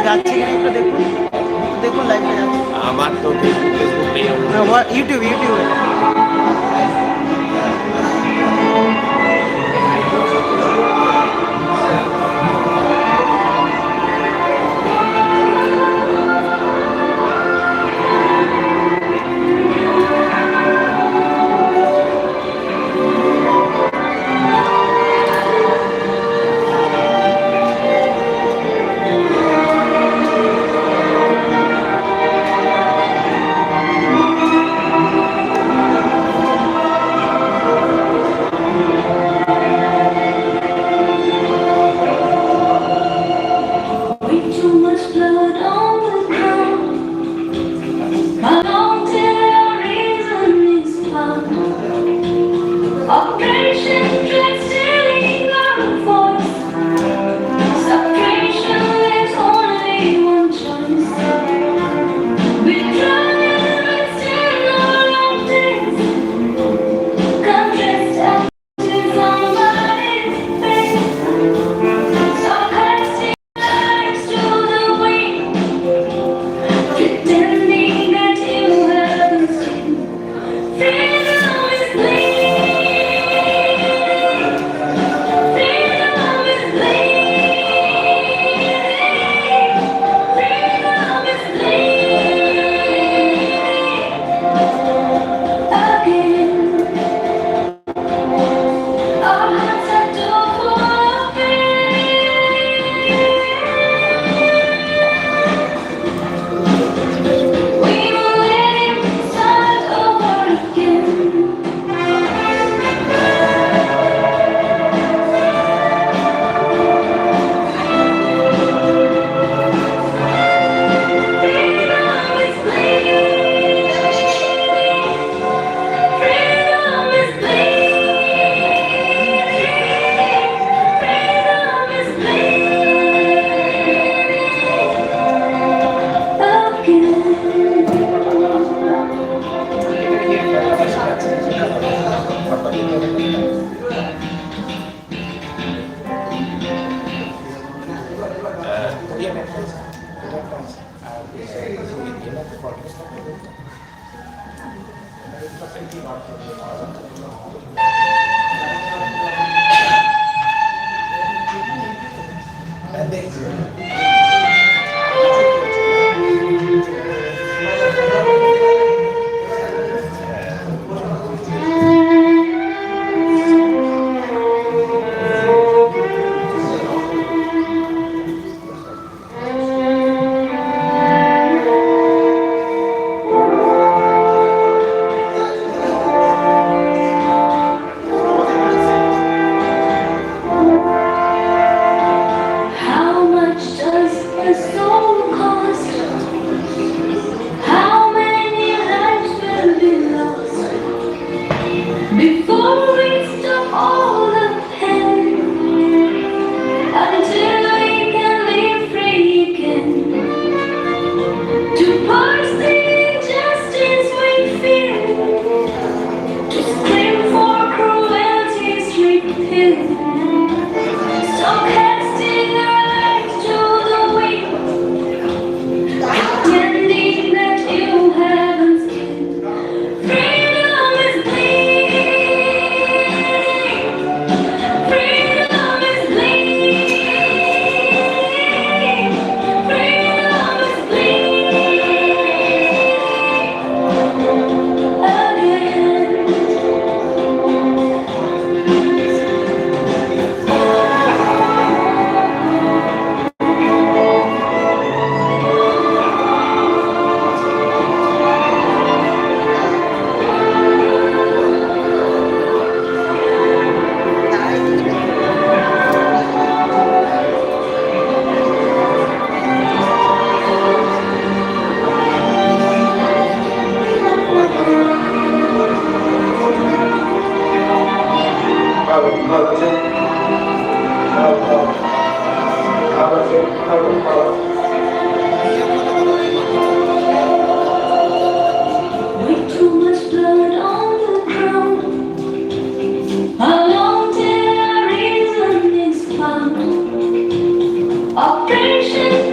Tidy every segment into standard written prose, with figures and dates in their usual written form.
যাচ্ছে কিনা একটু দেখুন, দেখুন লাইভটা যাচ্ছে। আমার তো ফেসবুক পেয়ে ইউটিউবে Operation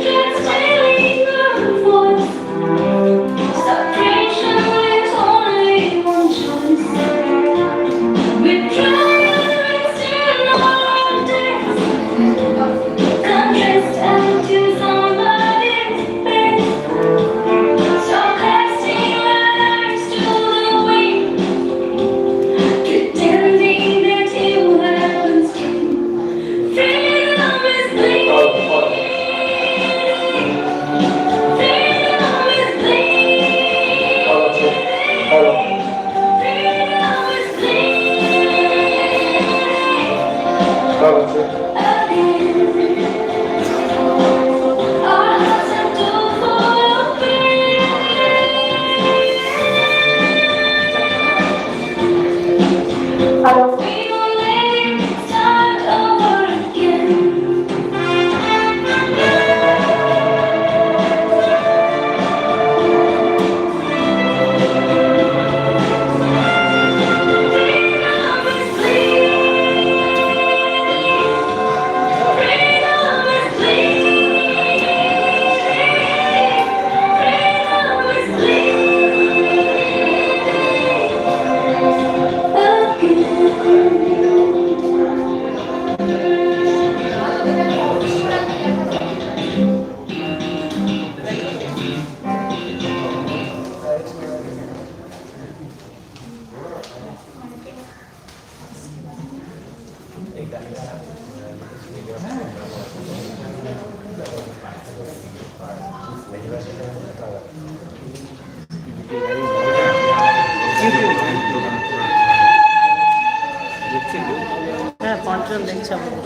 Transformation. ইউটিউব। হ্যাঁ, 5 জন দেখছে আমাকে।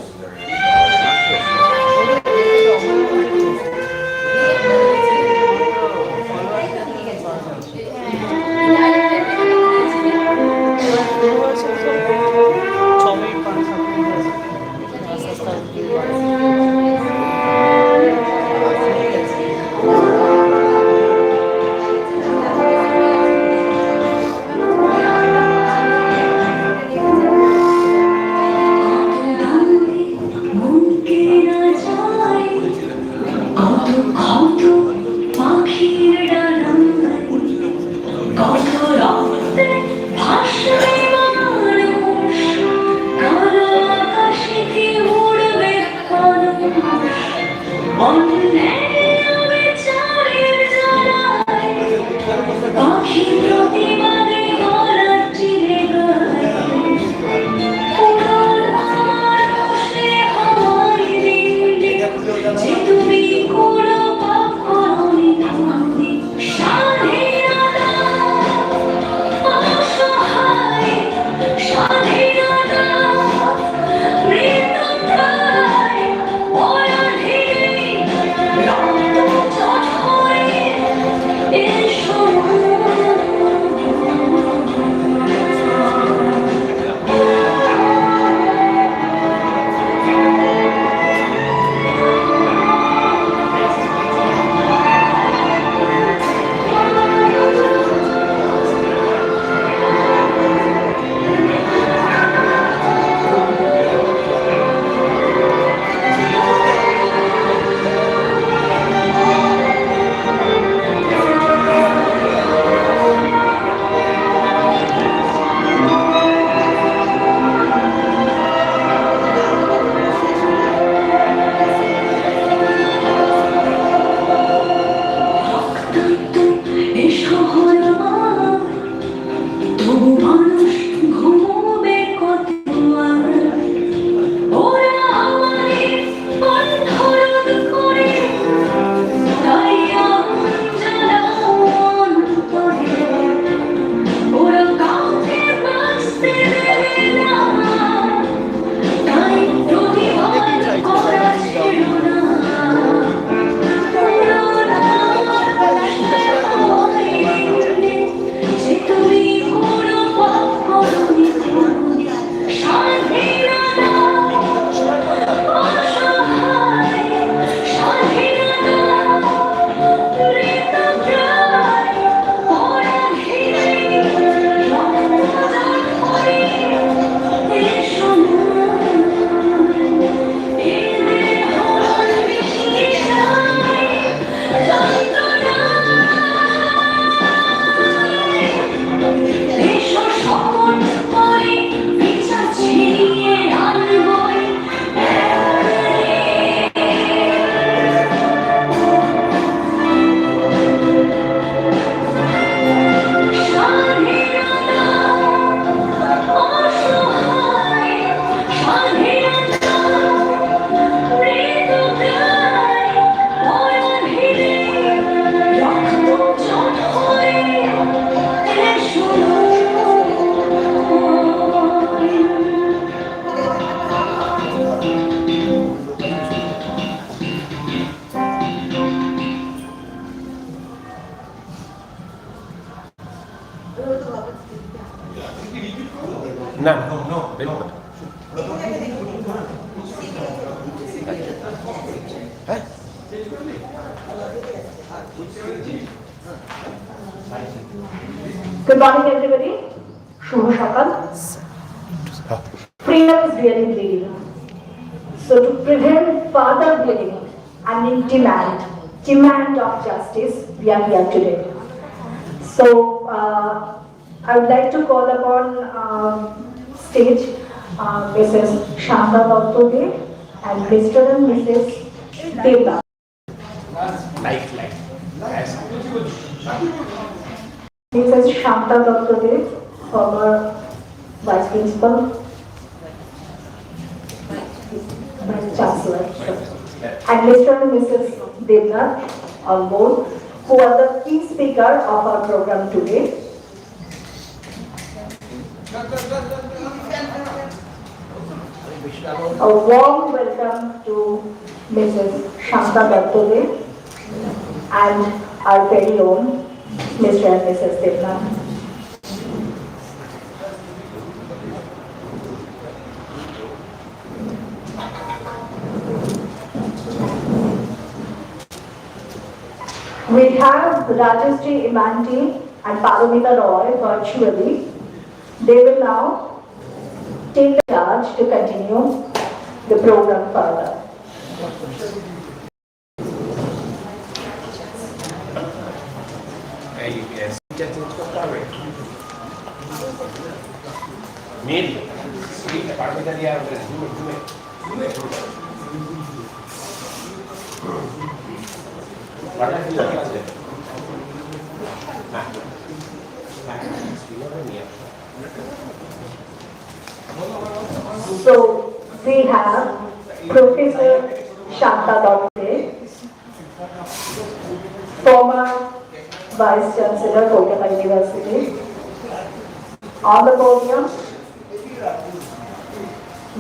No, no, no. Good morning, everybody. Shubha Shakal. Freedom is really bleeding. So to prevent further bleeding and in demand of justice, we are here today. So I would like to call upon stage Mrs. Shanta Dottoge and Mr. and Mrs. Deva. Light. Mrs. Shanta Dottoge, former Vice Principal, Vice Chancellor, and Mr. and Mrs. Devnath, on board, who are the key speaker of our program today. A warm welcome to Mrs. Shanta Dattole and our very own Mr. and Mrs. Devna. We have Rajastri Imanti and Palomita Roy virtually. They will now take the charge to continue the program further. So we have Professor Shanta Dattole, former Vice Chancellor, Kolkata University. On the podium,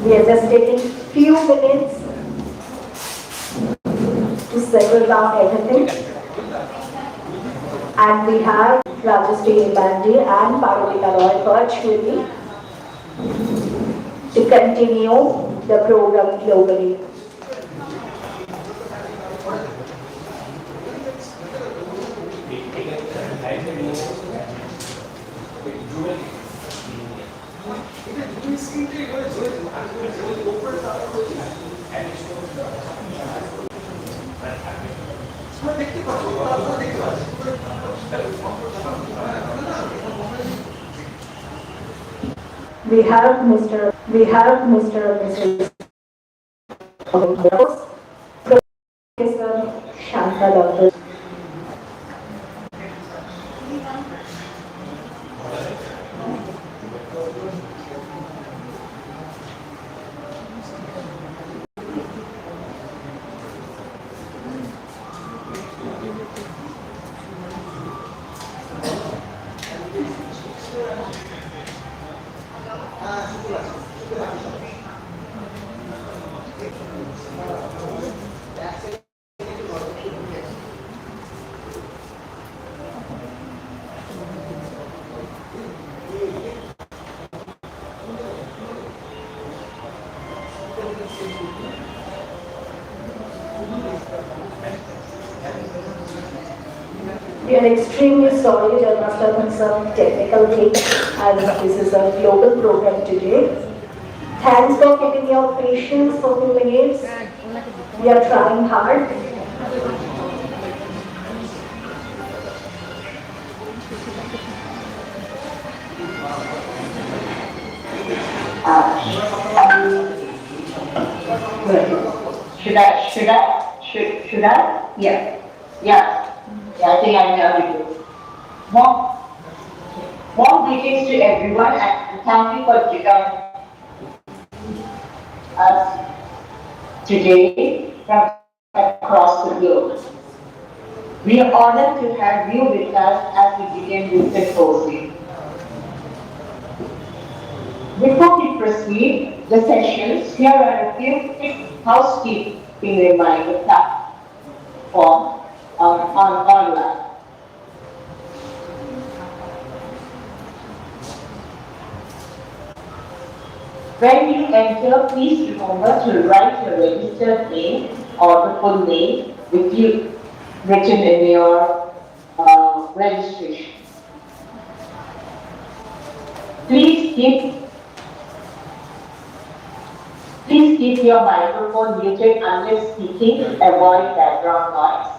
we are just taking few minutes to settle down everything. And we have Rajastri Imanti and Palomita Roy virtually to continue the program globally. We have Mr. and Mrs. Professor Shanta Dattole. We are extremely sorry there must have been some technical glitch as this is a global program today. Thanks for keeping your patience for 2 minutes. We are trying hard. Should I? Yeah. Yeah. I think I know you. Warm greetings to everyone and thank you for joining us today from across the globe. We are honored to have you with us as we begin this symposium. Before we proceed the sessions, here are a few quick housekeeping reminders on online. When you enter, please remember to write your registered name or the full name with you written in your registration. Please keep your microphone muted unless speaking. Avoid background noise.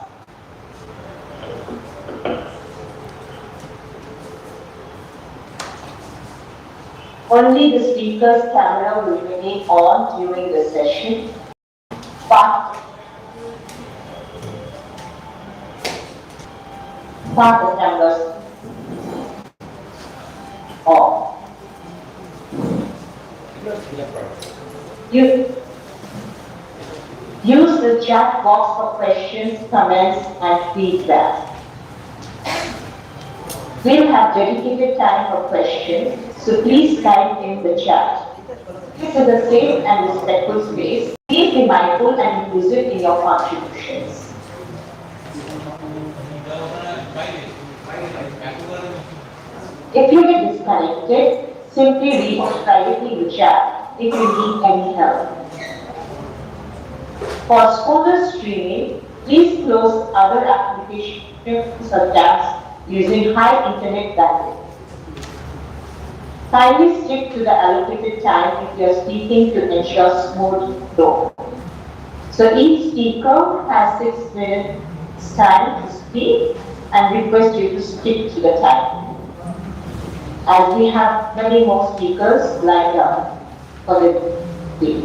Only the speaker's camera will remain on during the session. Part the cameras off. Use the chat box for questions, comments, and feedback. We'll have dedicated time for questions, so please type in the chat. This is a safe and respectful space. Please be mindful and inclusive in your contributions. If you get disconnected, simply reach privately in the chat if you need any help. For smoother streaming, please close other applications or tabs using high internet bandwidth. Kindly stick to the allocated time if you are speaking to ensure smooth flow. So each speaker has 6 minutes time to speak and request you to stick to the time. As we have many more speakers lined up for the day.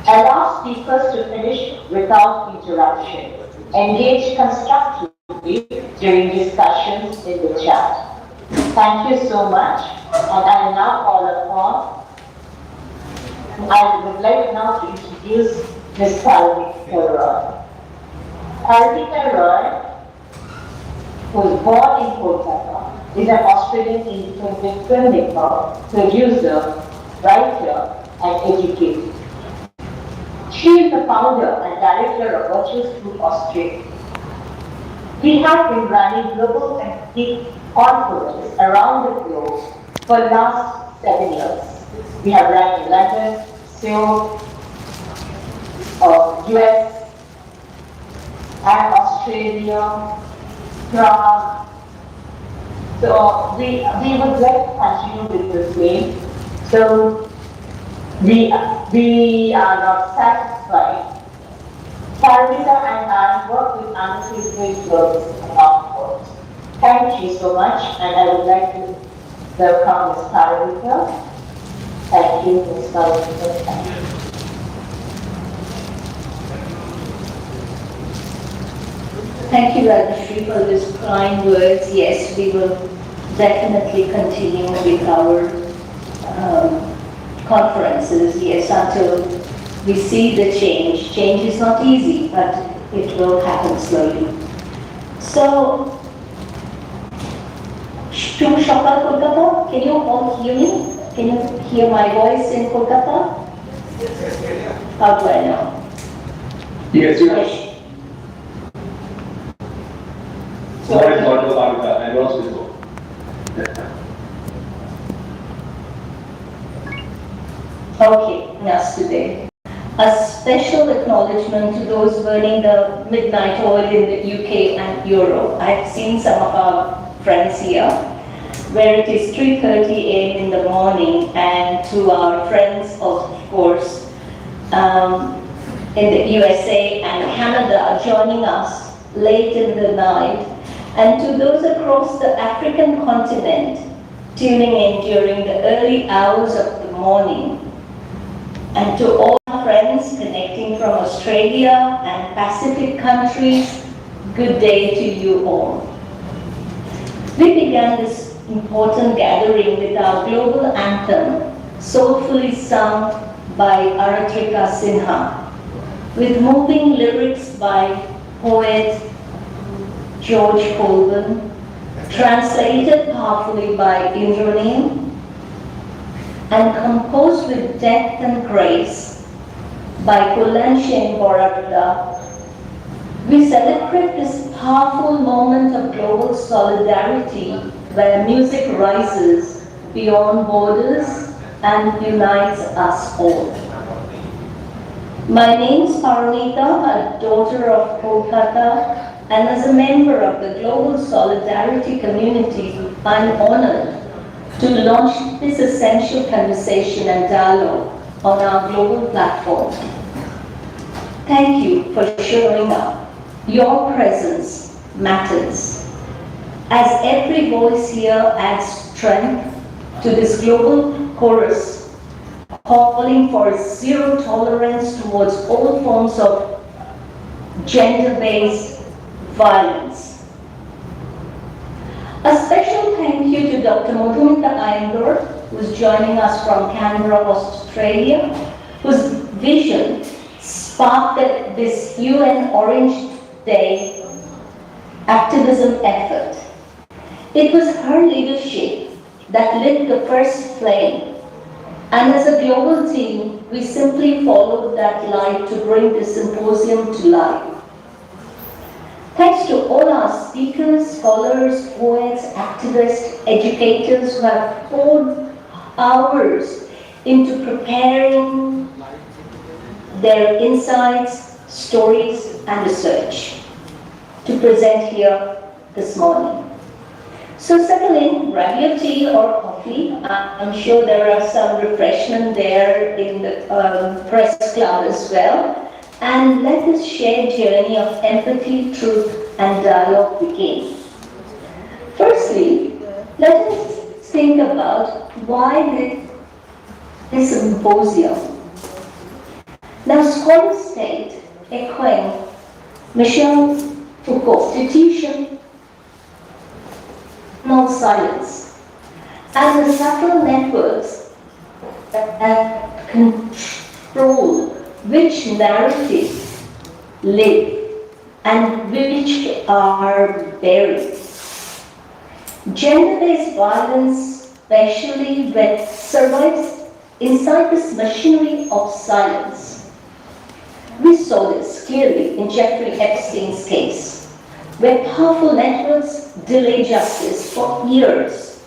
Allow speakers to finish without interruption. Engage constructively during discussions in the chat. Thank you so much, and I now call upon, I would like now to introduce Ms. Parvika Roy. Parvika Roy, who was born in Kolkata, is an Australian independent filmmaker, producer, writer, and educator. She is the founder and director of Virtual School Australia. We have been running global and peak conferences around the globe for the last 7 years. We have run in London, Seoul, US, and Australia, Prague. So we would like to continue with the same. So we are not satisfied. Parvika and I work with underprivileged girls around the world. Thank you so much, and I would like to welcome Ms. Parvika. Thank you, Ms. Parvika. Thank you, Rajashri, for these kind words. Yes, we will definitely continue with our conferences, yes, until we see the change. Change is not easy, but it will happen slowly. So, Shum Shakal Kolkata, can you all hear me? Can you hear my voice in Kolkata? How do I know? Yes, yes. Sorry, I lost it. Okay, yesterday. A special acknowledgement to those burning the midnight oil in the UK and Europe. I've seen some of our friends here, where it is 3:30 a.m. in the morning, and to our friends, of course, in the USA and Canada joining us late in the night, and to those across the African continent tuning in during the early hours of the morning, and to all our friends connecting from Australia and Pacific countries, good day to you all. We began this important gathering with our global anthem, soulfully sung by Aratrika Sinha, with moving lyrics by poet George Colvin, translated powerfully by Indranim, and composed with depth and grace by Kulanshen Borabuda. We celebrate this powerful moment of global solidarity where music rises beyond borders and unites us all. My name is Paramita, a daughter of Kolkata, and as a member of the Global Solidarity community, I'm honored to launch this essential conversation and dialogue on our global platform. Thank you for showing up. Your presence matters. As every voice here adds strength to this global chorus, calling for zero tolerance towards all forms of gender-based violence. A special thank you to Dr. Madhumita Iyengar, who's joining us from Canberra, Australia, whose vision sparked this UN Orange Day activism effort. It was her leadership that lit the first flame, and as a global team, we simply followed that light to bring the symposium to life. Thanks to all our speakers, scholars, poets, activists, educators who have poured hours into preparing their insights, stories, and research to present here this morning. So settle in, grab your tea or coffee. I'm sure there are some refreshment there in the press club as well. And let this shared journey of empathy, truth, and dialogue begin. Firstly, let us think about why this symposium. Now, scholars state, echoing Michel Foucault's institution, silence, and the subtle networks that control which narratives live and which are buried. Gender-based violence, especially when survives inside this machinery of silence. We saw this clearly in Jeffrey Epstein's case, where powerful networks delay justice for years.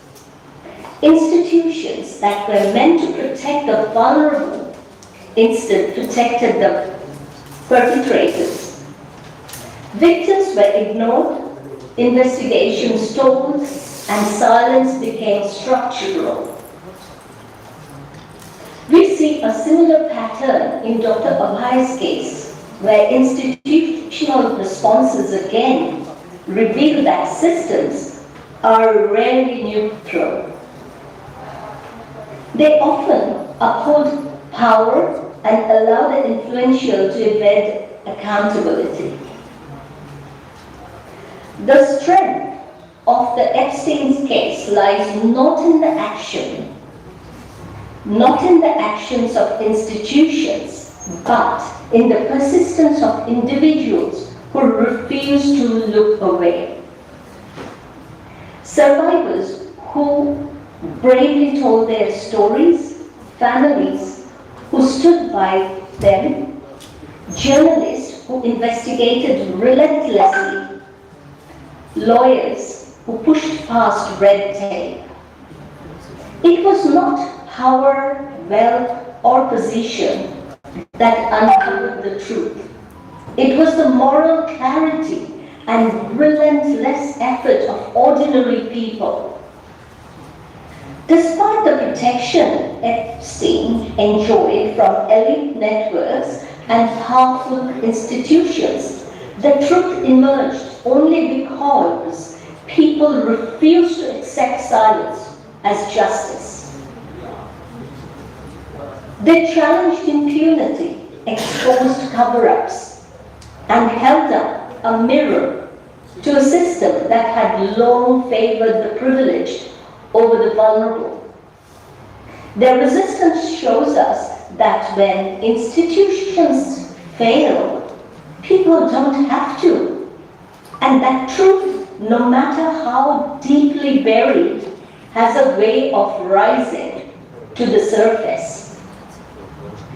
Institutions that were meant to protect the vulnerable instead protected the perpetrators. Victims were ignored, investigations stalled, and silence became structural. We see a similar pattern in Dr. Abhaya's case, where institutional responses again reveal that systems are rarely neutral. They often uphold power and allow the influential to evade accountability. The strength of the Epstein's case lies not in the action, not in the actions of institutions, but in the persistence of individuals who refuse to look away. Survivors who bravely told their stories, families who stood by them, journalists who investigated relentlessly, lawyers who pushed past red tape. It was not power, wealth, or position that uncovered the truth. It was the moral clarity and relentless effort of ordinary people. Despite the protection Epstein enjoyed from elite networks and powerful institutions, the truth emerged only because people refused to accept silence as justice. They challenged impunity, exposed cover-ups, and held up a mirror to a system that had long favored the privileged over the vulnerable. Their resistance shows us that when institutions fail, people don't have to, and that truth, no matter how deeply buried, has a way of rising to the surface.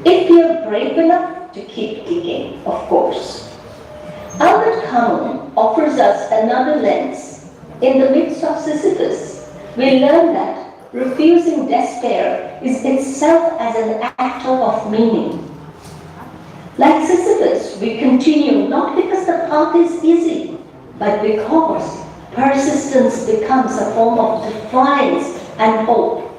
If we are brave enough to keep digging, of course. Albert Camus offers us another lens. In the midst of Sisyphus, we learn that refusing despair is itself as an act of meaning. Like Sisyphus, we continue not because the path is easy, but because persistence becomes a form of defiance and hope.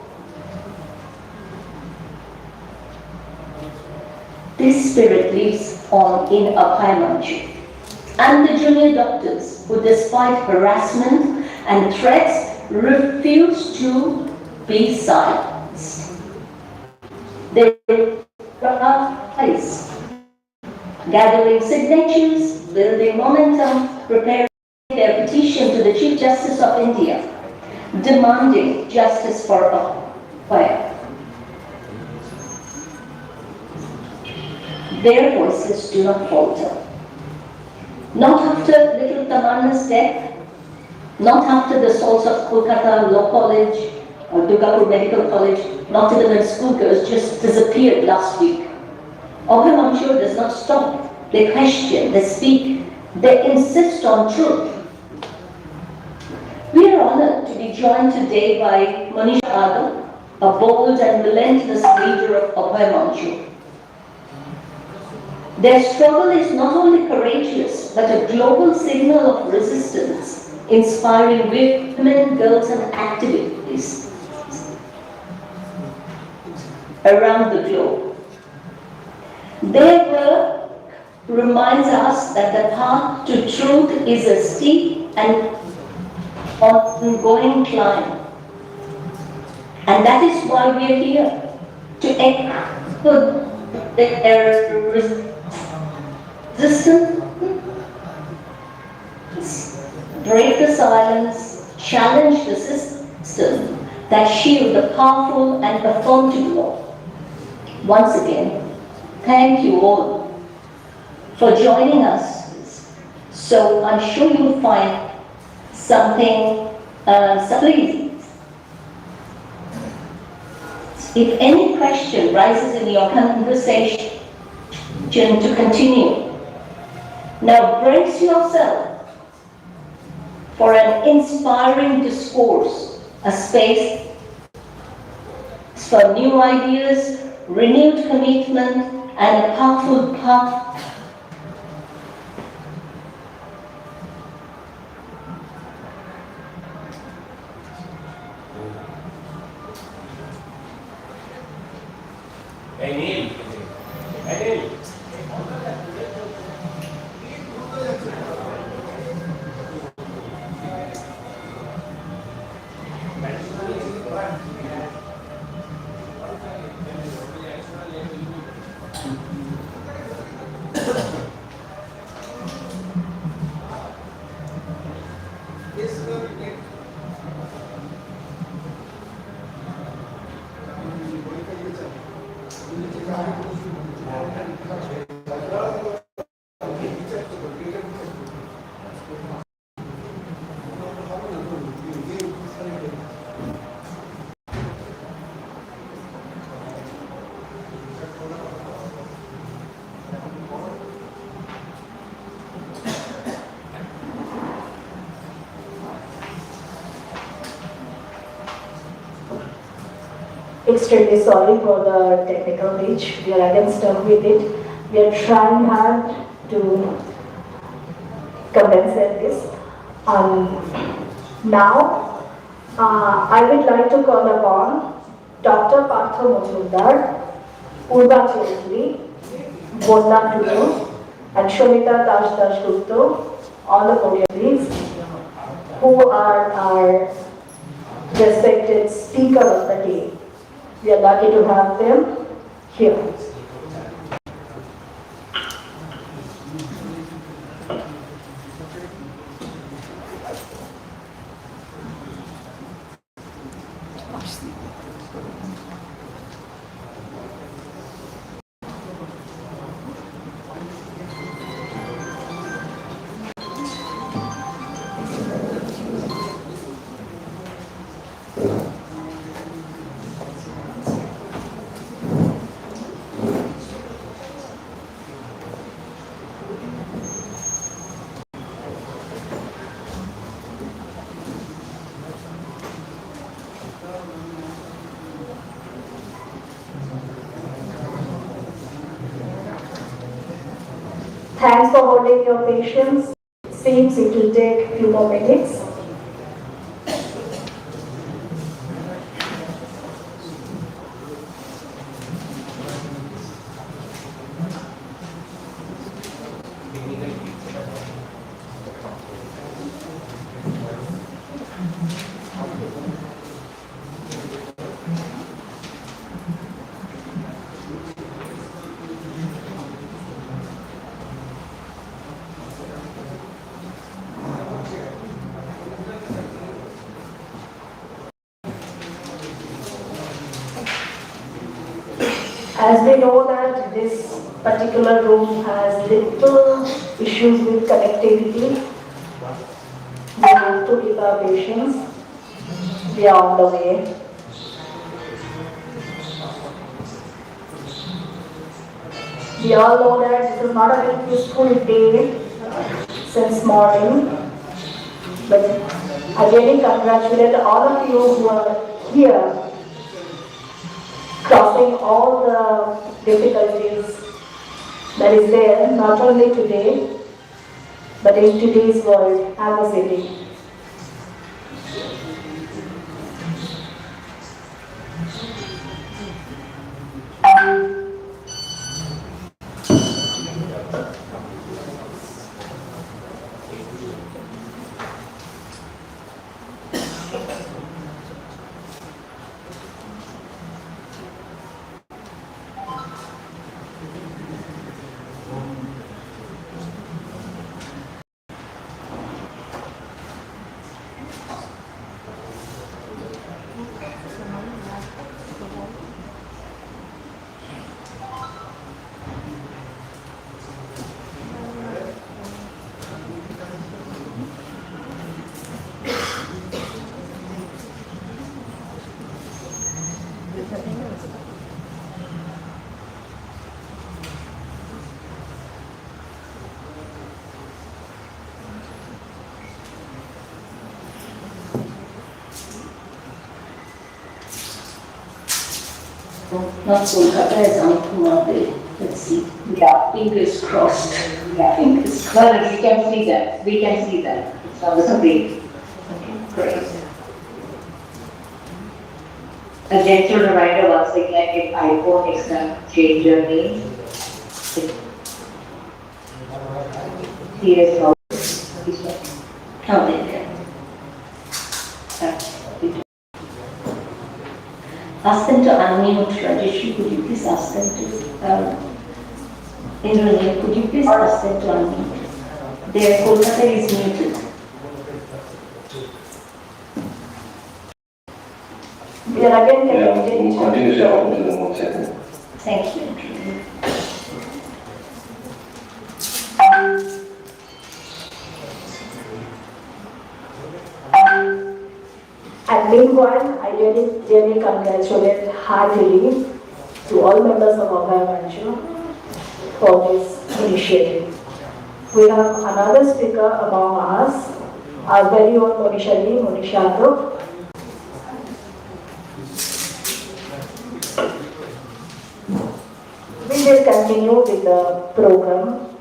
This spirit lives on in Abhaya Mancha, and the junior doctors who, despite harassment and threats, refuse to be silenced. They rise, gathering signatures, building momentum, preparing their petition to the Chief Justice of India, demanding justice for Abhaya. their voices do not falter. Not after little Tamanna's death, not after the assaults of Kolkata Law College or Durgapur Medical College, not even when schoolgirls just disappeared last week. Abhaya Mancha does not stop. They question, they speak, they insist on truth. We are honored to be joined today by Manish Adam, a bold and relentless leader of Abhaya Mancha. Their struggle is not only courageous, but a global signal of resistance, inspiring women, girls, and activists around the globe. Their work reminds us that the path to truth is a steep and ongoing climb. And that is why we are here, to echo their resistance, break the silence, challenge the system that shield the powerful and affirm to law. Once again, thank you all for joining us. So I'm sure you'll find something pleasing. If any question rises in your conversation to continue, now brace yourself for an inspiring discourse, a space for new ideas, renewed commitment, and a powerful path. Extremely sorry for the technical glitch. We are again stuck with it. We are trying hard to compensate this. Now, I would like to call upon Dr. Partha Majumdar, Urba Chaudhary, Bonna Tutu, and Shomita Das Gupta, all the podium who are our respected speaker of the day. We are lucky to have them here. Thanks for holding your patience. Seems it will take a few more minutes. As we know that this particular room has little issues with connectivity. We have to keep our patience. We are on the way. We all know that this is not a very peaceful day since morning, but I really congratulate all of you who are here, crossing all the difficulties that is there, not only today, but in today's world as a city. Not Kolkata, as Ankumade. Let's see. Yeah, Fingers crossed. yeah. Fingers crossed. Well, we can see them. We can see them. It's on the screen. Great. A gentle reminder once again, if iPhone exam change your name. Serious problem. Oh, there you go. Ask them to unmute, Rajesh. Could you please ask them to, Indranil, could you please ask them to unmute? Their Kolkata is muted. We are again Yeah, connected. we'll continue to open to the one second. Thank you, Indranil. And meanwhile, I really congratulate heartily to all members of Abhaya Mancha for this initiative. We have another speaker among us, our very own Monisha. We will continue with the program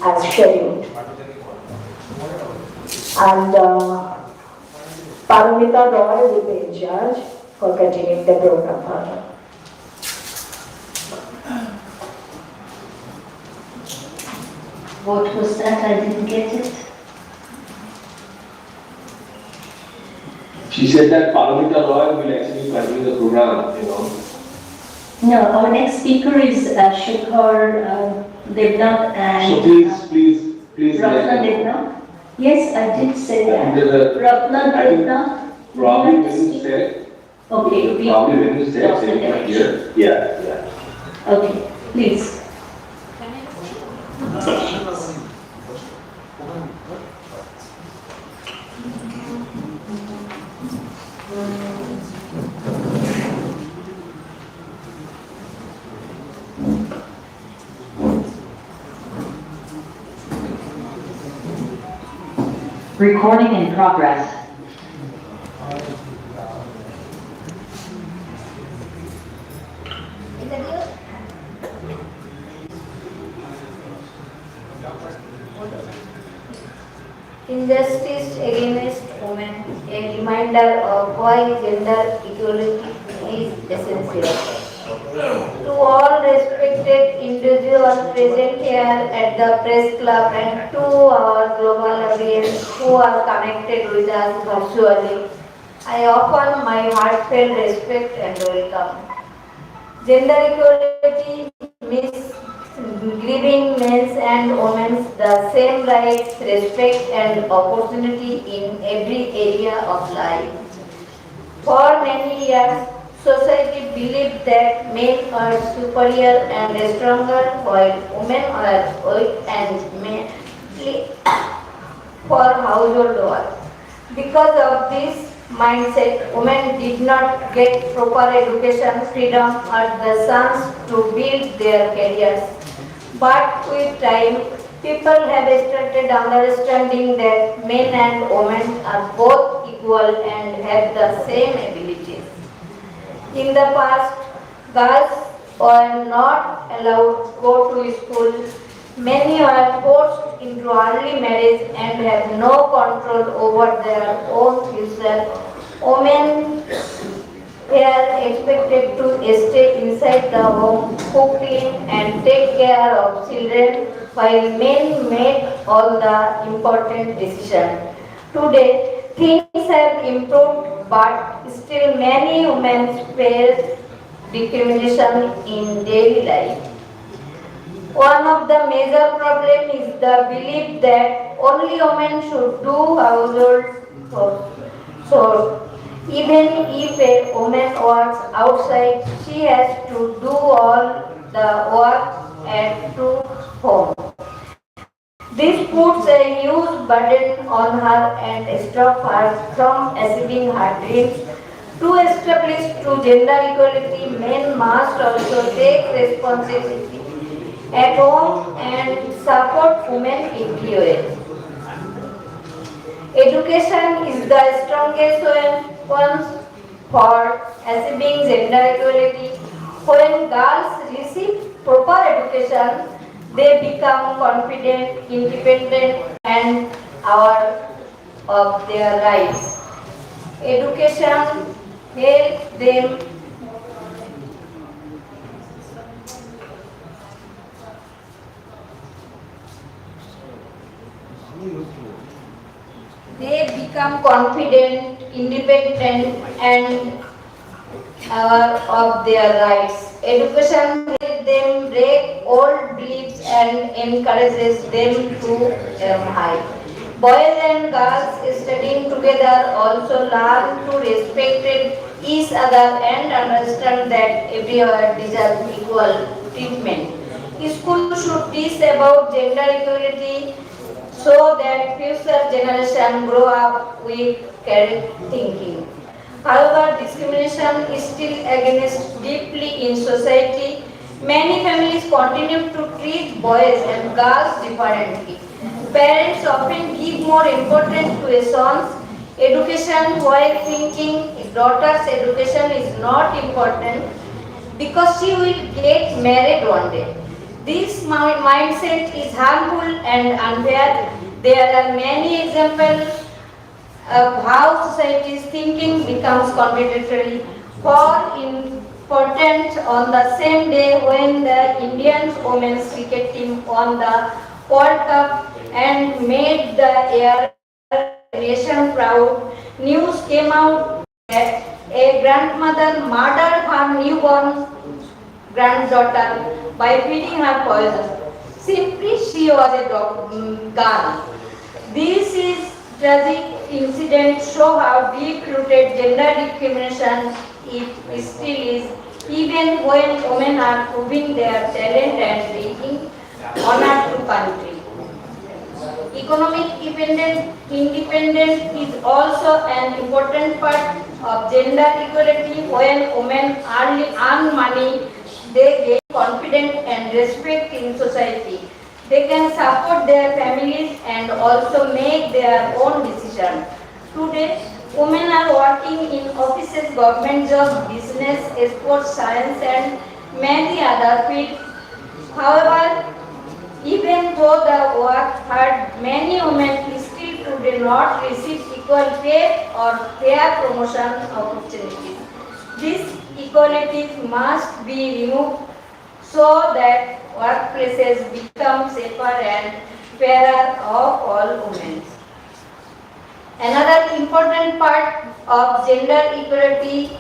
as scheduled. And Paramita Roy will be in charge for continuing the program further. What was that? I didn't get it. She said that Paramita Roy will actually continue the program, you know. No, our next speaker is Shekhar Devnath and So please let Ratna her know. Devnath. Yes, I did say I think that. there's a- Ratna I think Devnath. Probably Would you like when to you speak? said, Okay, we probably when you said, lost the say it connection. here. Yeah. Okay, please. Recording in progress. Injustice against women, a reminder of why gender equality is essential. To all respected individuals present here at the press club and to our global audience who are connected with us virtually, I offer my heartfelt respect and welcome. Gender equality means giving men and women the same rights, respect and opportunity in every area of life. For many years, society believes that men are superior and stronger while women are weak and mainly for household work. Because of this mindset, women did not get proper education, freedom, or the chance to build their careers. But with time, people have started understanding that men and women are both equal and have the same abilities. In the past, girls were not allowed to go to school. Many were forced into early marriage and have no control over their own future. Women were expected to stay inside the home, cook, clean, and take care of children, while men made all the important decisions. Today, things have improved, but still many women face discrimination in daily life. One of the major problems is the belief that only women should do household chores. So, even if a woman works outside, she has to do all the work at home. This puts a huge burden on her and stops her from achieving her dreams. To establish true gender equality, men must also take responsibility at home and support women employees. Education is the strongest weapon for achieving gender equality. When girls receive proper education, they become confident, independent, and aware of their rights. Education helps them become confident, independent, and aware of their rights. Education helps them break old beliefs and encourages them to aim high. Boys and girls studying together also learn to respect each other and understand that everyone deserves equal treatment. School should teach about gender equality so that future generations grow up with correct thinking. However, discrimination is still against deeply in society. Many families continue to treat boys and girls differently. Parents often give more importance to a son's education while thinking a daughter's education is not important because she will get married one day. This mindset is harmful and unfair. There are many examples of how society's thinking becomes contradictory. For important, on the same day when the Indian women's cricket team won the World Cup and made the air nation proud, news came out that a grandmother murdered her newborn granddaughter by feeding her poison. Simply she was a girl. This is tragic incident show how deep-rooted gender discrimination it still is, even when women are proving their talent and bringing honor to country. Economic independence is also an important part of gender equality. When women earn money, they gain confidence and respect in society. They can support their families and also make their own decisions. Today, women are working in offices, government jobs, business, sports, science, and many other fields. However, even though the work hard, many women still today not receive equal pay or fair promotion opportunities. These equalities must be removed so that workplaces become safer and fairer of all women. Another important part of gender equality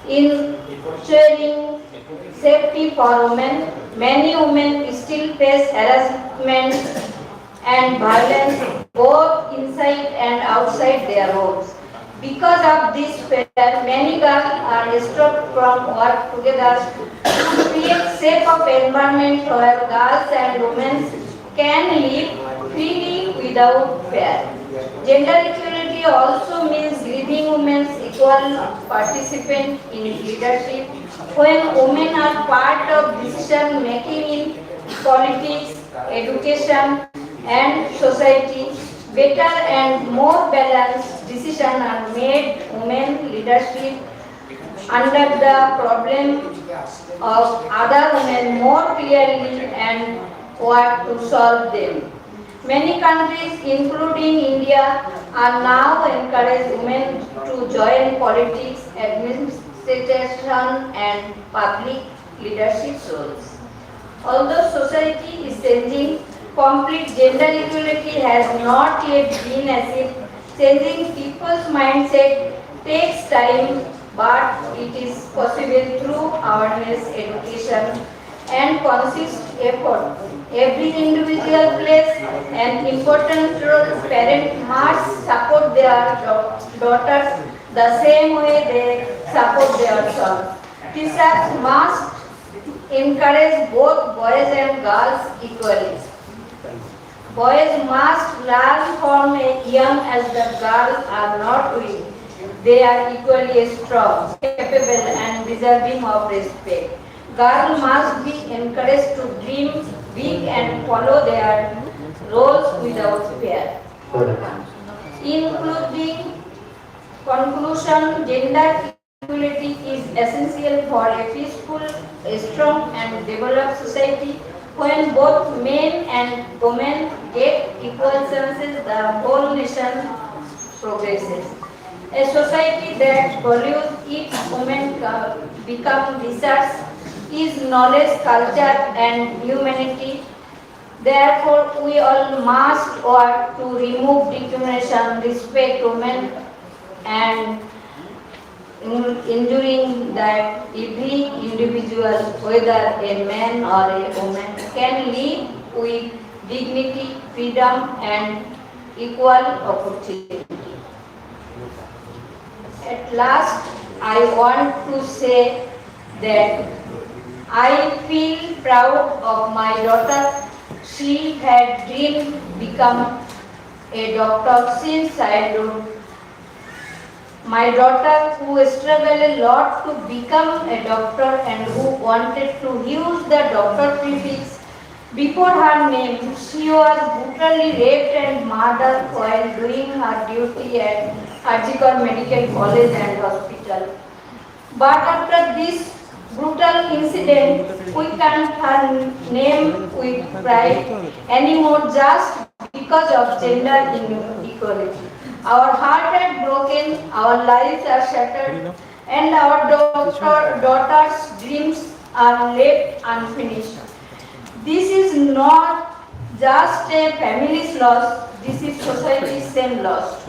in ensuring safety for women. Many women still face harassment and violence both inside and outside their homes. Because of this fear, many girls are stopped from work together to create safe of environment where girls and women can live freely without fear. Gender equality also means giving women equal participation in leadership. When women are part of decision making in politics, education, and society, better and more balanced decisions are made. Women leadership under the problem of other women more clearly and work to solve them. Many countries, including India, are now encouraging women to join politics, administration, and public leadership roles. Although society is changing, complete gender equality has not yet been achieved. Changing people's mindset takes time, but it is possible through awareness, education, and conscious effort. Every individual plays an important role. Parents must support their daughters the same way they support their sons. Teachers must encourage both boys and girls equally. Boys must learn from a young as the girls are not weak. They are equally strong, capable and deserving of respect. Girls must be encouraged to dream big and follow their roles without fear. Including conclusion, gender equality is essential for a peaceful, strong and developed society. When both men and women get equal chances, the whole nation progresses. A society that values each woman become research is knowledge, culture and humanity. Therefore, we all must work to remove discrimination, respect women and ensuring that every individual, whether a man or a woman, can live with dignity, freedom and equal opportunity. At last, I want to say that I feel proud of my daughter. She had dreamed become a doctor since childhood. My daughter, who struggled a lot to become a doctor and who wanted to use the doctor prefix before her name, she was brutally raped and murdered while doing her duty at Arjikar Medical College and Hospital. But after this brutal incident, we can't her name with pride anymore just because of gender inequality. Our hearts are broken, our lives are shattered, and our daughters' dreams are left unfinished. This is not just a family's loss, this is society's same loss.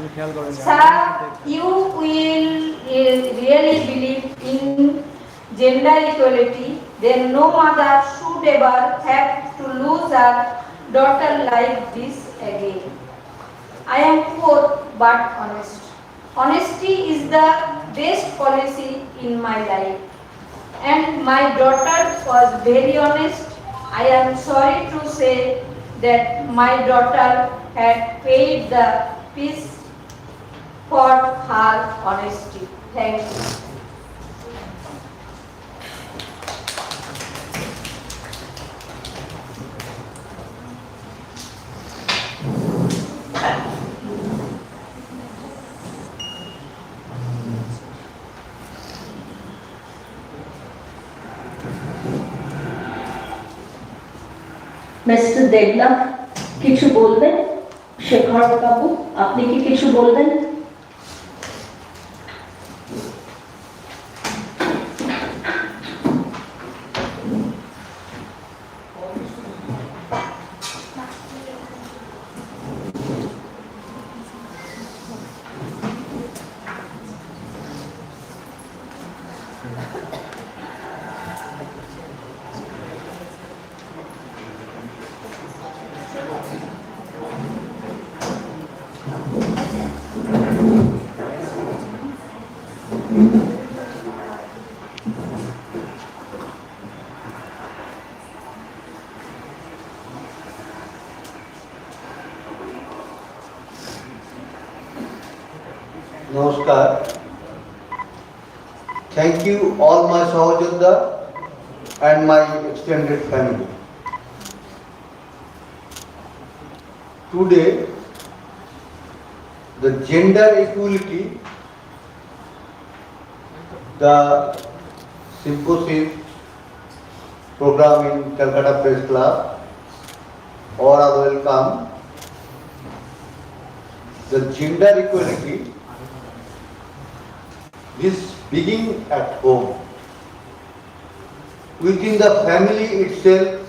Sir, you will really believe in gender equality, then no mother should ever have to lose her daughter like this again. I am poor but honest. Honesty is the best policy in my life. And my daughter was very honest. I am sorry to say that my daughter had paid the price for her honesty. Thank you. Mister Debnath কিছু বলবেন? শেখর বাবু আপনি কি কিছু বলবেন? Namaskar. Thank you all my Sahojoddha and my extended family. Today, the gender equality, the symposium program in Calcutta Press Club, all are welcome. The gender equality, this begins at home. Within the family itself,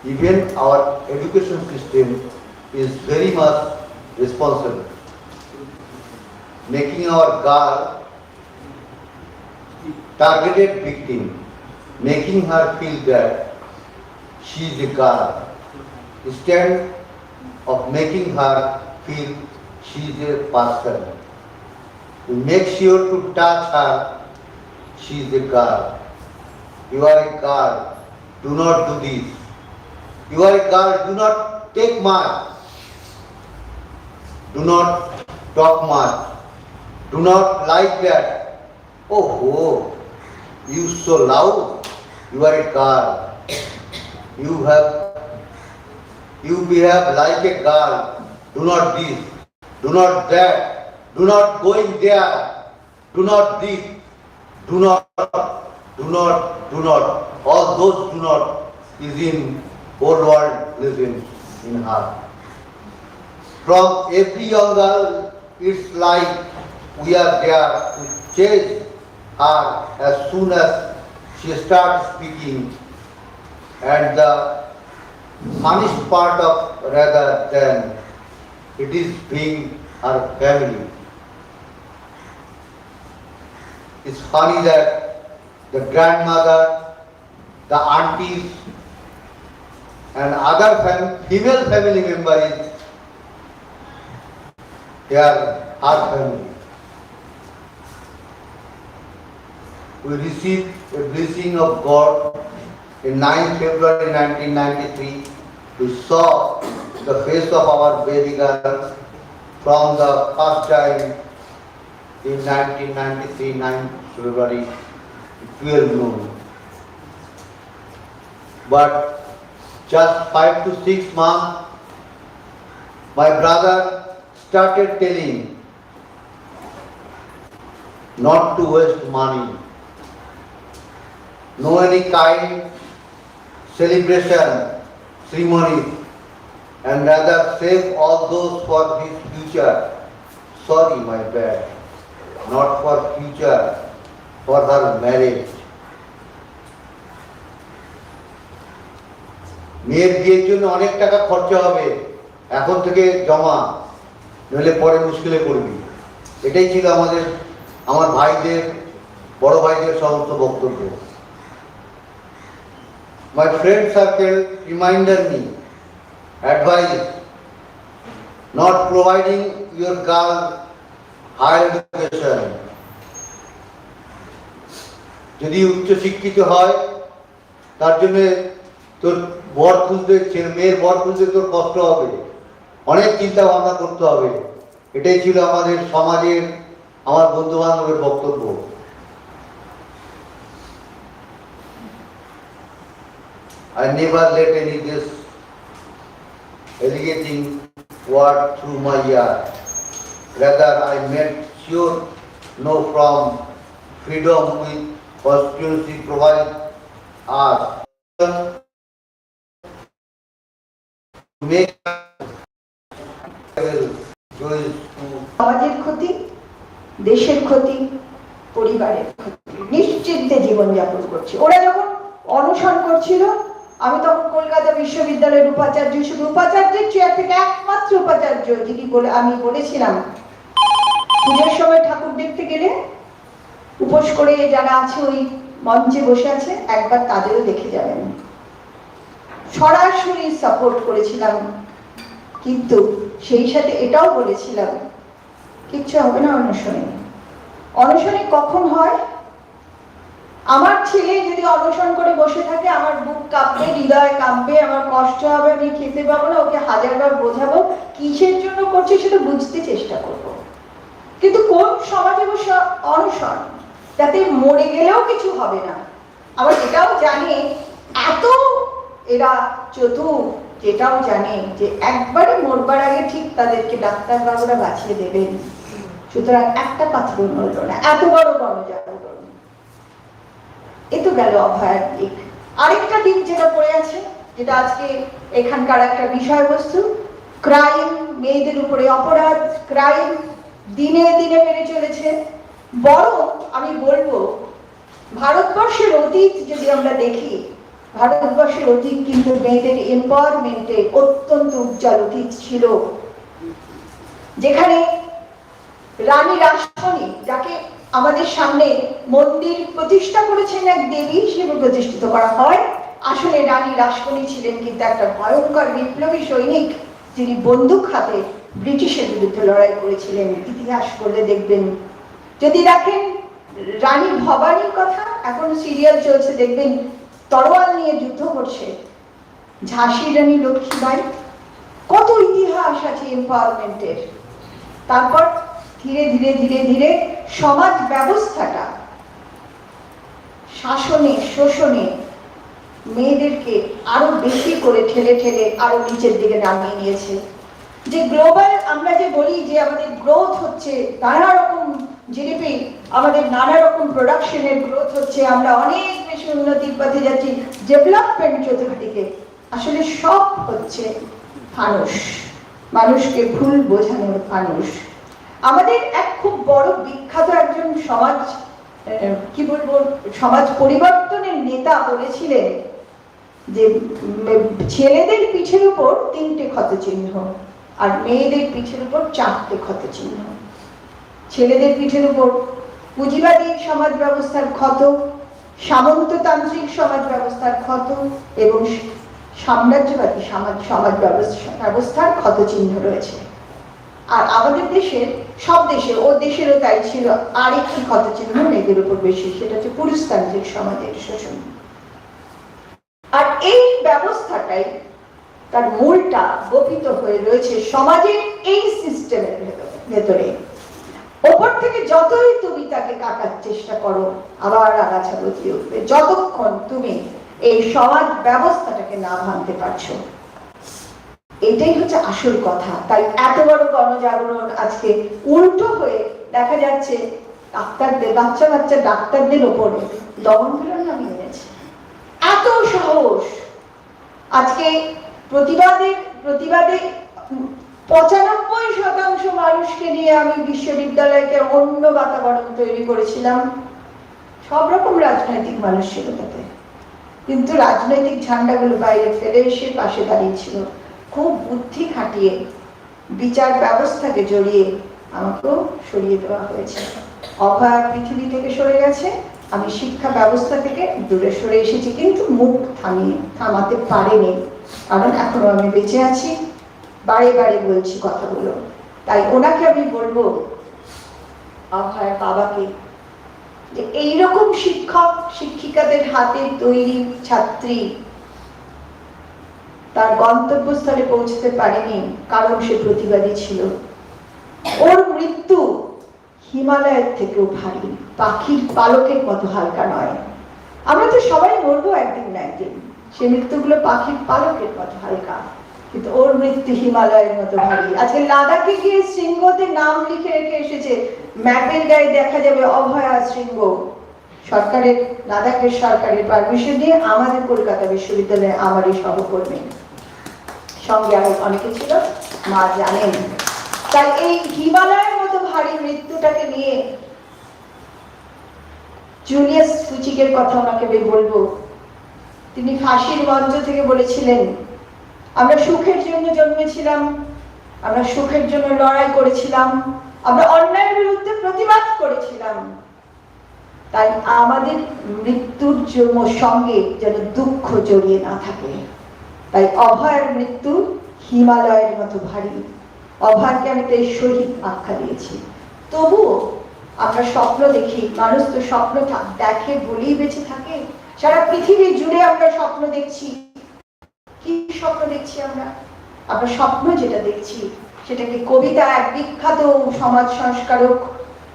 even our education system is very much responsible. Making our girl targeted victim, making her feel that she is a girl, instead of making her feel she is a person. We make sure to touch her, she is a girl. You are a girl, do not do this. You are a girl, do not take much. Do not talk much. Do not like that. Oh, you so loud. You are a girl. You behave like a girl. Do not this. Do not that. Do not going there. Do not this. Do not. All those do not is in whole world living in her. From every young girl, it's like we are there to chase her as soon as she starts speaking. And the funniest part of rather than it is being her family. It's funny that the grandmother, the aunties, and other female family members, they are our family. We received a blessing of God in 9 February 1993. We saw the face of our baby girl from the first time in 1993, 9 February, 12 noon. But just 5 to 6 months, my brother started telling not to waste money, no any kind celebration, ceremonies, and rather save all those for his future. Sorry, my bad. Not for future, for her marriage. মেয়ের বিয়ের জন্য অনেক টাকা খরচা হবে, এখন থেকে জমা, নইলে পরে মুশকিলে পড়বি। এটাই ছিল আমার ভাইদের, বড় ভাইদের সমস্ত বক্তব্য। My friend circle reminded me, advice, not providing your girl higher education. যদি উচ্চ শিক্ষিত হয়, তার জন্য তোর বর খুঁজতে, মেয়ের বর খুঁজতে তোর কষ্ট হবে, অনেক চিন্তা ভাবনা করতে হবে। এটাই ছিল আমাদের সমাজের, আমার বন্ধু বান্ধবের বক্তব্য। I never let any this alienating word through my ear. Rather, I made sure know from freedom with constituency provide us make সমাজের ক্ষতি, দেশের ক্ষতি, পরিবারের ক্ষতি, নিশ্চিন্তে জীবনযাপন করছে। ওরা যখন অনশন করছিল, আমি তখন কলকাতা বিশ্ববিদ্যালয়ের উপাচার্য, শুধু উপাচার্যের চেয়ার থেকে একমাত্র উপাচার্য যিনি আমি বলেছিলাম পুজোর সময় ঠাকুর দেখতে গেলে উপোস করে যারা আছে ওই মঞ্চে বসে আছে, একবার তাদেরও দেখে যাবেন। সরাসরি সাপোর্ট করেছিলাম, কিন্তু সেই সাথে এটাও বলেছিলাম কিচ্ছু হবে না অনশনে। অনশনে কখন হয়? আমার ছেলে যদি অনশন করে বসে থাকে, আমার বুক কাঁপবে, হৃদয় কাঁপবে, আমার কষ্ট হবে, আমি খেতে পাবো না, ওকে হাজারবার বোঝাবো কিসের জন্য করছে সেটা বুঝতে চেষ্টা করবো। কিন্তু কোন সমাজে বসে অনশন, যাতে মরে গেলেও কিছু হবে না। আবার এটাও জানে, এত এরা চতুর, যেটাও জানে যে একবারে মরবার আগে ঠিক তাদেরকে ডাক্তারবাবুরা বাঁচিয়ে দেবেন। সুতরাং একটা পাত্র নড়ল না, এত বড় গণজাগরণ। এ তো গেল অভয়ার দিক। আরেকটা দিক যেটা পড়ে আছে, যেটা আজকে এখানকার একটা বিষয়বস্তু, ক্রাইম, মেয়েদের উপরে অপরাধ, ক্রাইম দিনে দিনে বেড়ে চলেছে। বরং আমি বলবো, ভারতবর্ষের অতীত যদি আমরা দেখি, ভারতবর্ষের অতীত কিন্তু মেয়েদের এম্পাওয়ারমেন্টে অত্যন্ত উজ্জ্বল অতীত ছিল। যেখানে রানী রাসমণি, যাকে আমাদের সামনে মন্দির প্রতিষ্ঠা করেছেন এক দেবী হিসেবে প্রতিষ্ঠিত করা হয়, আসলে রানী রাসমণি ছিলেন কিন্তু একটা ভয়ঙ্কর বিপ্লবী সৈনিক, যিনি বন্দুক হাতে ব্রিটিশের বিরুদ্ধে লড়াই করেছিলেন। ইতিহাস পড়লে দেখবেন। যদি দেখেন রানী ভবানীর কথা, এখন সিরিয়াল চলছে, দেখবেন তরোয়াল নিয়ে যুদ্ধ করছে। ঝাঁসির রানী লক্ষ্মীবাই, কত ইতিহাস আছে এম্পাওয়ারমেন্টের। তারপর ধীরে ধীরে ধীরে ধীরে সমাজ ব্যবস্থাটা শাসনে শোষণে মেয়েদেরকে আরো বেশি করে ঠেলে ঠেলে আরো নিচের দিকে নামিয়ে নিয়েছে। যে গ্লোবাল আমরা যে বলি যে আমাদের গ্রোথ হচ্ছে, নানা রকম জিডিপি, আমাদের নানা রকম প্রোডাকশনের গ্রোথ হচ্ছে, আমরা অনেক বেশি উন্নতির পথে যাচ্ছি, ডেভেলপমেন্ট চতুর্দিকে, আসলে সব হচ্ছে ফানুস, মানুষকে ভুল বোঝানোর ফানুস। আমাদের এক খুব বড় বিখ্যাত একজন সমাজ কি বলবো সমাজ পরিবর্তনের নেতা বলেছিলেন যে ছেলেদের পিঠের উপর 3টে ক্ষতচিহ্ন আর মেয়েদের পিঠের উপর 4টে ক্ষতচিহ্ন। ছেলেদের পিঠের উপর পুঁজিবাদী সমাজ ব্যবস্থার ক্ষত, সামন্ততান্ত্রিক সমাজ ব্যবস্থার ক্ষত এবং সাম্রাজ্যবাদী সমাজ ব্যবস্থার ক্ষতচিহ্ন রয়েছে। আর আমাদের দেশের, সব দেশে, ও দেশেরও তাই ছিল, আরেকটি ক্ষতচিহ্ন মেয়েদের উপর বেশি, সেটা হচ্ছে পুরুষতান্ত্রিক সমাজের শোষণ। আর এই ব্যবস্থাটাই তার মূলটা গোপিত হয়ে রয়েছে সমাজের এই সিস্টেমের ভেতরে। ওপর থেকে যতই তুমি তাকে কাটার চেষ্টা করো, আবার আগাছা গতিয়ে উঠবে, যতক্ষণ তুমি এই সমাজ ব্যবস্থাটাকে না ভাঙতে পারছো। এটাই হচ্ছে আসল কথা। তাই এত বড় গণজাগরণ আজকে উল্টো হয়ে দেখা যাচ্ছে ডাক্তারদের, বাচ্চা বাচ্চা ডাক্তারদের ওপরে দমন-পীড়ন নামিয়ে এনেছে। এত সাহস! আজকে প্রতিবাদে 95% মানুষকে নিয়ে আমি বিশ্ববিদ্যালয়কে অন্য বাতাবরণ তৈরি করেছিলাম। সব রকম রাজনৈতিক মানুষ ছিল তাতে, কিন্তু রাজনৈতিক ঝান্ডাগুলো বাইরে ফেলে এসে পাশে দাঁড়িয়েছিল। খুব বুদ্ধি খাটিয়ে বিচার ব্যবস্থাকে জড়িয়ে আমাকেও সরিয়ে দেওয়া হয়েছে। অভয়া পৃথিবী থেকে সরে গেছে, আমি শিক্ষা ব্যবস্থা থেকে দূরে সরে এসেছি, কিন্তু মুখ থামাতে পারেনি, কারণ এখনো আমি বেঁচে আছি, বারে বারে বলছি কথাগুলো। তাই ওনাকে আমি বলবো, অভয়ার বাবাকে, যে এইরকম শিক্ষক শিক্ষিকাদের হাতে তৈরি ছাত্রী তার গন্তব্যস্থলে পৌঁছতে পারেনি, কারণ সে প্রতিবাদী ছিল। ওর মৃত্যু হিমালয়ের থেকেও ভারী, পাখির পালকের মতো হালকা নয়। আমরা তো সবাই মরবো একদিন না একদিন, সে মৃত্যুগুলো পাখির পালকের মতো হালকা, কিন্তু ওর মৃত্যু হিমালয়ের মতো ভারী। আজকে লাদাখে গিয়ে শৃঙ্গতে নাম লিখে রেখে এসেছে, ম্যাপের গায়ে দেখা যাবে অভয়া শৃঙ্গ। সরকারের, লাদাখের সরকারের পারমিশন দিয়ে আমাদের কলকাতা বিশ্ববিদ্যালয়ে আমারই সহকর্মী, সঙ্গে আরো অনেকে ছিল, মা জানেন। তাই এই হিমালয়ের মতো ভারী মৃত্যুটাকে নিয়ে জুলিয়াস ফুচিকের কথা ওনাকে আমি বলবো। তিনি ফাঁসির মঞ্চ থেকে বলেছিলেন, আমরা সুখের জন্য জন্মেছিলাম, আমরা সুখের জন্য লড়াই করেছিলাম, আমরা অন্যায়ের বিরুদ্ধে প্রতিবাদ করেছিলাম, তাই আমাদের মৃত্যুর সঙ্গে যেন দুঃখ জড়িয়ে না থাকে। তাই অভয়ের মৃত্যু হিমালয়ের মতো ভারী। অভয়কে আমি তাই শহীদ আখ্যা দিয়েছি। তবুও আমরা স্বপ্ন দেখি, মানুষ তো স্বপ্ন দেখে বলেই বেঁচে থাকে। সারা পৃথিবী জুড়ে আমরা স্বপ্ন দেখছি। কি স্বপ্ন দেখছি আমরা? আমরা স্বপ্ন যেটা দেখছি সেটাকে কবিতা এক বিখ্যাত সমাজ সংস্কারক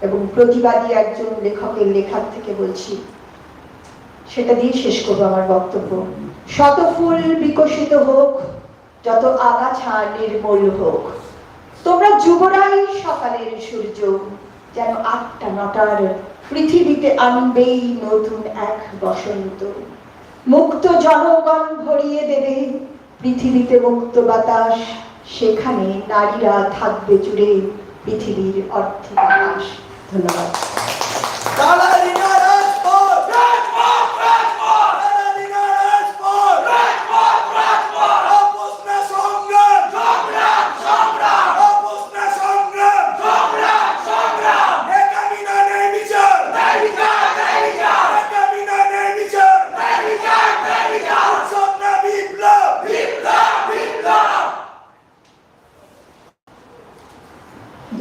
এবং প্রতিবাদী একজন লেখকের লেখার থেকে বলছি, সেটা দিয়ে শেষ করবো আমার বক্তব্য। শত ফুল বিকশিত হোক, যত আগাছা নির্মূল হোক, তোমরা যুবরাই সকালের সূর্য, যেন ৮টা ৯টার পৃথিবীতে আনবেই নতুন এক বসন্ত। মুক্ত জনগণ ভরিয়ে দেবে পৃথিবীতে মুক্ত বাতাস, সেখানে নারীরা থাকবে জুড়ে পৃথিবীর অর্ধেক আকাশ। ধন্যবাদ।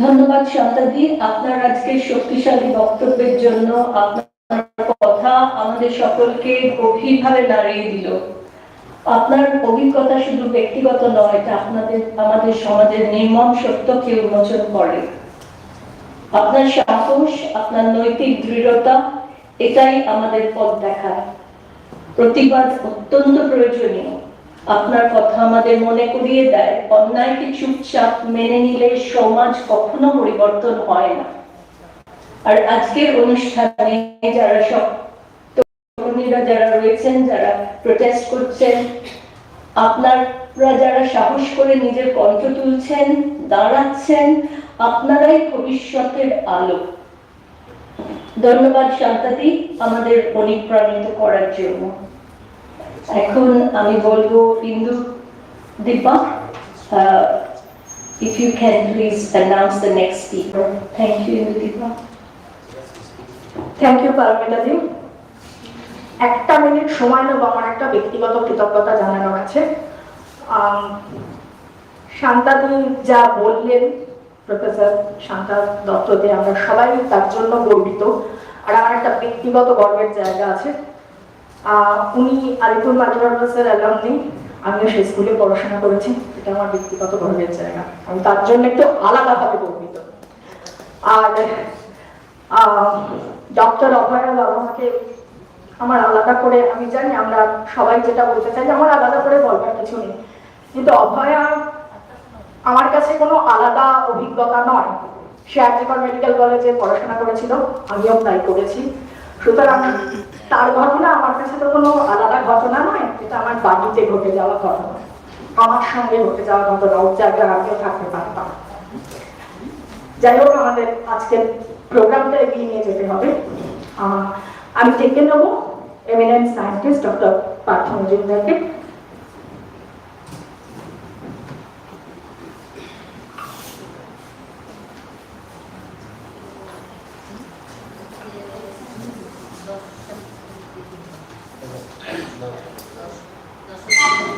ধন্যবাদ শান্তাদি, আপনার আজকের শক্তিশালী বক্তব্যের জন্য। আপনার কথা আমাদের সকলকে গভীরভাবে নাড়িয়ে দিল। আপনার অভিজ্ঞতা শুধু ব্যক্তিগত নয়, এটা আমাদের সমাজের নির্মম সত্যকে উন্মোচন করে। আপনার সাহস, আপনার নৈতিক দৃঢ়তা, এটাই আমাদের পথ দেখায়। প্রতিবাদ অত্যন্ত প্রয়োজনীয়। আপনার কথা আমাদের মনে করিয়ে দেয়, অন্যায়কে চুপচাপ মেনে নিলে সমাজ কখনো পরিবর্তন হয় না। আর আজকের অনুষ্ঠানে যারা সব তরুণীরা যারা রয়েছেন, যারা প্রোটেস্ট করছেন, আপনারা যারা সাহস করে নিজের কণ্ঠ তুলছেন, দাঁড়াচ্ছেন, আপনারাই ভবিষ্যতের আলো। ধন্যবাদ শান্তাদি আমাদের অনুপ্রাণিত করার জন্য। এখন আমি বলবো ইন্দু Dipa, if you can please announce the next speaker. Thank you, Indu Deepa. Thank you Paramita ji. 1 minute সময় নেব আমার একটা ব্যক্তিগত কৃতজ্ঞতা জানানোর আছে। শান্তাদি যা বললেন, প্রফেসর শান্তা দত্ততে, আমরা সবাই তার জন্য গর্বিত। আর আমার একটা ব্যক্তিগত গর্বের জায়গা আছে। উনি আলিপুর মাদ্রাসার অ্যালামনি, আমিও সেই স্কুলে পড়াশোনা করেছি, এটা আমার ব্যক্তিগত গর্বের জায়গা, আমি তার জন্য একটু আলাদাভাবে গর্বিত। আর ডক্টর অভয়া বাবাকে আমার আলাদা করে, আমি জানি আমরা সবাই যেটা বলতে চাই যে আমার আলাদা করে বলবার কিছু নেই, কিন্তু অভয়া আমার কাছে কোনো আলাদা অভিজ্ঞতা নয়। সে আরজিকর মেডিকেল কলেজে পড়াশোনা করেছিল, আমিও তাই করেছি। সুতরাং তার ঘটনা আমার কাছে তো কোনো আলাদা ঘটনা নয়, এটা আমার বাড়িতে ঘটে যাওয়া ঘটনা, আমার সঙ্গে ঘটে যাওয়া ঘটনা। ওর জায়গায় আমিও থাকতে পারতাম। যাই হোক, আমাদের আজকের প্রোগ্রামটা এগিয়ে নিয়ে যেতে হবে। আমি ডেকে নেব এমিনেন্ট সায়েন্টিস্ট ডক্টর পার্থ মজুমদারকে।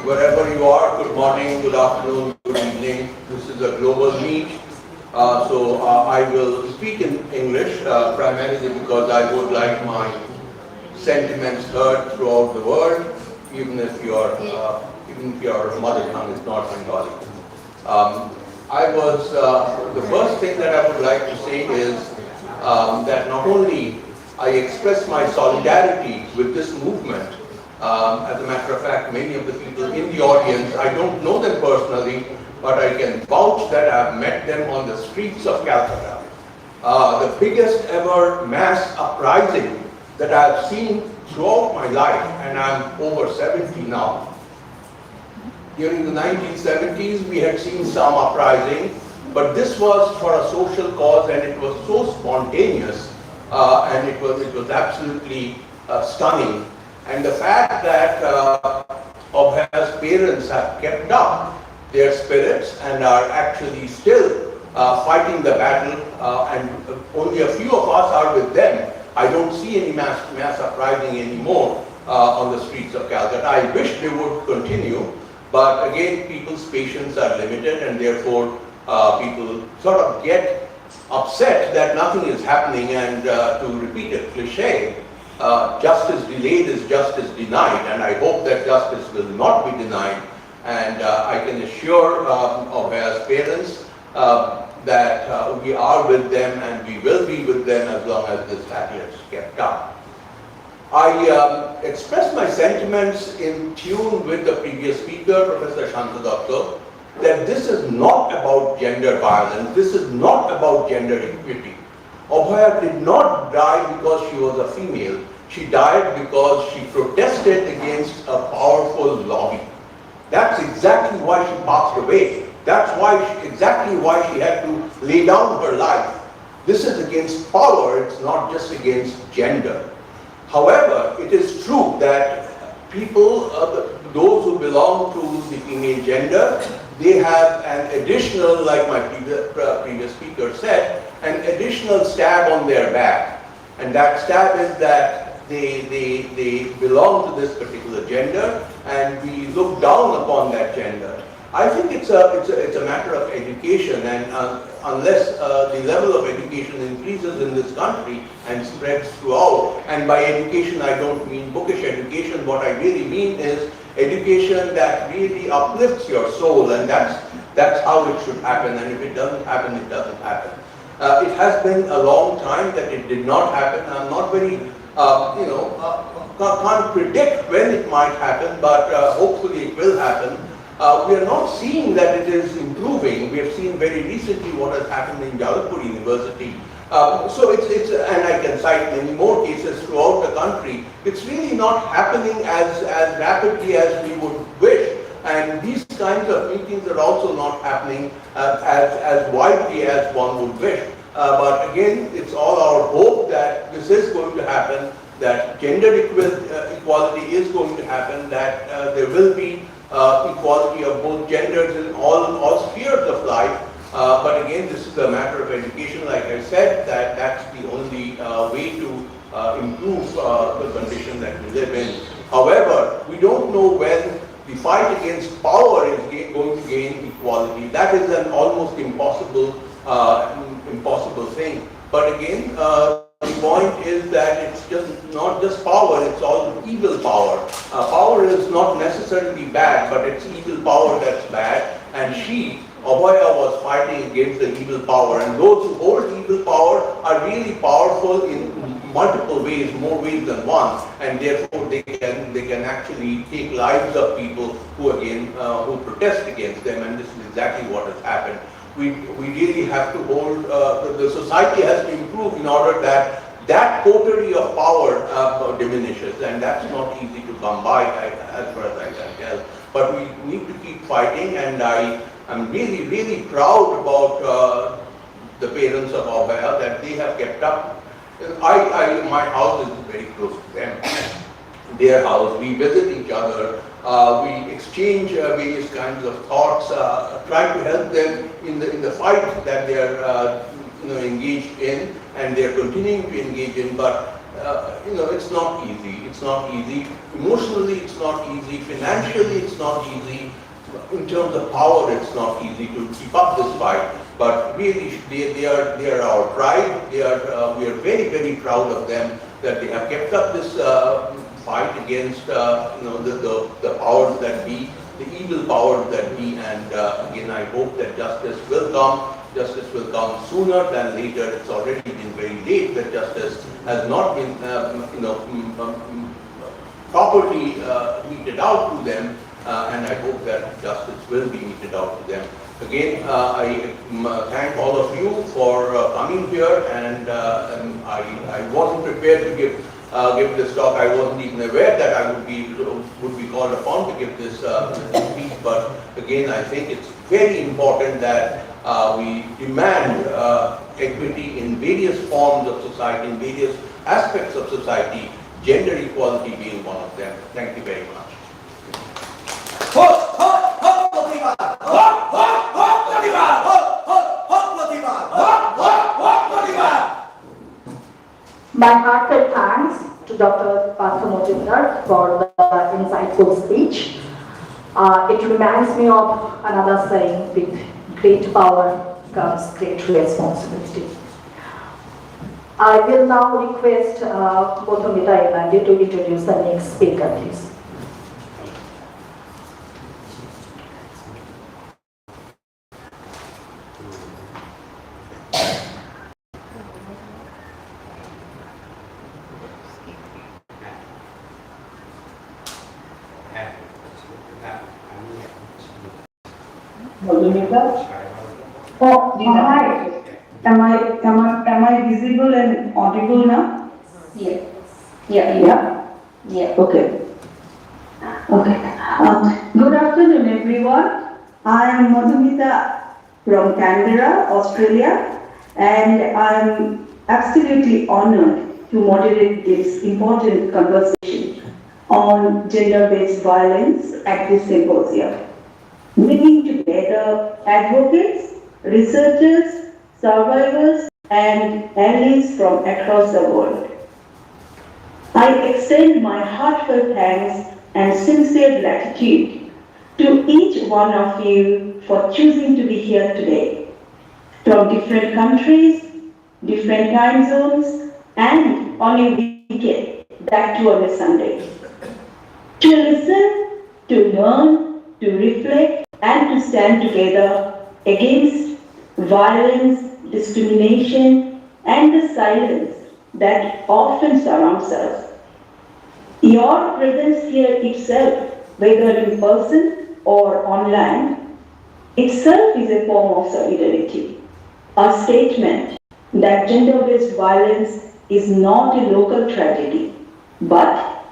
Wherever you are, good morning, good afternoon, good evening. This is a global meet. So I will speak in English primarily because I would like my sentiments heard throughout the world, even if your mother tongue is not Bengali. The first thing that I would like to say is that not only I express my solidarity with this movement. As a matter of fact, many of the people in the audience, I don't know them personally, but I can vouch that I've met them on the streets of Calcutta. The biggest ever mass uprising that I've seen throughout my life, and I'm over 70 now. During the 1970s, we had seen some uprising, but this was for a social cause, and it was so spontaneous, and it was absolutely stunning. And the fact that Abhaya's parents have kept up their spirits and are actually still fighting the battle, and only a few of us are with them. I don't see any mass uprising anymore on the streets of Calcutta. I wish they would continue, but again, people's patience are limited, and therefore people sort of get upset that nothing is happening. And to repeat a cliche, justice delayed is justice denied, and I hope that justice will not be denied. And I can assure Abhaya's parents that we are with them and we will be with them as long as this battle is kept up. I expressed my sentiments in tune with the previous speaker, Professor Shanta Dr., that this is not about gender violence, this is not about gender equity. Abhaya did not die because she was a female. She died because she protested against a powerful lobby. That's exactly why she passed away. That's exactly why she had to lay down her life. This is against power, it's not just against gender. However, it is true that people, those who belong to the female gender, they have an additional, like my previous speaker said, an additional stab on their back. And that stab is that they belong to this particular gender and we look down upon that gender. I think it's a matter of education, and unless the level of education increases in this country and spreads throughout, and by education I don't mean bookish education, what I really mean is education that really uplifts your soul, and that's how it should happen, and if it doesn't happen, it doesn't happen. It has been a long time that it did not happen. I'm not very, can't predict when it might happen, but hopefully it will happen. We are not seeing that it is improving. We have seen very recently what has happened in Jabalpur University. So and I can cite many more cases throughout the country. It's really not happening as rapidly as we would wish. And these kinds of meetings are also not happening as widely as one would wish. But again, it's all our hope that this is going to happen, that gender equality is going to happen, that there will be equality of both genders in all spheres of life. But again, this is a matter of education, like I said, that's the only way to improve the condition that we live in. However, we don't know when the fight against power is going to gain equality. That is an almost impossible thing. But again, the point is that it's just not just power, it's all evil power. Power is not necessarily bad, but it's evil power that's bad. And Abhaya was fighting against the evil power. And those who hold evil power are really powerful in multiple ways, more ways than one. And therefore they can actually take lives of people who protest against them. And this is exactly what has happened. We really have to hold, the society has to improve in order that coterie of power diminishes, and that's not easy to come by as far as I can tell. But we need to keep fighting, and I'm really, really proud about the parents of Abhaya that they have kept up. My house is very close to them. Their house, we visit each other, we exchange various kinds of thoughts, try to help them in the fight that they are engaged in, and they are continuing to engage in. But it's not easy. It's not easy. Emotionally, it's not easy. Financially, it's not easy. In terms of power, it's not easy to keep up this fight. But really, they are our pride. We are very, very proud of them that they have kept up this fight against the powers that be, the evil powers that be, and again I hope that justice will come. Justice will come sooner than later. It's already been very late that justice has not been properly meted out to them, and I hope that justice will be meted out to them. Again, I thank all of you for coming here, and I wasn't prepared to give this talk. I wasn't even aware that I would be called upon to give this speech. But again, I think it's very important that we demand equity in various forms of society, in various aspects of society, gender equality being one of them. Thank you very much. My heartfelt thanks to Dr. Partha Mojumdar for the insightful speech. It reminds me of another saying, with great power comes great responsibility. I will now request Mothumita Elandi to introduce the next speaker, please. Oh, hi. Am I visible and audible now? Yeah. Yeah. Yeah? Yeah. Okay. Okay. Good afternoon, everyone. I am Madhumita from Canberra, Australia, and I'm absolutely honored to moderate this important conversation on gender-based violence at this symposium, bringing together advocates, researchers, survivors, and allies from across the world. I extend my heartfelt thanks and sincere gratitude to each one of you for choosing to be here today, from different countries, different time zones, and on a weekend, that too on a Sunday. To listen, to learn, to reflect, and to stand together against violence, discrimination, and the silence that often surrounds us. Your presence here itself, whether in person or online, itself is a form of solidarity, a statement that gender-based violence is not a local tragedy, but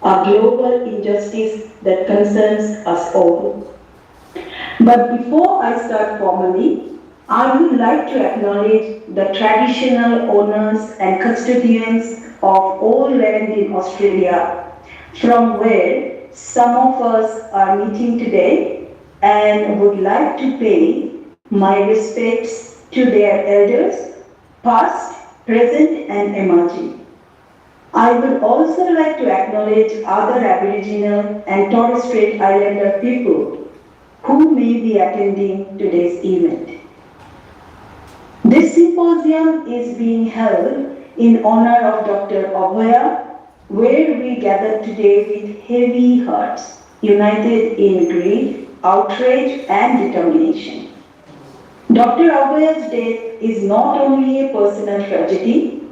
a global injustice that concerns us all. But before I start formally, I would like to acknowledge the traditional owners and custodians of all land in Australia, from where some of us are meeting today, and would like to pay my respects to their elders, past, present, and emerging. I would also like to acknowledge other Aboriginal and Torres Strait Islander people who may be attending today's event. This symposium is being held in honor of Dr. Abhaya, where we gather today with heavy hearts, united in grief, outrage, and determination. Dr. Abhaya's death is not only a personal tragedy,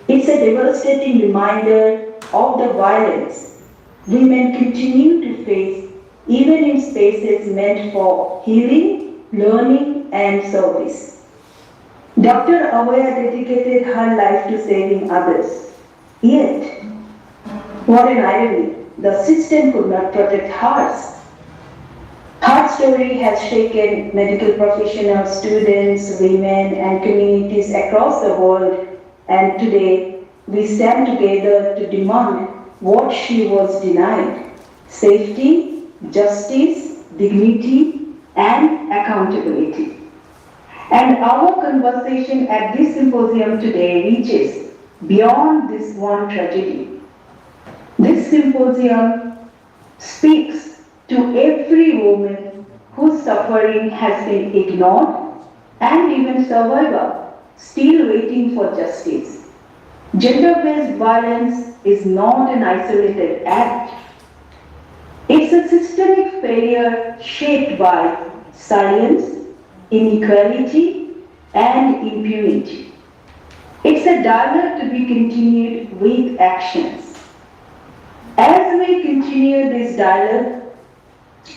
it's a devastating reminder of the violence women continue to face even in spaces meant for healing, learning, and service. Dr. Abhaya dedicated her life to saving others. Yet, what an irony, the system could not protect hers. Her story has shaken medical professionals, students, women, and communities across the world, and today we stand together to demand what she was denied: safety, justice, dignity, and accountability. And our conversation at this symposium today reaches beyond this one tragedy. This symposium speaks to every woman whose suffering has been ignored and even survivor still waiting for justice. Gender-based violence is not an isolated act. It's a systemic failure shaped by silence, inequality, and impunity. It's a dialogue to be continued with actions. As we continue this dialogue,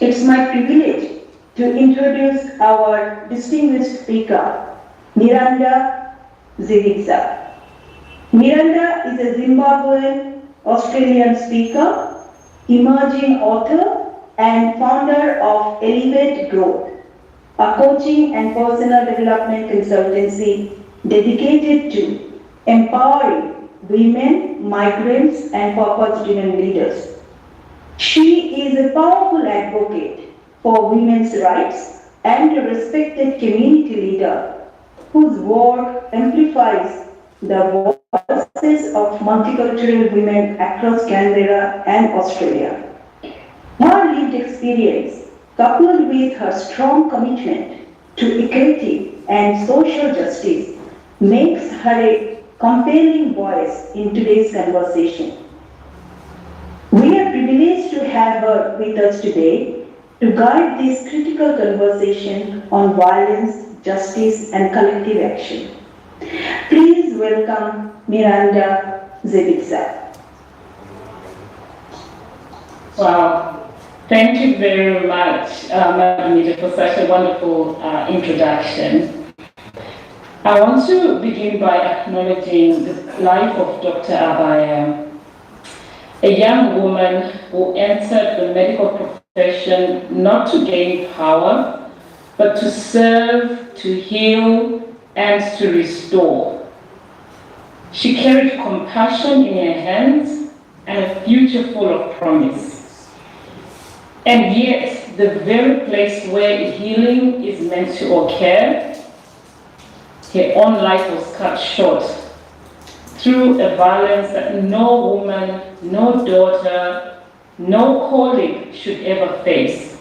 it's my privilege to introduce our distinguished speaker, Miranda Zivica. Miranda is a Zimbabwean Australian speaker, emerging author, and founder of Elevate Growth, a coaching and personal development consultancy dedicated to empowering women, migrants, and purpose-driven leaders. She is a powerful advocate for women's rights and a respected community leader whose work amplifies the voices of multicultural women across Canberra and Australia. Her lived experience, coupled with her strong commitment to equity and social justice, makes her a compelling voice in today's conversation. We are privileged to have her with us today to guide this critical conversation on violence, justice, and collective action. Please welcome Miranda Zebitsa. Wow, thank you very much, Madam Leader, for such a wonderful introduction. I want to begin by acknowledging the life of Dr. Abhaya, a young woman who entered the medical profession not to gain power, but to serve, to heal, and to restore. She carried compassion in her hands and a future full of promise. And yet, the very place where healing is meant to occur, her own life was cut short through a violence that no woman, no daughter, no colleague should ever face.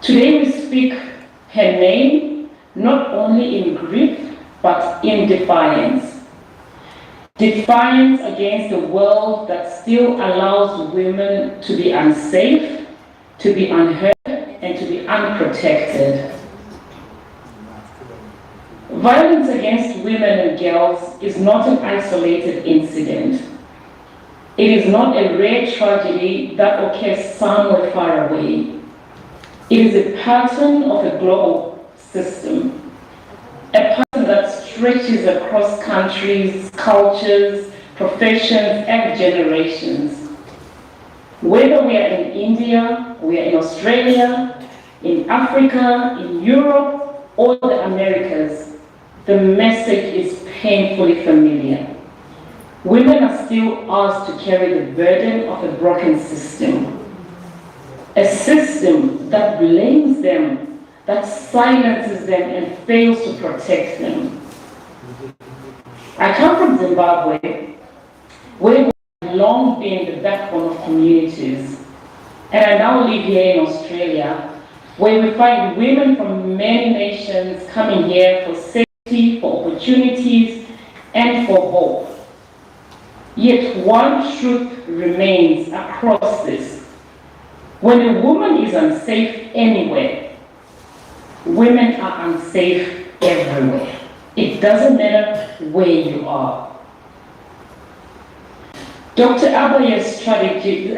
Today we speak her name not only in grief, but in defiance. Defiance against a world that still allows women to be unsafe, to be unheard, and to be unprotected. Violence against women and girls is not an isolated incident. It is not a rare tragedy that occurs somewhere far away. It is a pattern of a global system, a pattern that stretches across countries, cultures, professions, and generations. Whether we are in India, we are in Australia, in Africa, in Europe, or the Americas, the message is painfully familiar. Women are still asked to carry the burden of a broken system. A system that blames them, that silences them and fails to protect them. I come from Zimbabwe, where we have long been the backbone of communities. And I now live here in Australia, where we find women from many nations coming here for safety, for opportunities, and for hope. Yet one truth remains across this. When a woman is unsafe anywhere, women are unsafe everywhere. It doesn't matter where you are. Dr. Abhaya's tragedy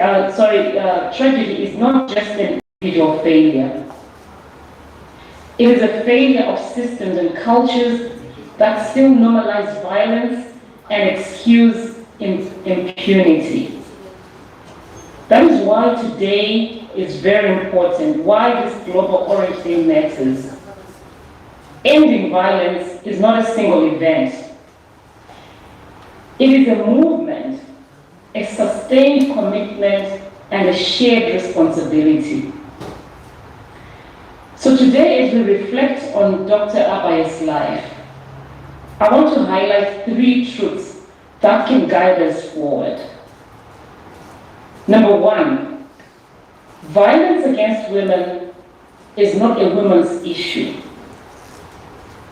is not just an individual failure. It is a failure of systems and cultures that still normalize violence and excuse impunity. That is why today is very important, why this Global Orange Day matters. Ending violence is not a single event. It is a movement, a sustained commitment, and a shared responsibility. So today, as we reflect on Dr. Abhaya's life, I want to highlight 3 truths that can guide us forward. Number 1, violence against women is not a woman's issue.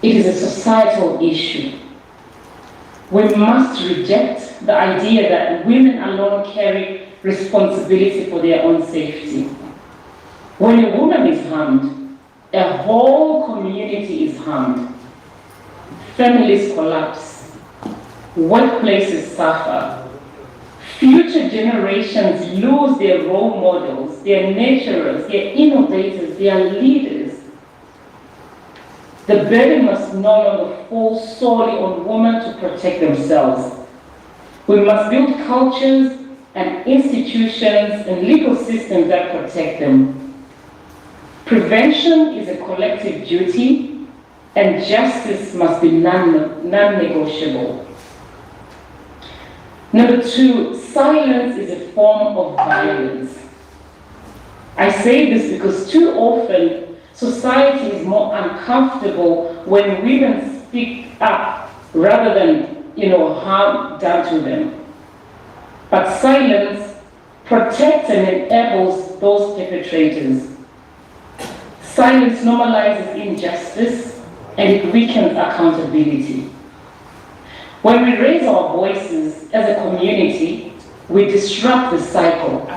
It is a societal issue. We must reject the idea that women alone carry responsibility for their own safety. When a woman is harmed, a whole community is harmed. Families collapse. Workplaces suffer. Future generations lose their role models, their nurturers, their innovators, their leaders. The burden must no longer fall solely on women to protect themselves. We must build cultures and institutions and legal systems that protect them. Prevention is a collective duty, and justice must be non-negotiable. Number 2, silence is a form of violence. I say this because too often society is more uncomfortable when women speak up rather than, harm done to them. But silence protects and enables those perpetrators. Silence normalizes injustice and it weakens accountability. When we raise our voices as a community, we disrupt the cycle.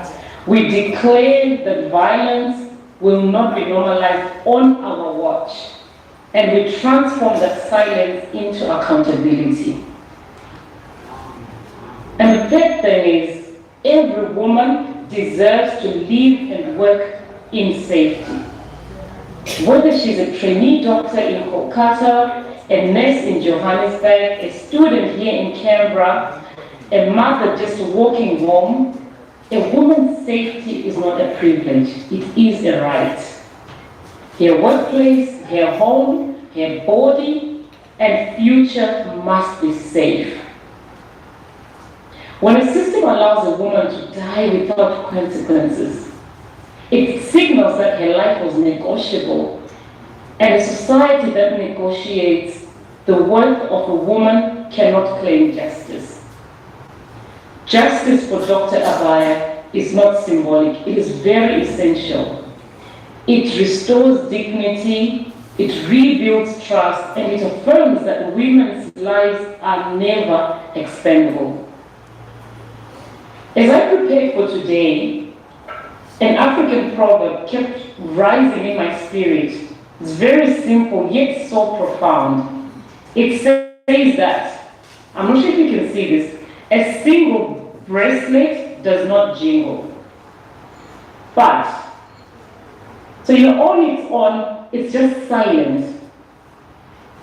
We declare that violence will not be normalized on our watch. and we transform that silence into accountability. And the third thing is, every woman deserves to live and work in safety. Whether she's a trainee doctor in Kolkata, a nurse in Johannesburg, a student here in Canberra, a mother just walking home, a woman's safety is not a privilege, it is a right. Her workplace, her home, her body, and future must be safe. When a system allows a woman to die without consequences, it signals that her life was negotiable, and a society that negotiates the worth of a woman cannot claim justice. Justice for Dr. Abhaya is not symbolic, it is very essential. It restores dignity, it rebuilds trust, and it affirms that women's lives are never expendable. As I prepared for today, an African proverb kept rising in my spirit. It's very simple, yet so profound. It says that, I'm not sure if you can see this, a single bracelet does not jingle. But, so you're on its own, it's just silent.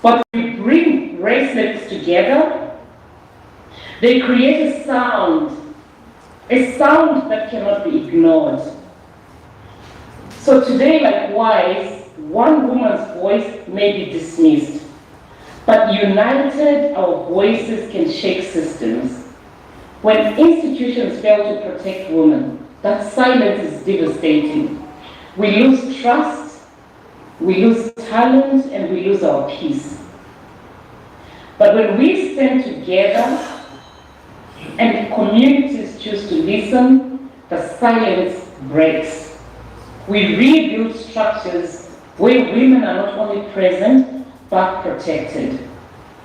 But we bring bracelets together, they create a sound that cannot be ignored. So today, likewise, one woman's voice may be dismissed, but united, our voices can shake systems. When institutions fail to protect women, that silence is devastating. We lose trust, we lose talent, and we lose our peace. But when we stand together and communities choose to listen, the silence breaks. We rebuild structures where women are not only present, but protected,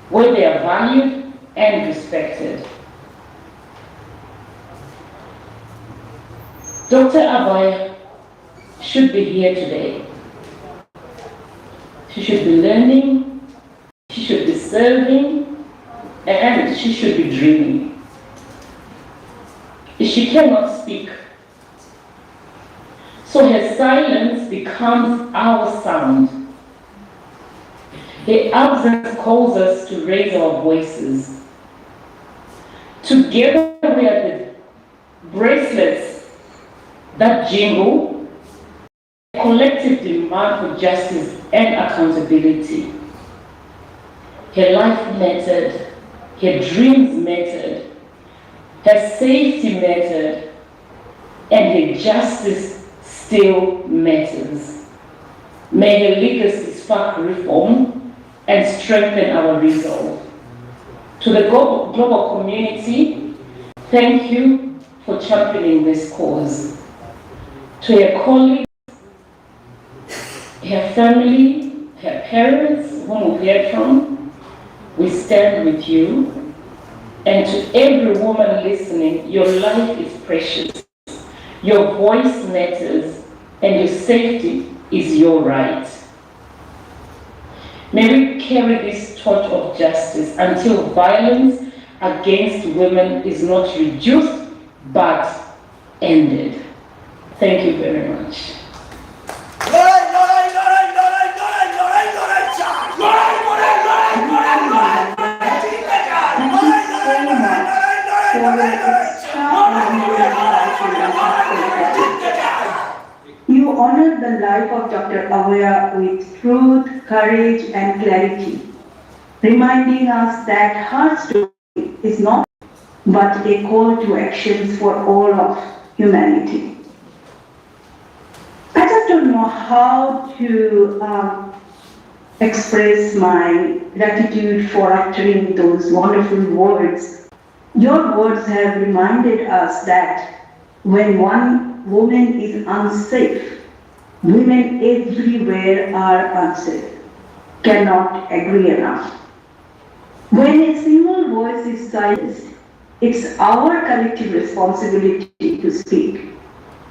where they are valued and respected. Dr. Abhaya should be here today. She should be learning, she should be serving, and she should be dreaming. She cannot speak. So her silence becomes our sound. Her absence calls us to raise our voices. Together we are the bracelets that jingle, a collective demand for justice and accountability. Her life mattered, her dreams mattered, her safety mattered, and her justice still matters. May her legacy spark reform and strengthen our resolve. To the global community, thank you for championing this cause. To her colleagues, her family, her parents, whom we heard from, we stand with you. And to every woman listening, your life is precious. Your voice matters, and your safety is your right. May we carry this torch of justice until violence against women is not reduced, but ended. Thank you very much. You honored the life of Dr. Abhaya with truth, courage, and clarity, reminding us that her story is not but a call to actions for all of humanity. I just don't know how to express my gratitude for uttering those wonderful words. Your words have reminded us that when one woman is unsafe, women everywhere are unsafe. Cannot agree enough. When a single voice is silenced, it's our collective responsibility to speak.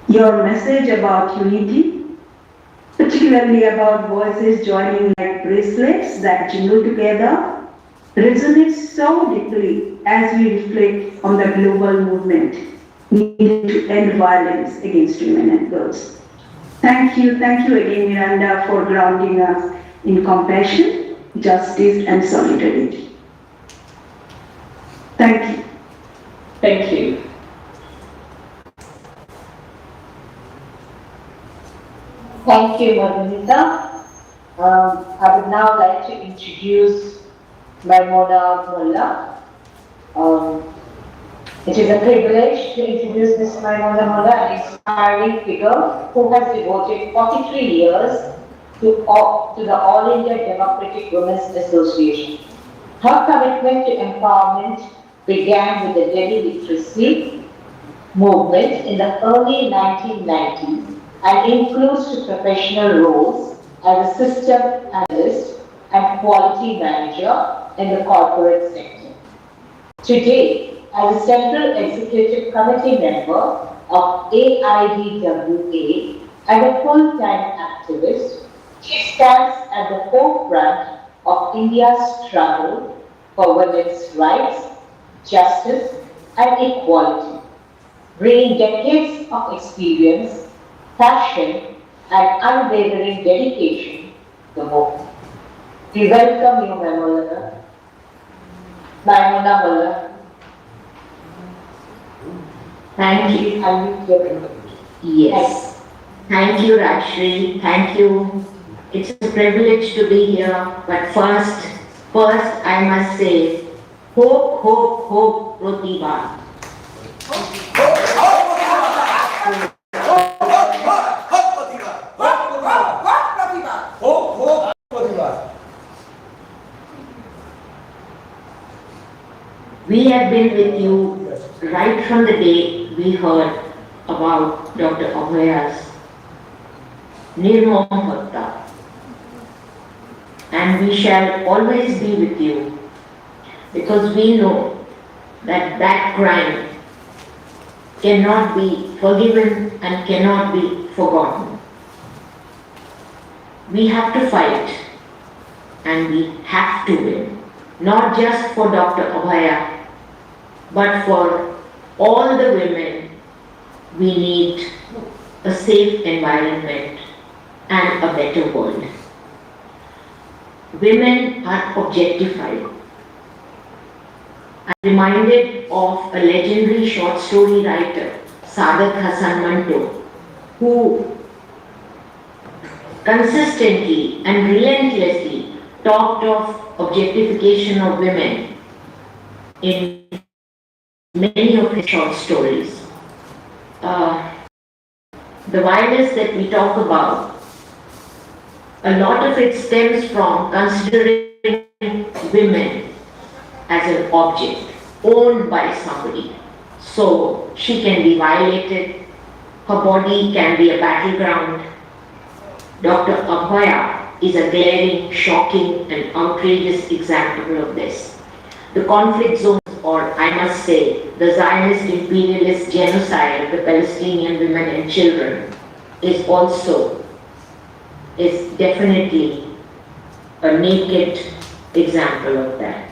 Your message about unity, particularly about voices joining like bracelets that jingle together, resonates so deeply as we reflect on the global movement needed to end violence against women and girls. Thank you again, Miranda, for grounding us in compassion, justice, and solidarity. Thank you. Thank you. Thank you, Madhumita. I would now like to introduce Maimuna Mullah. It is a privilege to introduce Ms. Maimuna Mullah, an inspiring figure who has devoted 43 years to the All India Democratic Women's Association. Her commitment to empowerment began with the Delhi literacy movement in the early 1990s and includes to professional roles as a system analyst and quality manager in the corporate sector. Today, as a Central Executive Committee member of AIDWA and a full-time activist, she stands at the forefront of India's struggle for women's rights, justice, and equality, bringing decades of experience, passion, and unwavering dedication to the movement. We welcome you, Maimuna Mullah. Thank you. Yes. Thank you, Rajshri. Thank you. It's a privilege to be here. But first I must say, hope, hope, hope, Pratibha. We have been with you right from the day we heard about Dr. Abhaya's Nirmam Hatta. And we shall always be with you because we know that that crime cannot be forgiven and cannot be forgotten. We have to fight and we have to win, not just for Dr. Abhaya, but for all the women. We need a safe environment and a better world. Women are objectified. I'm reminded of a legendary short story writer, Saadat Hasan Manto, who consistently and relentlessly talked of objectification of women in many of his short stories. The violence that we talk about, a lot of it stems from considering women as an object owned by somebody. So she can be violated, her body can be a battleground. Dr. Abhaya is a glaring, shocking, and outrageous example of this. The conflict zones, or I must say, the Zionist imperialist genocide of the Palestinian women and children is definitely a naked example of that.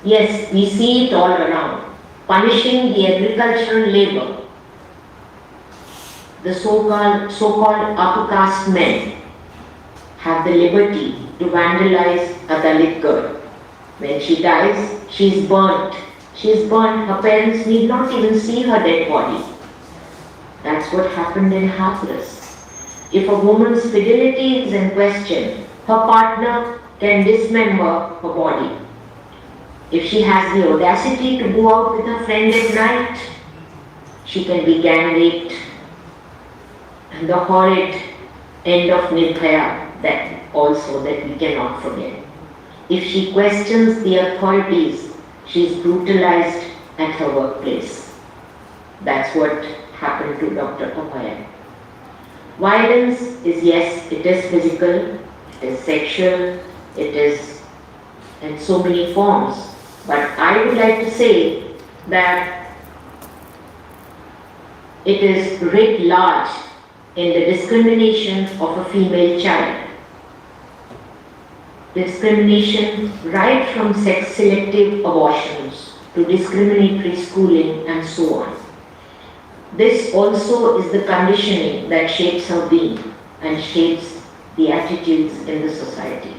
Yes, we see it all around. Punishing the agricultural labor, the so-called upper caste men have the liberty to vandalize a Dalit girl. When she dies, she is burnt. Her parents need not even see her dead body. That's what happened in Hathras. If a woman's fidelity is in question, her partner can dismember her body. If she has the audacity to go out with her friend at night, she can be gang raped. And the horrid end of Nirbhaya, that we cannot forget. If she questions the authorities, she is brutalized at her workplace. That's what happened to Dr. Abhaya. Violence is, yes, it is physical, it is sexual, it is in so many forms. But I would like to say that it is writ large in the discrimination of a female child. Discrimination right from sex-selective abortions to discriminatory schooling and so on. This also is the conditioning that shapes our being and shapes the attitudes in the society.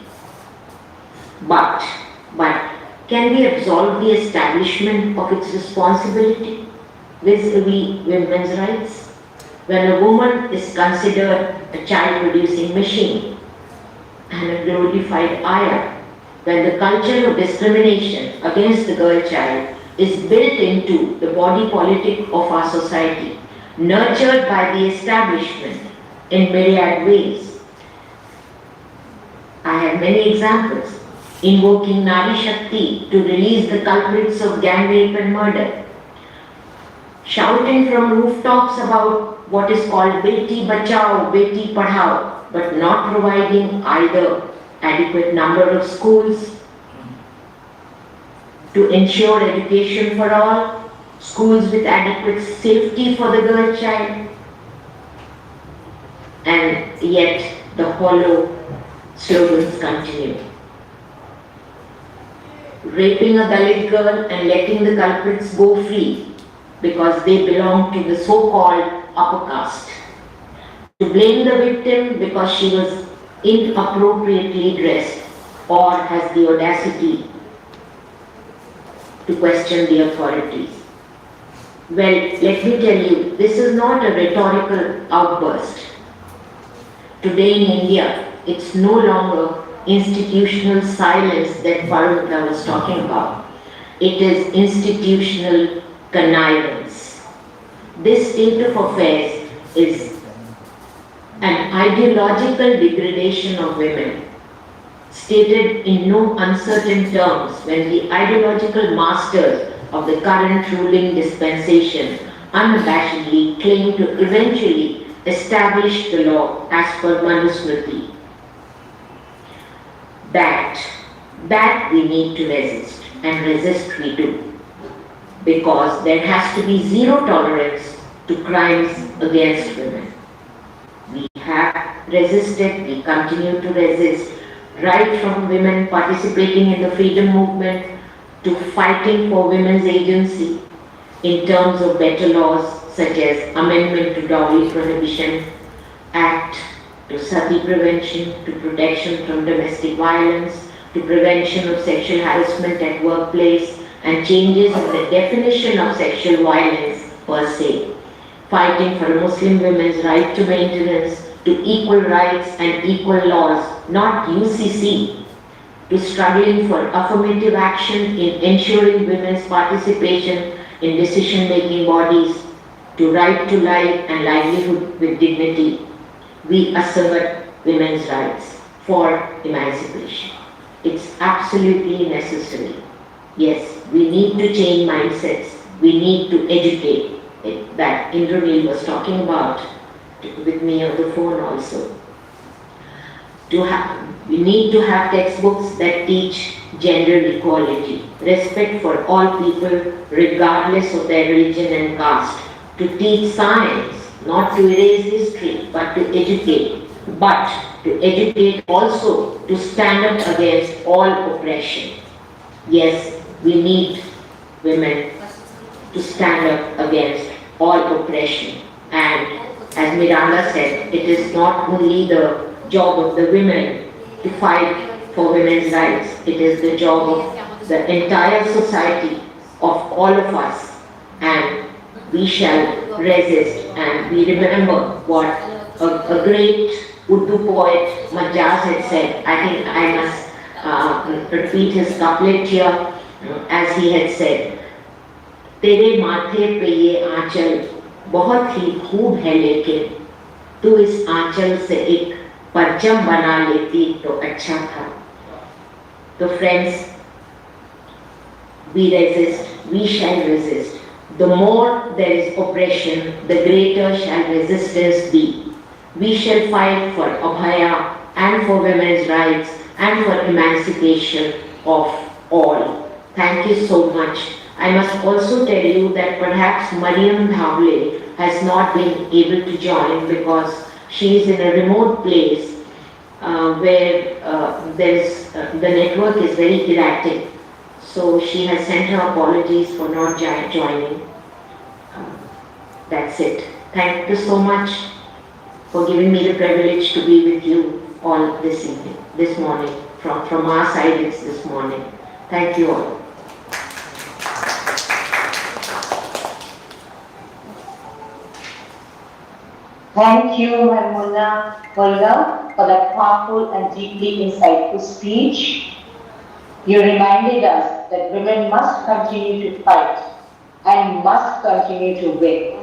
But can we absolve the establishment of its responsibility vis-a-vis women's rights? When a woman is considered a child-producing machine and a glorified ayah, when the culture of discrimination against the girl child is built into the body politic of our society, nurtured by the establishment in myriad ways. I have many examples, invoking Nari Shakti to release the culprits of gang rape and murder, shouting from rooftops about what is called Beti Bachao, Beti Padhao, but not providing either adequate number of schools to ensure education for all, schools with adequate safety for the girl child, and yet the hollow slogans continue. Raping a Dalit girl and letting the culprits go free because they belong to the so-called upper caste. To blame the victim because she was inappropriately dressed or has the audacity to question the authorities. Well, let me tell you, this is not a rhetorical outburst. Today in India, it's no longer institutional silence that Parvata was talking about. It is institutional connivance. This state of affairs is an ideological degradation of women, stated in no uncertain terms when the ideological masters of the current ruling dispensation unabashedly claim to eventually establish the law as per Manusmriti. That we need to resist, and resist we do, because there has to be zero tolerance to crimes against women. We have resisted, we continue to resist, right from women participating in the freedom movement to fighting for women's agency in terms of better laws such as Amendment to Dowry Prohibition Act, to sati prevention, to protection from domestic violence, to prevention of sexual harassment at workplace, and changes in the definition of sexual violence per se. Fighting for a Muslim women's right to maintenance, to equal rights and equal laws, not UCC, to struggling for affirmative action in ensuring women's participation in decision-making bodies, to right to life and livelihood with dignity. We assert women's rights for emancipation. It's absolutely necessary. Yes, we need to change mindsets. We need to educate. That Indranil was talking about with me on the phone also. We need to have textbooks that teach gender equality, respect for all people regardless of their religion and caste, to teach science, not to erase history, but to educate. But to educate also to stand up against all oppression. Yes, we need women to stand up against all oppression. And as Miranda said, it is not only the job of the women to fight for women's rights, it is the job of the entire society, of all of us, and we shall resist. And we remember what a great Urdu poet Majaz had said. I think I must repeat his couplet here, as he had said, तेरे माथे पे ये आंचल बहुत ही खूब है, लेकिन तू इस आंचल से एक परचम बना लेती तो अच्छा था. So friends, we resist, we shall resist. The more there is oppression, the greater shall resistance be. We shall fight for Abhaya and for women's rights and for emancipation of all. Thank you so much. I must also tell you that perhaps Mariam Dhawale has not been able to join because She is in a remote place where the network is very erratic. So she has sent her apologies for not joining. That's it. Thank you so much for giving me the privilege to be with you all this evening, this morning. From our side, it's this morning. Thank you all. Thank you, Maimuna Volga, for that powerful and deeply insightful speech. You reminded us that women must continue to fight and must continue to win.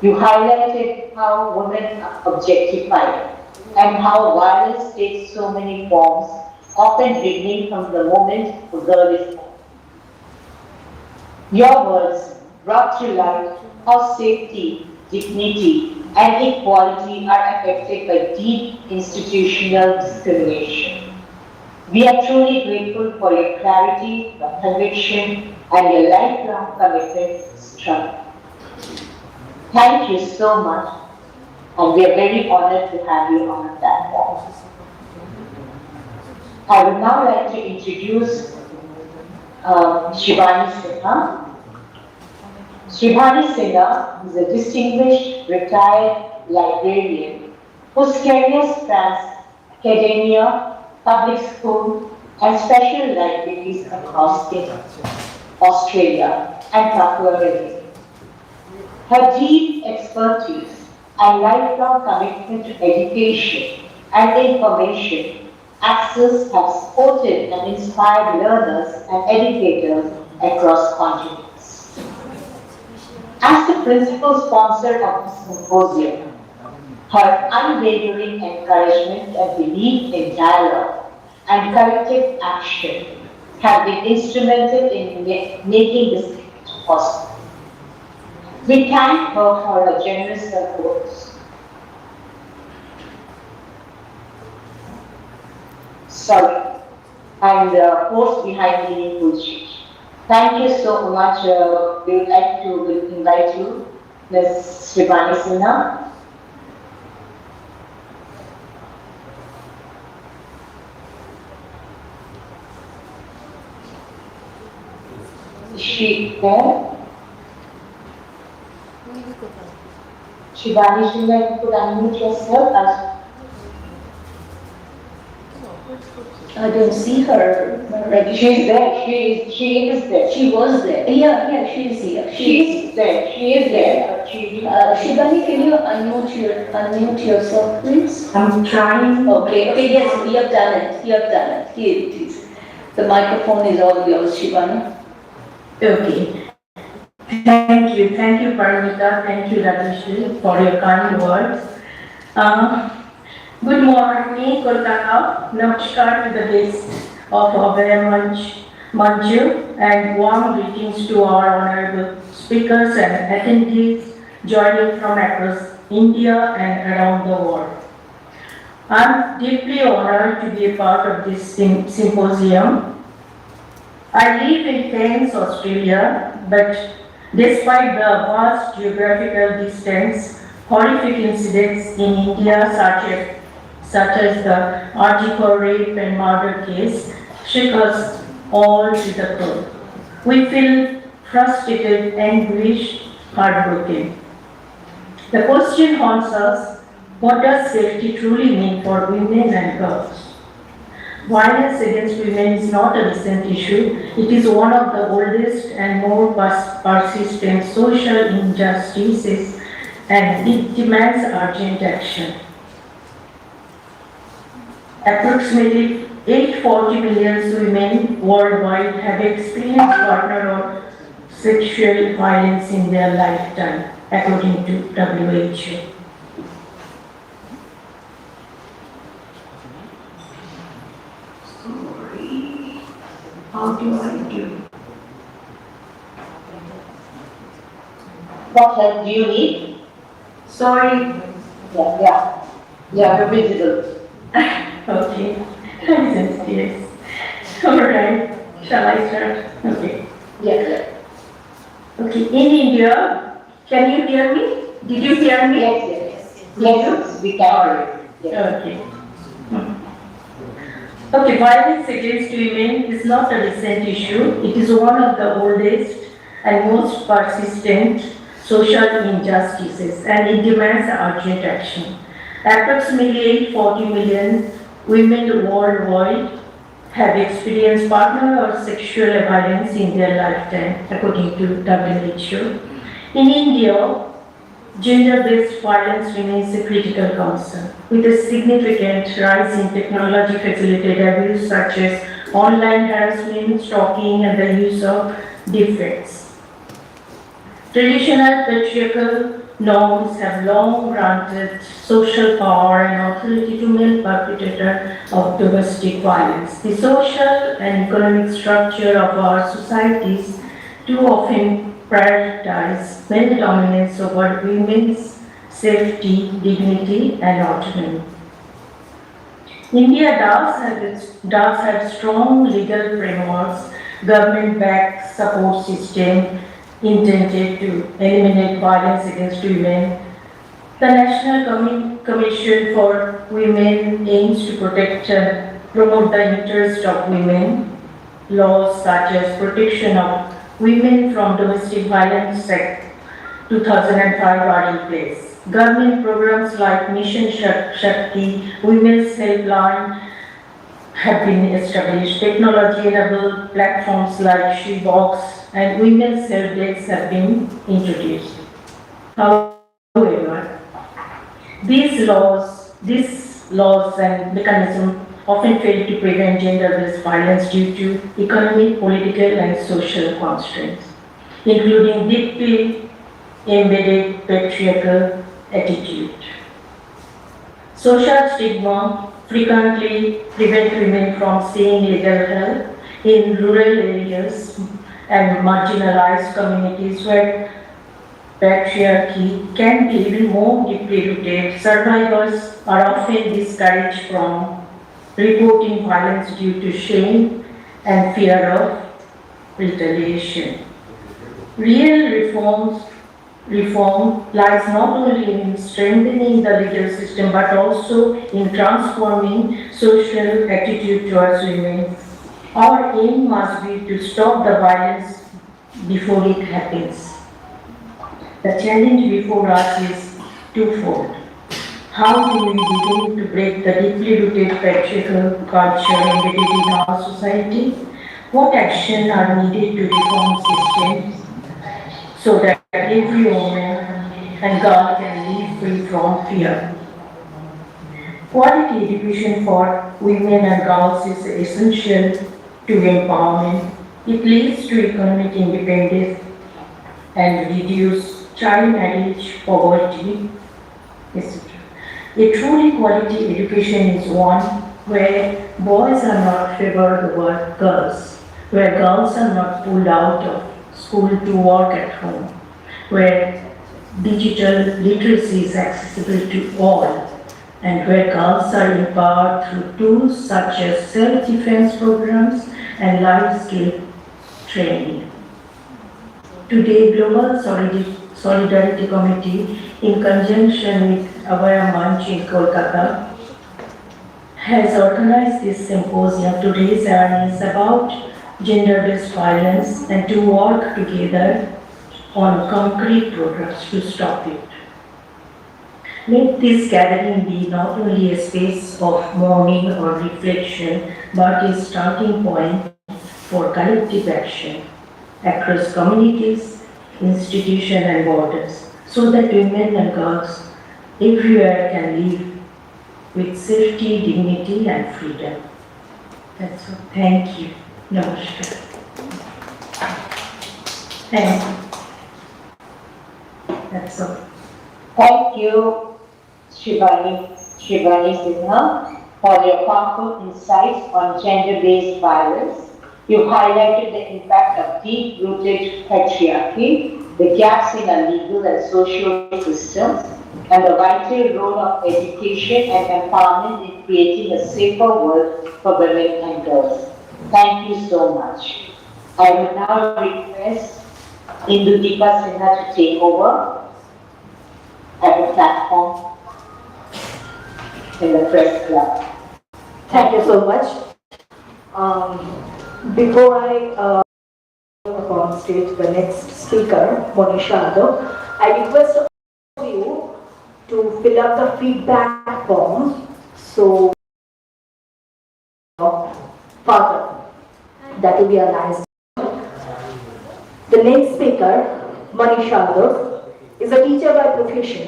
You highlighted how women are objectified and how violence takes so many forms, often beginning from the moment a girl is born. Your words brought to light how safety, dignity, and equality are affected by deep institutional discrimination. We are truly grateful for your clarity, your conviction, and your lifelong commitment to struggle. Thank you so much, and we are very honored to have you on the platform. I would now like to introduce Shivani Sinha. Shivani Sinha is a distinguished retired librarian whose career spans academia, public school, and special libraries across India, Australia, and Papua New Guinea. Her deep expertise and lifelong commitment to education and information access have supported and inspired learners and educators across continents. As the principal sponsor of the symposium, her unwavering encouragement and belief in dialogue and collective action have been instrumental in making this event possible. We thank her for her generous support. And post behind meaningful change. Thank you so much. We would like to invite you, Ms. Shivani Sinha. Is she there? Shivani Sinha, you could unmute yourself. I don't see her. She's there. She is there. She was there. Yeah, she is here. She is there. She is there. Shivani, can you unmute yourself, please? I'm trying. Okay, yes, you have done it. Here it is. The microphone is all yours, Shivani. Okay. Thank you, Paramita. Thank you, Rajeshri, for your kind words. Good morning, Kolkata. Namaskar to the guests of Abhaya Mancha, and warm greetings to our honorable speakers and attendees joining from across India and around the world. I'm deeply honored to be a part of this symposium. I live in Cairns, Australia, but despite the vast geographical distance, horrific incidents in India such as the Article rape and murder case shook us all to the core. We feel frustrated, anguished, heartbroken. The question haunts us, what does safety truly mean for women and girls? Violence against women is not a recent issue. It is one of the oldest and more persistent social injustices, and it demands urgent action. Approximately 840 million women worldwide have experienced partner or sexual violence in their lifetime, according to WHO. How do I do? What help do you need? Sorry. Yeah, you're visible. Okay. Yes. All right. Shall I start? Okay. Yeah. Okay. In India, can you hear me? Did you hear me? Yes. Yes, we can. Yes. Okay. Okay, violence against women is not a recent issue. It is one of the oldest and most persistent social injustices, and it demands urgent action. Approximately 40 million women worldwide have experienced partner or sexual violence in their lifetime, according to WHO. In India, gender-based violence remains a critical concern, with a significant rise in technology-facilitated abuse such as online harassment, stalking, and the use of deepfakes. Traditional patriarchal norms have long granted social power and authority to male perpetrators of domestic violence. The social and economic structure of our societies too often prioritize male dominance over women's safety, dignity, and autonomy. India does have strong legal frameworks, government-backed support system intended to eliminate violence against women. The National Commission for Women aims to protect and promote the interests of women. Laws such as Protection of Women from Domestic Violence Act 2005 are in place. Government programs like Mission Shakti, Women's Helpline have been established. Technology-enabled platforms like SheBox and Women's Help Desks have been introduced. However, these laws and mechanisms often fail to prevent gender-based violence due to economic, political, and social constraints, including deeply embedded patriarchal attitude. Social stigma frequently prevent women from seeking legal help in rural areas and marginalized communities where patriarchy can be even more deeply rooted. Survivors are often discouraged from reporting violence due to shame and fear of retaliation. Real reform lies not only in strengthening the legal system but also in transforming social attitude towards women. Our aim must be to stop the violence before it happens. The challenge before us is twofold. How do we begin to break the deeply rooted patriarchal culture embedded in our society? What actions are needed to reform systems so that every woman and girl can live free from fear? Quality education for women and girls is essential to empowerment. It leads to economic independence and reduce child marriage, poverty, etc. A truly quality education is one where boys are not favored over girls, where girls are not pulled out of school to work at home, where digital literacy is accessible to all, and where girls are empowered through tools such as self-defense programs and life skill training. Today, Global Solidarity Committee, in conjunction with Abhaya Mancha in Kolkata, has organized this symposium to raise awareness about gender-based violence and to work together on concrete programs to stop it. Let this gathering be not only a space of mourning or reflection, but a starting point for collective action across communities, institutions, and borders, so that women and girls everywhere can live with safety, dignity, and freedom. That's all. Thank you. Namaskar. Thank you. That's all. Thank you, Shivani Sinha, for your powerful insights on gender-based violence. You highlighted the impact of deep-rooted patriarchy, the gaps in our legal and social systems, and the vital role of education and empowerment in creating a safer world for women and girls. Thank you so much. I would now request Indudeepa Sinha to take over at the platform. in the press club. Thank you so much. Before I on stage the next speaker, Monisha Ado, I request all of you to fill up the feedback form. So, further, that will be a nice. The next speaker, Monisha Ado, is a teacher by profession,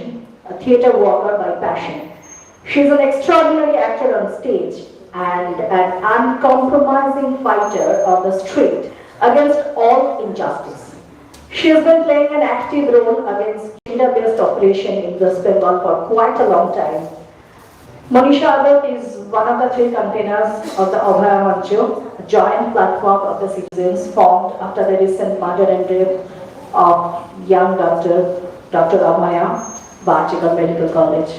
a theatre worker by passion. She is an extraordinary actor on stage and an uncompromising fighter on the street against all injustice. She has been playing an active role against gender-based oppression in West Bengal for quite a long time. Monisha Ado is one of the 3 conveners of the Abhaya Mancha, a joint platform of the citizens formed after the recent murder and rape of young Dr. Abhaya Mancha Medical College.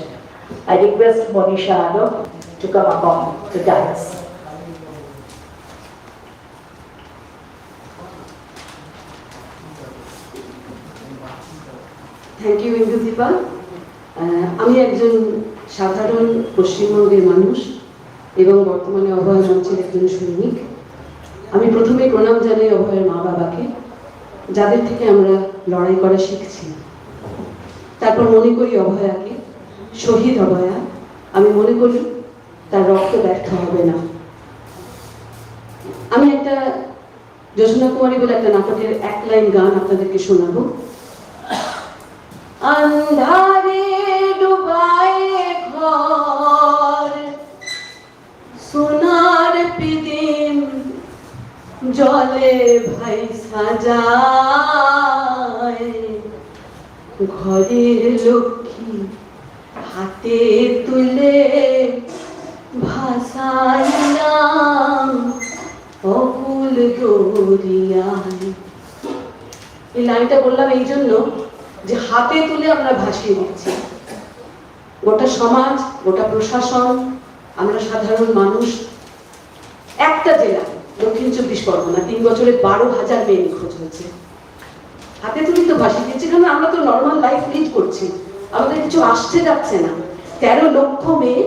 I request Monisha Ado to come upon the dais. Thank you Indudipa. আমি একজন সাধারণ পশ্চিমবঙ্গের মানুষ এবং বর্তমানে অভয় মঞ্চের একজন সৈনিক। আমি প্রথমে প্রণাম জানাই অভয়ের মা বাবাকে, যাদের থেকে আমরা লড়াই করা শিখছি। তারপর মনে করি অভয়াকে, শহীদ অভয়া, আমি মনে করি তার রক্ত ব্যর্থ হবে না। আমি একটা যোজনা কুমারী বলে একটা নাটকের 1 লাইন গান আপনাদেরকে শোনাবো। अंधारे डुबाए घर सोनार पिदिम जले भाई साजाए घरेर लक्ष्मी हाथे तुले भासाइलाम अकुल दरियाय। এই লাইনটা বললাম এই জন্য যে হাতে তুলে আমরা ভাসিয়ে দিচ্ছি গোটা সমাজ, গোটা প্রশাসন, আমরা সাধারণ মানুষ। একটা জেলা দক্ষিণ 24 পরগনা 3 বছরে 12,000 মেয়ে নিখোঁজ হয়েছে। হাতে তুলে তো ভাসিয়ে দিচ্ছি, কারণ আমরা তো নর্মাল লাইফ লিড করছি, আমাদের কিছু আসছে যাচ্ছে না। 13 লক্ষ মেয়ে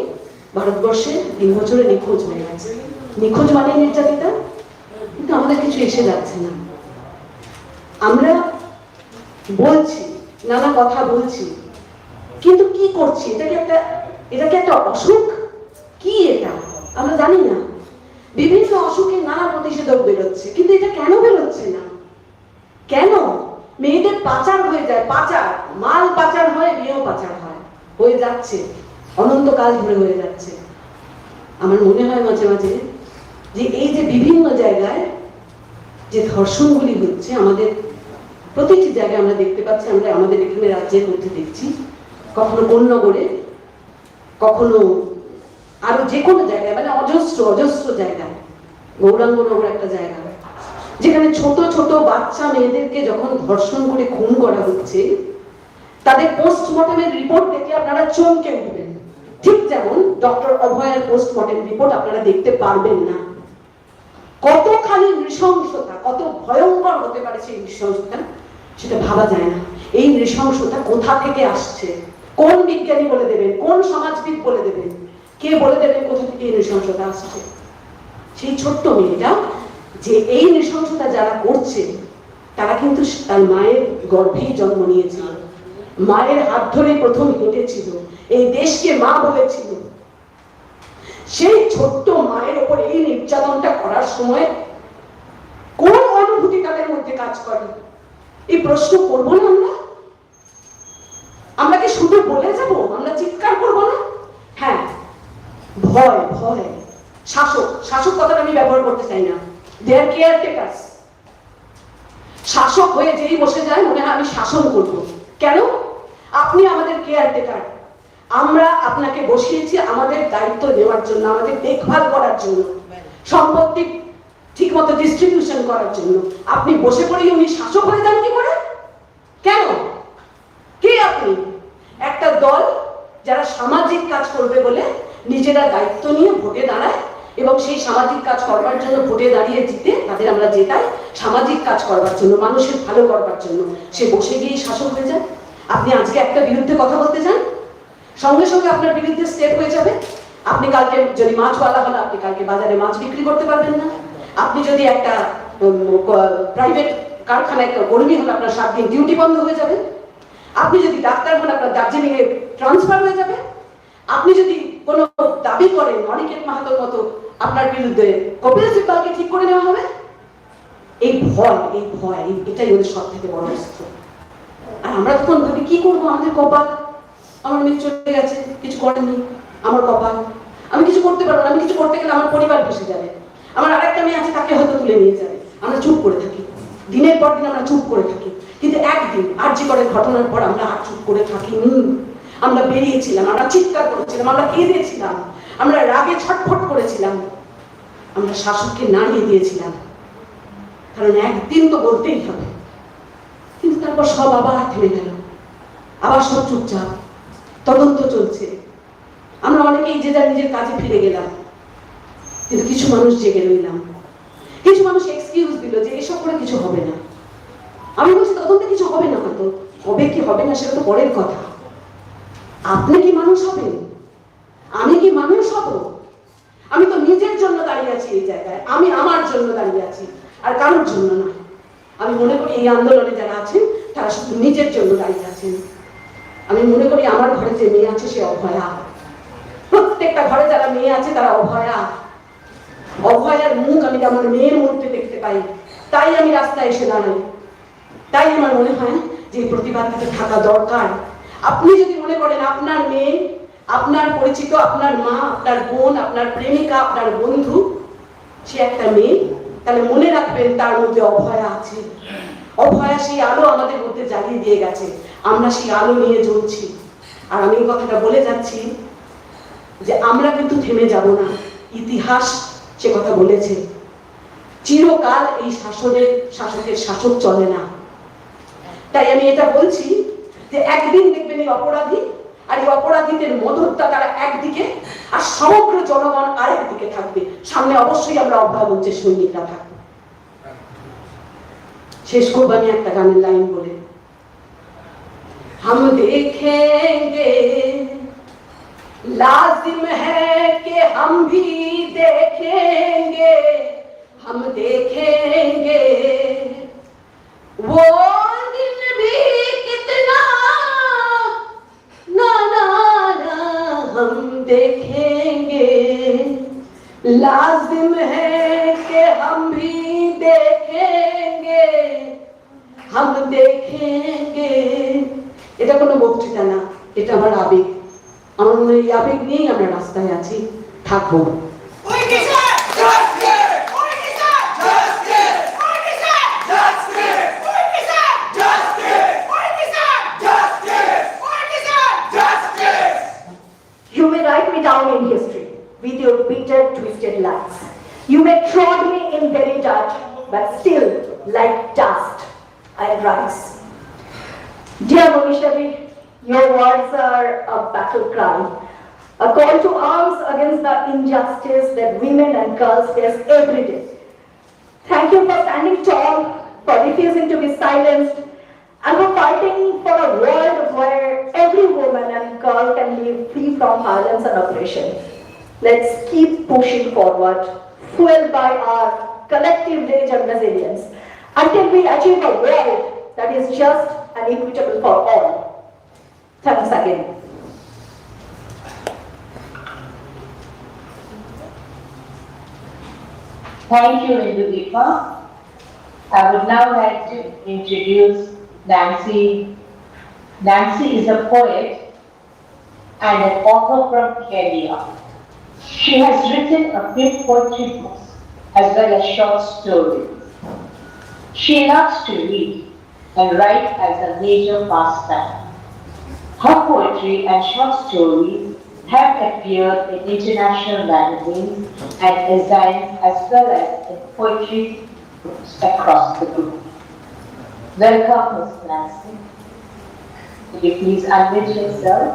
ভারতবর্ষে 3 বছরে নিখোঁজ হয়ে গেছে। নিখোঁজ মানে নির্যাতিতা, কিন্তু আমাদের কিছু এসে যাচ্ছে না। আমরা বলছি, নানা কথা বলছি, কিন্তু কি করছি? এটা কি একটা অসুখ? কি এটা আমরা জানি না। বিভিন্ন অসুখে নানা প্রতিষেধক বেরোচ্ছে, কিন্তু এটা কেন বেরোচ্ছে না? কেন মেয়েদের পাচার হয়ে যায়? পাচার, মাল পাচার হয়, মেয়েও পাচার হয়, হয়ে যাচ্ছে, অনন্তকাল ধরে হয়ে যাচ্ছে। আমার মনে হয় মাঝে মাঝে যে এই যে বিভিন্ন জায়গায় যে ধর্ষণগুলি হচ্ছে, আমাদের প্রতিটি জায়গায় আমরা দেখতে পাচ্ছি, আমরা আমাদের এখানে রাজ্যের মধ্যে দেখছি, কখনো কোন্নগরে, কখনো আরো যে কোনো জায়গায়, মানে অজস্র জায়গায়, গৌরাঙ্গনগর একটা জায়গা, যেখানে ছোট ছোট বাচ্চা মেয়েদেরকে যখন ধর্ষণ করে খুন করা হচ্ছে, তাদের পোস্টমর্টমের রিপোর্ট দেখে আপনারা চমকে উঠবেন। ঠিক যেমন ডক্টর অভয়ের পোস্টমর্টম রিপোর্ট আপনারা দেখতে পারবেন না। কতখানি নৃশংসতা, কত ভয়ঙ্কর হতে পারে সেই নৃশংসতা, সেটা ভাবা যায় না। এই নৃশংসতা কোথা থেকে আসছে? কোন বিজ্ঞানী বলে দেবেন? কোন সমাজবিদ বলে দেবেন? কে বলে দেবেন কোথা থেকে এই নৃশংসতা আসছে? সেই ছোট্ট মেয়েটা যে এই নৃশংসতা যারা করছে, তারা কিন্তু তার মায়ের গর্ভেই জন্ম নিয়েছিল, মায়ের হাত ধরে প্রথম হেঁটেছিল, এই দেশকে মা বলেছিল। সেই ছোট্ট মায়ের ওপর এই নির্যাতনটা করার সময় কোন অনুভূতি তাদের মধ্যে কাজ করে? এই প্রশ্ন করবো না আমরা? আমরা কি শুধু বলে যাব? আমরা চিৎকার করবো না? হ্যাঁ, ভয় ভয়। শাসক কথাটা আমি ব্যবহার করতে চাই না। দে আর কেয়ারটেকার্স। শাসক হয়ে যেই বসে যায় মনে হয় আমি শাসন করব। কেন? আপনি আমাদের কেয়ারটেকার, আমরা আপনাকে বসিয়েছি আমাদের দায়িত্ব নেওয়ার জন্য, আমাদের দেখভাল করার জন্য, সম্পত্তি ঠিক মতো ডিস্ট্রিবিউশন করার জন্য। আপনি বসে পড়েই উনি শাসক হয়ে যান কি করে? কেন? কে আপনি? একটা দল যারা সামাজিক কাজ করবে বলে নিজেরা দায়িত্ব নিয়ে ভোটে দাঁড়ায় এবং সেই সামাজিক কাজ করবার জন্য ভোটে দাঁড়িয়ে জিতে তাদের আমরা জেতাই সামাজিক কাজ করবার জন্য, মানুষের ভালো করবার জন্য। সে বসে গিয়ে শাসক হয়ে যায়। আপনি আজকে একটা বিরুদ্ধে কথা বলতে চান, সঙ্গে সঙ্গে আপনার বিরুদ্ধে স্টেপ হয়ে যাবে। আপনি কালকে যদি মাছওয়ালা হন, আপনি কালকে বাজারে মাছ বিক্রি করতে পারবেন না। আপনি যদি একটা প্রাইভেট কারখানায় কর্মী হন, আপনার 7 দিন ডিউটি বন্ধ হয়ে যাবে। আপনি যদি ডাক্তার হন, আপনার দার্জিলিং এ ট্রান্সফার হয়ে যাবে। আপনি যদি কোনো দাবি করেন অনিকেত মাহাতোর মতো, আপনার বিরুদ্ধে কপিল সিব্বালকে ঠিক করে নেওয়া হবে। এই ভয় এটাই ওদের সব থেকে বড় অস্ত্র। আর আমরা তখন ভাবি কি করবো, আমাদের কপাল, আমার মেয়ে চলে গেছে, কিছু করেনি, আমার কপাল, আমি কিছু করতে পারবো না, আমি কিছু করতে গেলে আমার পরিবার ভেসে যাবে, আমার আরেকটা মেয়ে আছে তাকে হয়তো তুলে নিয়ে যাবে। আমরা চুপ করে থাকি, দিনের পর দিন আমরা চুপ করে থাকি। কিন্তু একদিন আরজি করের ঘটনার পর আমরা আর চুপ করে থাকিনি। আমরা বেরিয়েছিলাম, আমরা চিৎকার করেছিলাম, আমরা কেঁদেছিলাম, আমরা রাগে ছটফট করেছিলাম, আমরা শাসককে নাড়িয়ে দিয়েছিলাম, কারণ একদিন তো বলতেই হবে। কিন্তু তারপর সব আবার থেমে গেল, আবার সব চুপচাপ, তদন্ত চলছে। আমরা অনেকেই যে যার নিজের কাজে ফিরে গেলাম, কিন্তু কিছু মানুষ জেগে রইলাম। কিছু মানুষ এক্সকিউজ দিল যে এসব করে কিছু হবে না। আমি বলছি তদন্তে কিছু হবে না, হয়তো হবে কি হবে না সেটা তো পরের কথা। আপনি কি মানুষ হবেন? আমি কি মানুষ হব? আমি তো নিজের জন্য দাঁড়িয়ে আছি এই জায়গায়, আমি আমার জন্য দাঁড়িয়ে আছি, আর কারোর জন্য না। আমি মনে করি এই আন্দোলনে যারা আছেন তারা শুধু নিজের জন্য দাঁড়িয়ে আছেন। আমি মনে করি আমার ঘরে যে মেয়ে আছে সে অভয়া, প্রত্যেকটা ঘরে যারা মেয়ে আছে তারা অভয়া। অভয়ার মুখ আমি আমার মেয়ের মধ্যে দেখতে পাই, তাই আমি রাস্তায় এসে দাঁড়াই। তাই আমার মনে হয় যে প্রতিবাদটাকে থাকা দরকার। আপনি যদি মনে করেন আপনার মেয়ে, আপনার পরিচিত, আপনার মা, আপনার বোন, আপনার প্রেমিকা, আপনার বন্ধু সে একটা মেয়ে, তাহলে মনে রাখবেন তার মধ্যে অভয়া আছে। অভয়া সেই আলো আমাদের মধ্যে জ্বালিয়ে দিয়ে গেছে, আমরা সেই আলো নিয়ে জ্বলছি। আর আমি এই কথাটা বলে যাচ্ছি যে আমরা কিন্তু থেমে যাব না। ইতিহাস সে কথা বলেছে, চিরকাল এই শাসকের শাসক চলে না। তাই আমি এটা বলছি যে একদিন দেখবেন এই অপরাধী আর এই অপরাধীদের মদতটা তারা একদিকে, আর সমগ্র জনগণ আরেকদিকে থাকবে। সামনে অবশ্যই আমরা অভয়া মঞ্চের সৈনিকরা থাকবো। শেষ করবো আমি একটা গানের লাইন বলে, हम देखेंगे लाजिम है कि हम भी देखेंगे, हम देखेंगे वो दिन भी कितना ना ना ना हम देखेंगे, लाजिम है कि हम भी देखेंगे, हम देखेंगे। এটা কোনো বক্তৃতা না, এটা আমার আবেগ। আমার মনে হয় এই আবেগ নিয়েই আমরা রাস্তায় আছি, থাকবো। You may write me down in history with your bitter, twisted lies. You may trod me in very dirt, but still, like dust, I rise. Dear Monishavi, your words are a battle cry, a call to arms against the injustice that women and girls face every day. Thank you for standing tall, for refusing to be silenced, and for fighting for a world where every woman and girl can live free from violence and oppression. Let's keep pushing forward, fueled by our collective rage and resilience, until we achieve a world that is just and equitable for all. Thanks again. Thank you, Indudipa. I would now like to introduce Nancy. Nancy is a poet and an author from Kenya. She has written a few poetry books as well as short stories. She loves to read and write as a major pastime. Her poetry and short stories have appeared in international magazines and designs as well as in poetry groups across the group. Welcome, Ms. Nancy. Could you please unmute yourself?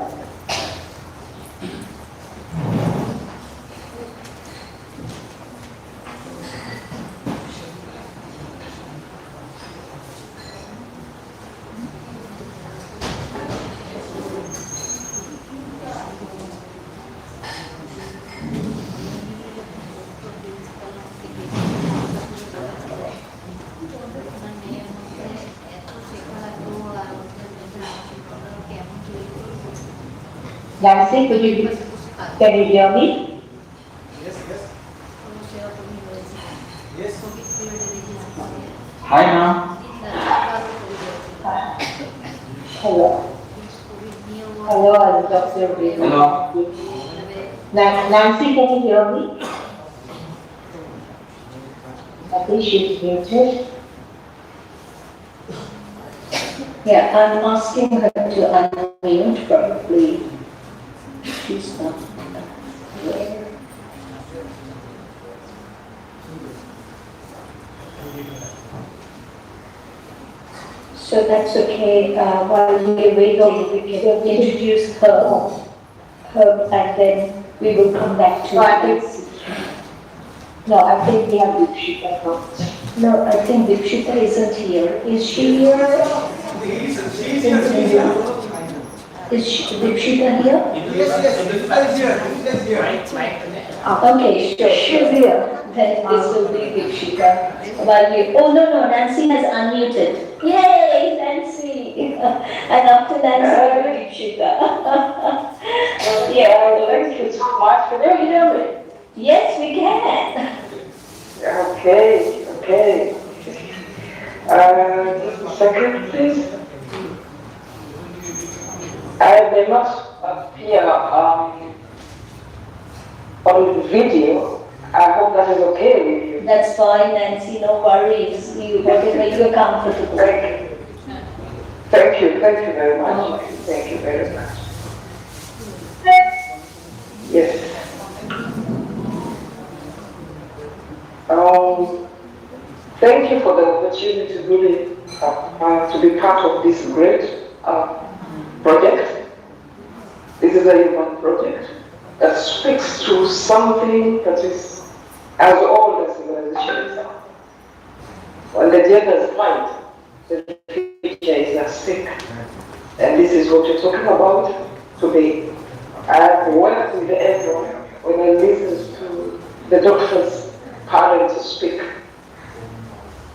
Nancy, can you hear me? Hi, ma'am. Hello. Hello, I'm Dr. Vinu. Hello. Nancy, can you hear me? I think she's muted. Yeah, I'm asking her to unmute probably. She's not there. So that's okay. While we're waiting, we can introduce her, and then we will come back to No, I think we have Dipshita first. No, I think Dipshita isn't here. Is she here? Is Dipshita here? Okay, sure. She's here. Then this will be Dipshita. Oh no, Nancy has unmuted. Yay, Nancy! And after Nancy, Dipshita. Yeah, Thank you so much. Can you hear me? Yes, we can. Okay. Just a second, please. I may not appear on the video. I hope that is okay with you. That's fine, Nancy. No worries. Whatever you're comfortable. Thank you very much. Thank you very much. Yes. Thank you for the opportunity really to be part of this great project. This is a human project that speaks to something that is as old as civilization itself. When the genders fight, the future is at stake. And this is what we're talking about today. I've worked with everyone when I listened to the doctor's parents speak.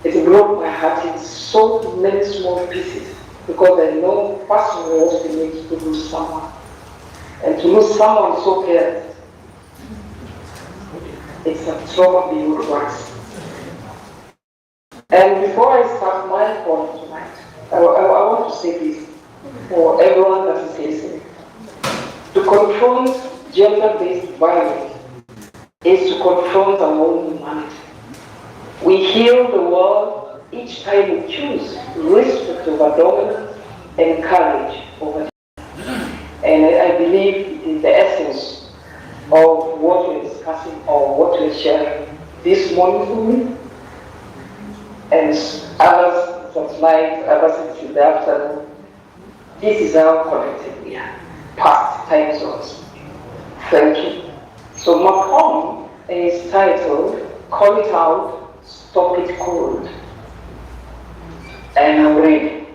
It broke my heart in so many small pieces because I know personally what it means to lose someone. And to lose someone so careless, it's a trauma beyond words. And before I start my point tonight, I want to say this for everyone that is listening. To confront gender-based violence is to confront our own humanity. We heal the world each time we choose respect over dominance and courage over. And I believe it is the essence of what we're discussing or what we're sharing this morning for me. And others that night, others in the afternoon. This is how connected we are, past time zones. Thank you. So my poem is titled, Call It Out, Stop It Cold. And I'm reading.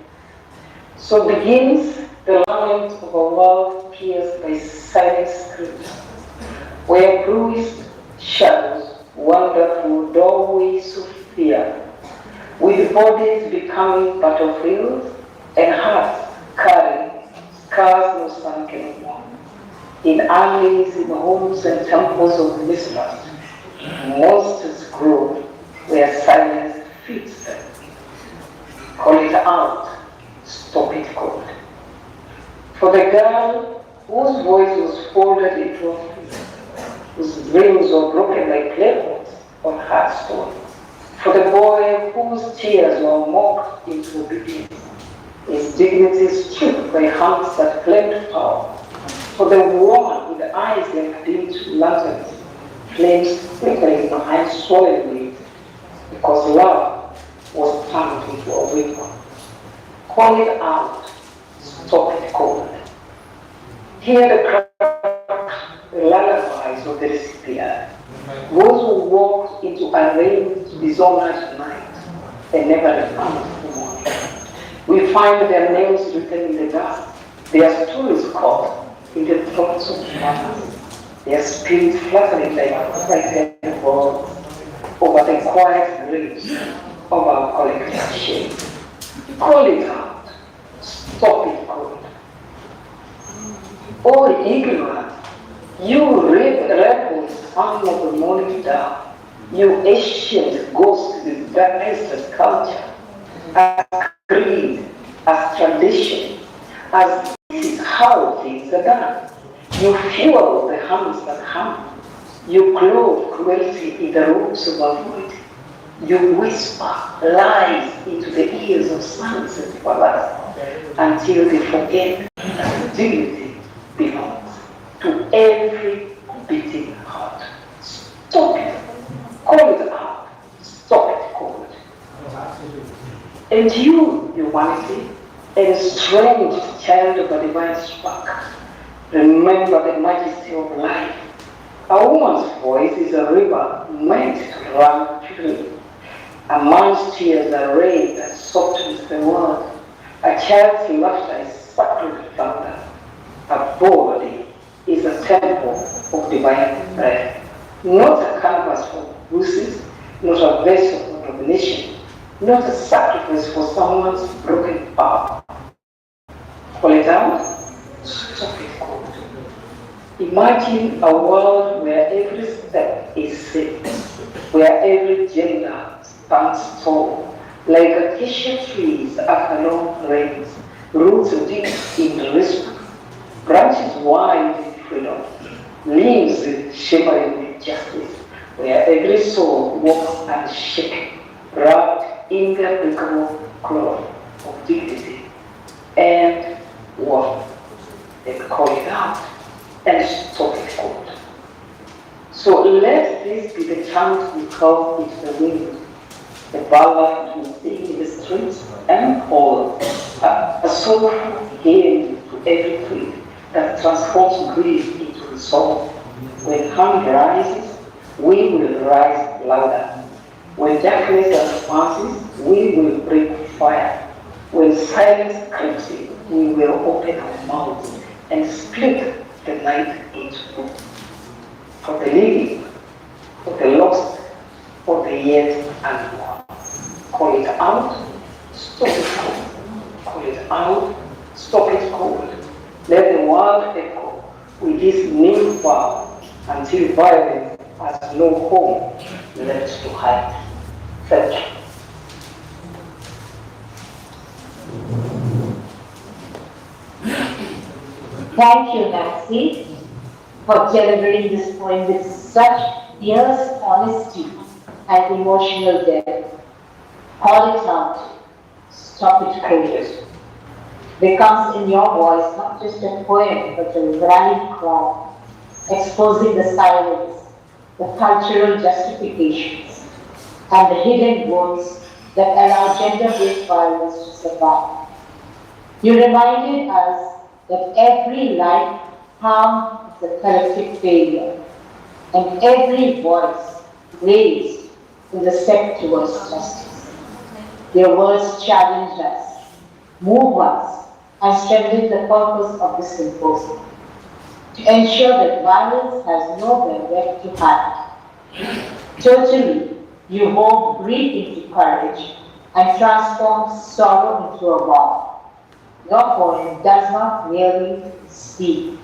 So begins the lament of a world pierced by silent screams, where bruised shadows wander through doorways of fear, with bodies becoming battlefields and hearts carrying scars no sun can warm. In alleys, in homes and temples of mistrust, monsters grow where silence feeds them. Call it out, stop it cold. For the girl whose voice was folded into a fist, whose dreams were broken like clay on her stone. For the boy whose tears were mocked into obedience, his dignity stripped by hands that claimed power. For the woman with eyes like dimmed lanterns, flames flickering behind swollen lids, because love was turned into a weapon. Call it out, stop it cold. Hear the cry, the lullabies of the despair. Those who walked into a rain dishonored night and never returned to morning. We find their names written in the dust, their stories caught in the thoughts of mothers, their spirits fluttering like frightened birds over the quiet graves of our collective shame. Call it out, stop it cold. O ignorant, you rebels son of the morning star, you ancient ghost disguised as culture, as creed, as tradition, as this is how things are done. You fuel the hands that harm. You clothe cruelty in the robes of avoid. You whisper lies into the ears of sons and fathers until they forget that dignity belongs to every beating heart. Stop it. Call it out. Stop it, call it. And you, humanity, a strange child of a divine spark, remember the majesty of life. A woman's voice is a river meant to run freely. A man's tears are rain that softens the world. A child's laughter is sacred thunder. A body is a temple of divine breath. Not a canvas for bruises, not a vessel for domination, not a sacrifice for someone's broken power. Call it out, stop it cold. Imagine a world where every step is safe, where every gender stands tall, like acacia trees after long rains, roots deep in the respect, branches wide in freedom, leaves shimmering with justice, where every soul walks unshaken, wrapped in the unbreakable cloth of dignity and worth. Then call it out and stop it cold. So let this be the chant we call into the wind, the ballad we sing in the streets and all, a soulful hymn to every creed that transforms grief into the soul. When hand rises, we will rise louder. When darkness advances, we will break fire. When silence creeps in, we will open our mouths and split the night into two. For the living, for the lost, for the yet unborn. Call it out, stop it cold. Call it out, stop it cold. Let the world echo with this new vow until violence has no home left to hide. Thank you. Thank you, Nancy, for delivering this poem with such fierce honesty and emotional depth. Call it out, stop it cold. Becomes in your voice not just a poem, but a rallying cry, exposing the silence, the cultural justifications, and the hidden wounds that allow gender-based violence to survive. You reminded us that every life harmed is a collective failure, and every voice raised is a step towards justice. Your words challenged us, move us, and strengthen the purpose of this symposium, to ensure that violence has nowhere left to hide. Totally, you wove grief into courage and transformed sorrow into a vow. Your poem does not merely speak.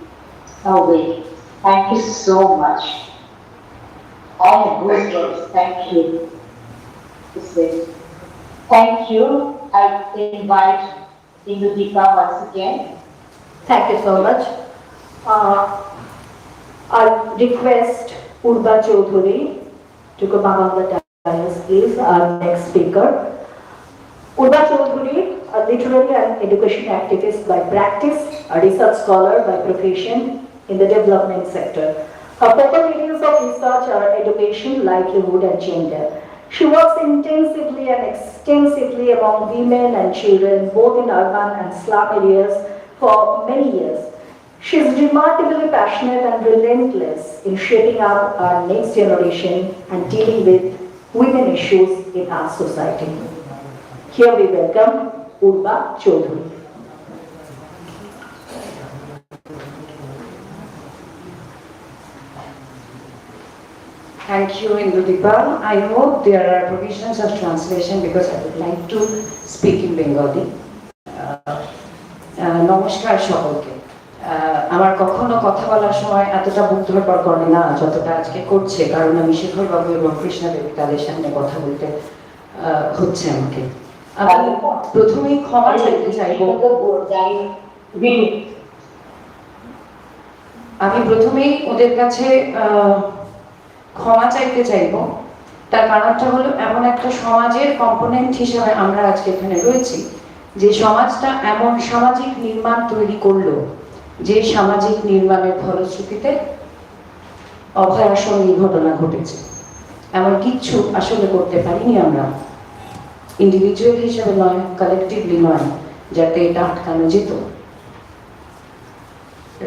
Away. Thank you so much. I have goosebumps. Thank you. Thank you. I invite Indudika once again. Thank you so much. I request Urba Chaudhuri to come up on the dais, please, our next speaker. Urba Chaudhuri, a literary and education activist by practice, a research scholar by profession in the development sector. Her focal areas of research are education, livelihood, and gender. She works intensively and extensively among women and children, both in urban and slum areas, for many years. She is remarkably passionate and relentless in shaping up our next generation and dealing with women issues in our society. Here we welcome Urba Chaudhuri. Thank you, Indudipa. I hope there are provisions of translation because I would like to speak in Bengali. নমস্কার সকলকে আমার কখনো কথা বলার সময় এতটা বুক ধরপড় করে না যতটা আজকে করছে, কারণ আমি শেখরবাবু এবং কৃষ্ণাদেবী তাদের সামনে কথা বলতে হচ্ছে আমাকে। আমি প্রথমেই ক্ষমা চাইতে চাইব, আমি প্রথমেই ওদের কাছে ক্ষমা চাইতে চাইব। তার কারণটা হলো, এমন একটা সমাজের কম্পোনেন্ট হিসেবে আমরা আজকে এখানে রয়েছি, যে সমাজটা এমন সামাজিক নির্মাণ তৈরি করলো, যে সামাজিক নির্মাণের ফলশ্রুতিতে অভয়ার সঙ্গে ঘটনা ঘটেছে। এমন কিচ্ছু আসলে করতে পারিনি আমরা, ইন্ডিভিজুয়াল হিসেবে নয়, কালেকটিভলি নয়, যাতে এটা আটকানো যেত।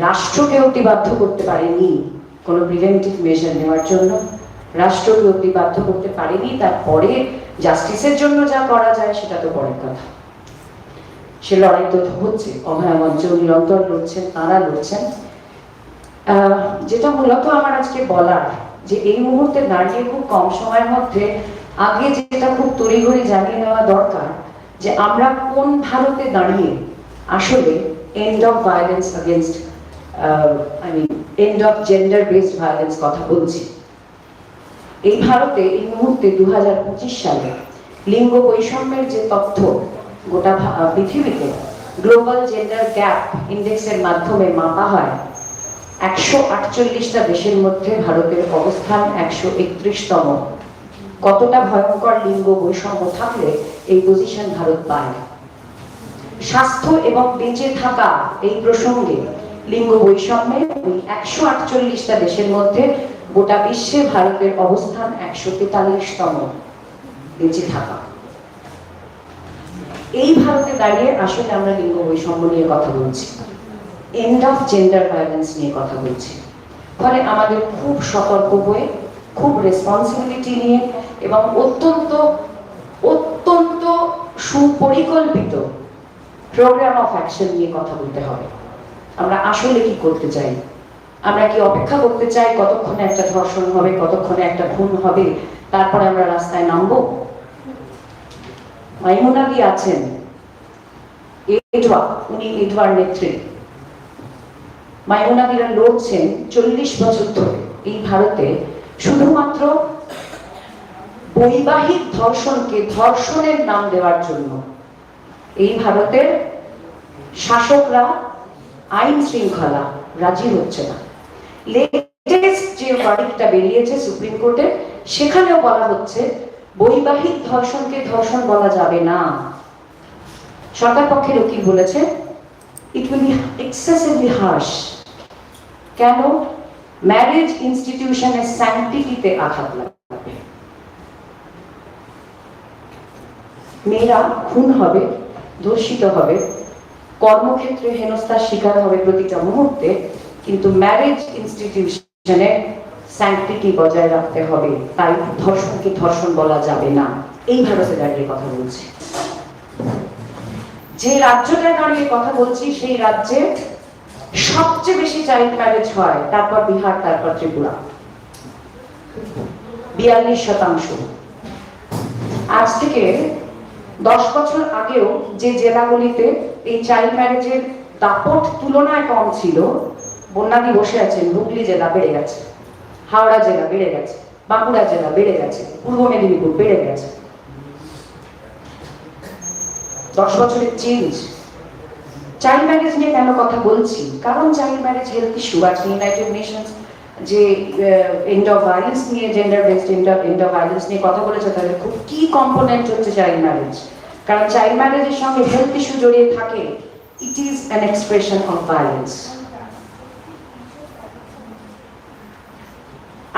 রাষ্ট্রকে অতি বাধ্য করতে পারেনি কোনো প্রিভেন্টিভ মেজার নেওয়ার জন্য, রাষ্ট্রকে অতি বাধ্য করতে পারেনি। তারপরে জাস্টিসের জন্য যা করা যায় সেটা তো পরের কথা, সে লড়াই তো হচ্ছে। অভয়া মঞ্চ নিরন্তর লড়ছেন, তাঁরা লড়ছেন। যেটা মূলত আমার আজকে বলার, যে এই মুহূর্তে দাঁড়িয়ে খুব কম সময়ের মধ্যে আগে যেটা খুব তড়িঘড়ি জানিয়ে নেওয়া দরকার, যে আমরা কোন ভারতে দাঁড়িয়ে আসলে end of violence against and of gender based violence কথা বলছি। এই ভারতে এই মুহূর্তে 2025 সালে লিঙ্গ বৈষম্যের যে তথ্য গোটা পৃথিবীতে গ্লোবাল জেন্ডার গ্যাপ ইন্ডেক্সের মাধ্যমে মাপা হয়, 148টা দেশের মধ্যে ভারতের অবস্থান 131তম। কতটা ভয়ঙ্কর লিঙ্গ বৈষম্য থাকলে এই পজিশন ভারত পায়। স্বাস্থ্য এবং বেঁচে থাকা এই প্রসঙ্গে লিঙ্গ বৈষম্যে ওই 148টা দেশের মধ্যে গোটা বিশ্বে ভারতের অবস্থান 143তম বেঁচে থাকা। এই ভারতে দাঁড়িয়ে আসলে আমরা লিঙ্গ বৈষম্য নিয়ে কথা বলছি, এন্ড অফ জেন্ডার ভায়োলেন্স নিয়ে কথা বলছি। ফলে আমাদের খুব সতর্ক হয়ে, খুব রেসপন্সিবিলিটি নিয়ে এবং অত্যন্ত অত্যন্ত সুপরিকল্পিত প্রোগ্রাম অফ অ্যাকশন নিয়ে কথা বলতে হবে। আমরা আসলে কি করতে চাই? আমরা কি অপেক্ষা করতে চাই কতক্ষণে একটা ধর্ষণ হবে, কতক্ষণে একটা খুন হবে, তারপরে আমরা রাস্তায় নামবো? মাইমুনাদি আছেন, উনি এডওয়ার নেত্রী। মাইমুনাদিরা লড়ছেন 40 বছর ধরে এই ভারতে শুধুমাত্র বৈবাহিক ধর্ষণকে ধর্ষণের নাম দেওয়ার জন্য। এই ভারতের শাসকরা আইন শৃঙ্খলা রাজি হচ্ছে না। লেটেস্ট যে ভার্ডিক্টটা বেরিয়েছে সুপ্রিম কোর্টে, সেখানেও বলা হচ্ছে বৈবাহিক ধর্ষণকে ধর্ষণ বলা যাবে না। সরকার পক্ষের উকিল বলেছে it will be excessively harsh. কেন? ম্যারেজ ইনস্টিটিউশনের স্যাংটিটিতে আঘাত লাগবে। মেয়েরা খুন হবে, ধর্ষিত হবে, কর্মক্ষেত্রে হেনস্থার শিকার হবে প্রতিটা মুহূর্তে, কিন্তু ম্যারেজ ইনস্টিটিউশনে স্যাংটিটি বজায় রাখতে হবে। তাই ধর্ষণকে ধর্ষণ বলা যাবে না। এই ভারতে দাঁড়িয়ে কথা বলছি। যে রাজ্যটায় দাঁড়িয়ে কথা বলছি সেই রাজ্যে সবচেয়ে বেশি চাইল্ড ম্যারেজ হয়, তারপর বিহার, তারপর ত্রিপুরা, 42%। আজ থেকে 10 বছর আগেও যে জেলাগুলিতে এই চাইল্ড ম্যারেজের দাপট তুলনায় কম ছিল, বন্যাদি বসে আছেন, হুগলি জেলা বেড়ে গেছে, হাওড়া জেলা বেড়ে গেছে, বাঁকুড়া জেলা বেড়ে গেছে, পূর্ব মেদিনীপুর বেড়ে গেছে। 10 বছরের চেঞ্জ। চাইল্ড ম্যারেজ নিয়ে কেন কথা বলছি? কারণ চাইল্ড ম্যারেজ হেলথ ইস্যু। আজকে ইউনাইটেড নেশনস যে এন্ড অফ ভায়োলেন্স নিয়ে, gender based end of violence নিয়ে কথা বলেছে, তাদের খুব কি কম্পোনেন্ট হচ্ছে চাইল্ড ম্যারেজ। কারণ চাইল্ড ম্যারেজের সঙ্গে হেলথ ইস্যু জড়িয়ে থাকে। It is an expression of violence.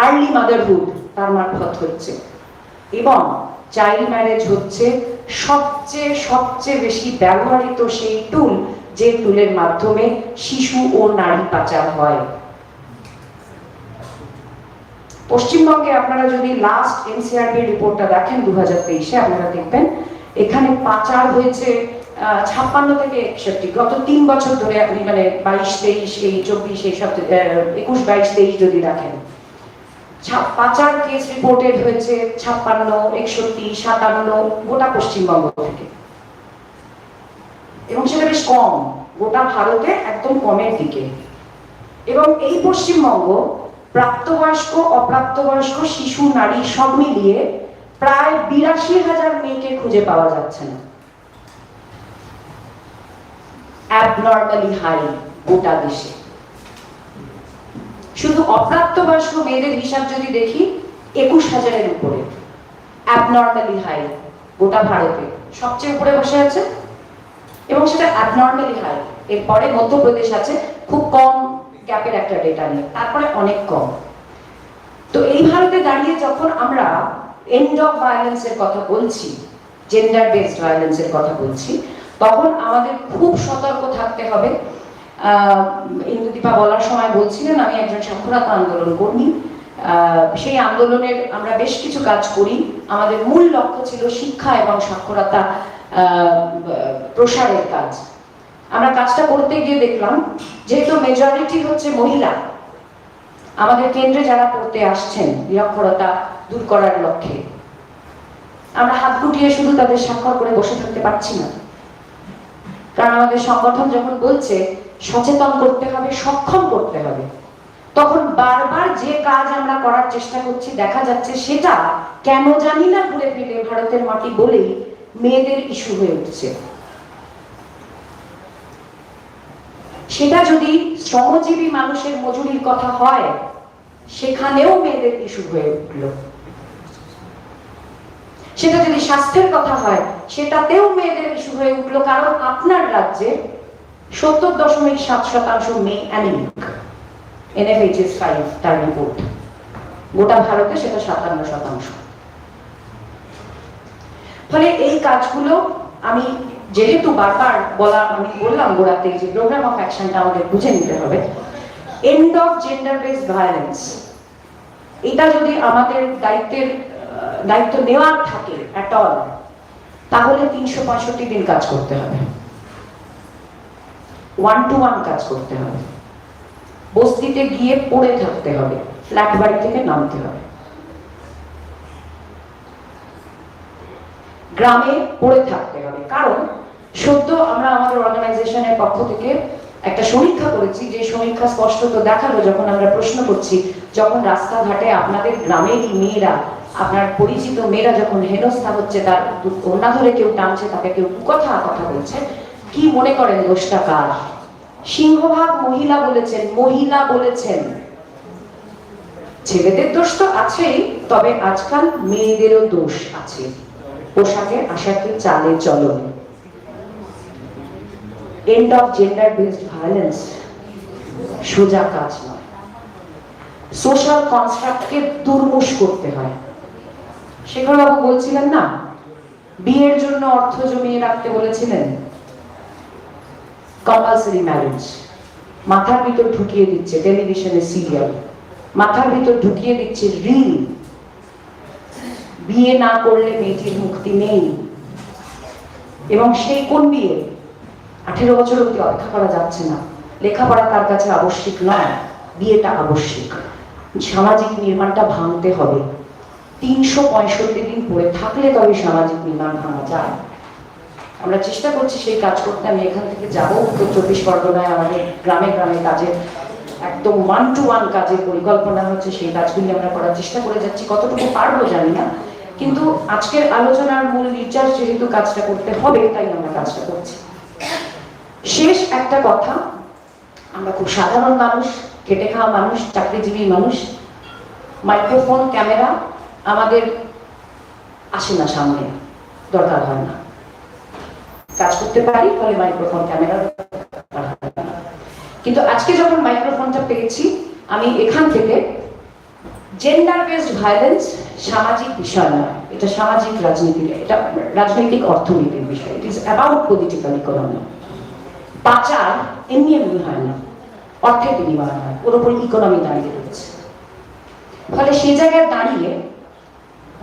Early motherhood তার মারফত হচ্ছে, এবং চাইল্ড ম্যারেজ হচ্ছে সবচেয়ে বেশি ব্যবহৃত সেই টুল, যে টুলের মাধ্যমে শিশু ও নারী পাচার হয়। পশ্চিমবঙ্গে আপনারা যদি লাস্ট এনসিআরবি রিপোর্টটা দেখেন 2023-এ, আপনারা দেখবেন এখানে পাচার হয়েছে 56 থেকে 61। গত 3 বছর ধরে আপনি মানে 22-23, এই 24, এই সব 21, 22, 23 যদি দেখেন, পাচার কেস রিপোর্টেড হয়েছে 56, 61, 57 গোটা পশ্চিমবঙ্গ থেকে, এবং সেটা বেশ কম। গোটা ভারতে একদম কমের দিকে। এবং এই পশ্চিমবঙ্গ প্রাপ্তবয়স্ক, অপ্রাপ্তবয়স্ক, শিশু, নারী সব মিলিয়ে প্রায় 82,000 মেয়েকে খুঁজে পাওয়া যাচ্ছে না। অ্যাবনর্মালি হাই গোটা দেশে। শুধু অপ্রাপ্তবয়স্ক মেয়েদের হিসাব যদি দেখি 21,000-এর উপরে। অ্যাবনর্মালি হাই গোটা ভারতে সবচেয়ে উপরে বসে আছে, এবং সেটা অ্যাবনর্মালি হাই। এরপরে মধ্যপ্রদেশ আছে, খুব কম গ্যাপের একটা ডেটা নিয়ে, তারপরে অনেক কম। তো এই ভারতে দাঁড়িয়ে যখন আমরা এন্ড অফ ভায়োলেন্সের কথা বলছি, জেন্ডার বেসড ভায়োলেন্সের কথা বলছি, তখন আমাদের খুব সতর্ক থাকতে হবে। ইন্দুদীপা বলার সময় বলছিলেন আমি একজন সাক্ষরতা আন্দোলন কর্মী। সেই আন্দোলনের আমরা বেশ কিছু কাজ করি। আমাদের মূল লক্ষ্য ছিল শিক্ষা এবং সাক্ষরতা প্রসারের কাজ। আমরা কাজটা করতে গিয়ে দেখলাম যেহেতু মেজরিটি হচ্ছে মহিলা, আমাদের কেন্দ্রে যারা পড়তে আসছেন নিরক্ষরতা দূর করার লক্ষ্যে, আমরা হাত গুটিয়ে শুধু তাদের স্বাক্ষর করে বসে থাকতে পারছি না। কারণ আমাদের সংগঠন যখন বলছে সচেতন করতে হবে, সক্ষম করতে হবে, তখন বারবার যে কাজ আমরা করার চেষ্টা করছি দেখা যাচ্ছে সেটা কেন জানি না ঘুরে ফিরে ভারতের মাটি বলেই মেয়েদের ইস্যু হয়ে উঠছে। সেটা যদি শ্রমজীবী মানুষের মজুরির কথা হয়, সেখানেও মেয়েদের ইস্যু হয়ে উঠল। সেটা যদি স্বাস্থ্যের কথা হয়, সেটাতেও মেয়েদের ইস্যু হয়ে উঠল। কারণ আপনার রাজ্যে 70.7% মেয়ে অ্যানিমিক, NFHS5 তার রিপোর্ট। গোটা ভারতে সেটা 57%। ফলে এই কাজগুলো আমি যেহেতু বারবার আমি বললাম গোড়াতে যে প্রোগ্রাম অফ অ্যাকশনটা আমাদের বুঝে নিতে হবে। And of gender based violence, এটা যদি আমাদের দায়িত্ব নেওয়ার থাকে অ্যাট অল, তাহলে 365 দিন কাজ করতে হবে, 1-to-1 কাজ করতে হবে, বস্তিতে গিয়ে পড়ে থাকতে হবে, ফ্ল্যাট বাড়ি থেকে নামতে হবে, গ্রামে পড়ে থাকতে হবে। কারণ সদ্য আমরা আমাদের অর্গানাইজেশনের পক্ষ থেকে একটা সমীক্ষা করেছি, যে সমীক্ষা স্পষ্টত দেখালো, যখন আমরা প্রশ্ন করছি যখন রাস্তাঘাটে আপনাদের গ্রামেরই মেয়েরা, আপনার পরিচিত মেয়েরা যখন হেনস্থা হচ্ছে, তার কন্যা ধরে কেউ টানছে, তাকে কেউ কথা বলছে, কি মনে করেন দোষটা কার? সিংহভাগ মহিলা বলেছেন। ছেলেদের দোষ তো আছেই, তবে আজকাল মেয়েদেরও দোষ আছে, পোশাকে আশাকে চালে চলনে। End of gender based violence সোজা কাজ নয়, সোশ্যাল কনস্ট্রাক্টকে দুর্মুষ করতে হয়। শেখরবাবু বলছিলেন না, বিয়ের জন্য অর্থ জমিয়ে রাখতে বলেছিলেন, কম্পালসারি ম্যারেজ মাথার ভিতর ঢুকিয়ে দিচ্ছে টেলিভিশনের সিরিয়াল, মাথার ভিতর ঢুকিয়ে দিচ্ছে রিল, বিয়ে না করলে মেয়েটির মুক্তি নেই। এবং সেই কোন বিয়ে? 18 বছর অবধি অপেক্ষা করা যাচ্ছে না, লেখাপড়া তার কাছে আবশ্যিক নয়, বিয়েটা আবশ্যিক। সামাজিক নির্মাণটা ভাঙতে হবে, 365 দিন পরে থাকলে তবে সামাজিক নির্মাণ ভাঙা যায়। আমরা চেষ্টা করছি সেই কাজ করতে। আমি এখান থেকে যাবো উত্তর 24 পরগনায়, আমাদের গ্রামে গ্রামে কাজে একদম 1-to-1 কাজের পরিকল্পনা হচ্ছে, সেই কাজগুলি আমরা করার চেষ্টা করে যাচ্ছি। কতটুকু পারবো জানি না, কিন্তু আজকের আলোচনার মূল নির্যাস যেহেতু কাজটা করতে হবে, তাই আমরা কাজটা করছি। শেষ একটা কথা, আমরা খুব সাধারণ মানুষ, খেটে খাওয়া মানুষ, চাকরিজীবী মানুষ। মাইক্রোফোন, ক্যামেরা আমাদের আসে না সামনে, দরকার হয় না, কাজ করতে পারি, ফলে মাইক্রোফোন ক্যামেরা। কিন্তু আজকে যখন মাইক্রোফোনটা পেয়েছি, আমি এখান থেকে জেন্ডার বেসড ভায়োলেন্স সামাজিক বিষয় না, এটা সামাজিক রাজনীতির, এটা রাজনৈতিক অর্থনীতির বিষয়। It is about political economy. পাচার এমনি হয় না, অর্থের বিনিময় হয়, ওর উপর ইকোনমি দাঁড়িয়ে রয়েছে। ফলে সেই জায়গায় দাঁড়িয়ে,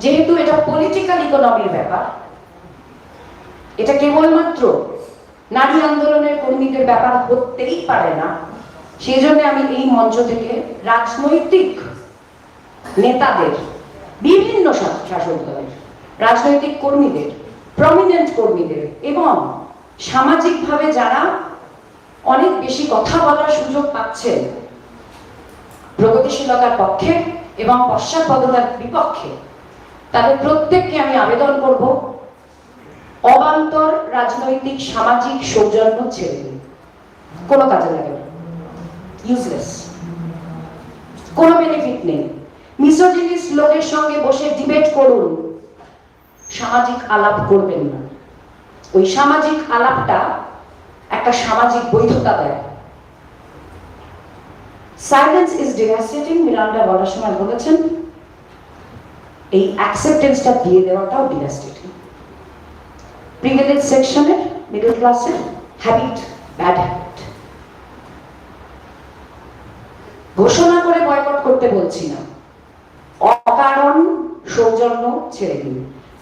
যেহেতু এটা পলিটিক্যাল ইকোনমির ব্যাপার, এটা কেবলমাত্র নারী আন্দোলনের কর্মীদের ব্যাপার হতেই পারে না। সেই জন্য আমি এই মঞ্চ থেকে রাজনৈতিক নেতাদের, বিভিন্ন শাসক দলের রাজনৈতিক কর্মীদের, প্রমিনেন্ট কর্মীদের এবং সামাজিকভাবে যারা অনেক বেশি কথা বলার সুযোগ পাচ্ছেন প্রগতিশীলতার পক্ষে এবং পশ্চাৎপদতার বিপক্ষে, তাদের প্রত্যেককে আমি আবেদন করব অবান্তর রাজনৈতিক সামাজিক সৌজন্য ছেড়ে দিন। কোনো কাজে লাগে না, ইউজলেস, কোনো বেনিফিট নেই। মিসোজিনিস্ট লোকের সঙ্গে বসে ডিবেট করুন, সামাজিক আলাপ করবেন না। ওই সামাজিক আলাপটা একটা সামাজিক বৈধতা দেয়। সাইলেন্স ইজ ডিভাস্টেটিং, মিরান্ডা বলার সময় বলেছেন, এই অ্যাকসেপ্টেন্সটা দিয়ে দেওয়াটাও ডিভাস্টেটিং। প্রিভিলেজ সেকশনের, মিডল ক্লাসের হ্যাবিট, ব্যাড হ্যাবিট। ঘোষণা করে বয়কট করতে বলছি না, অকারণ সৌজন্য ছেড়ে দিন।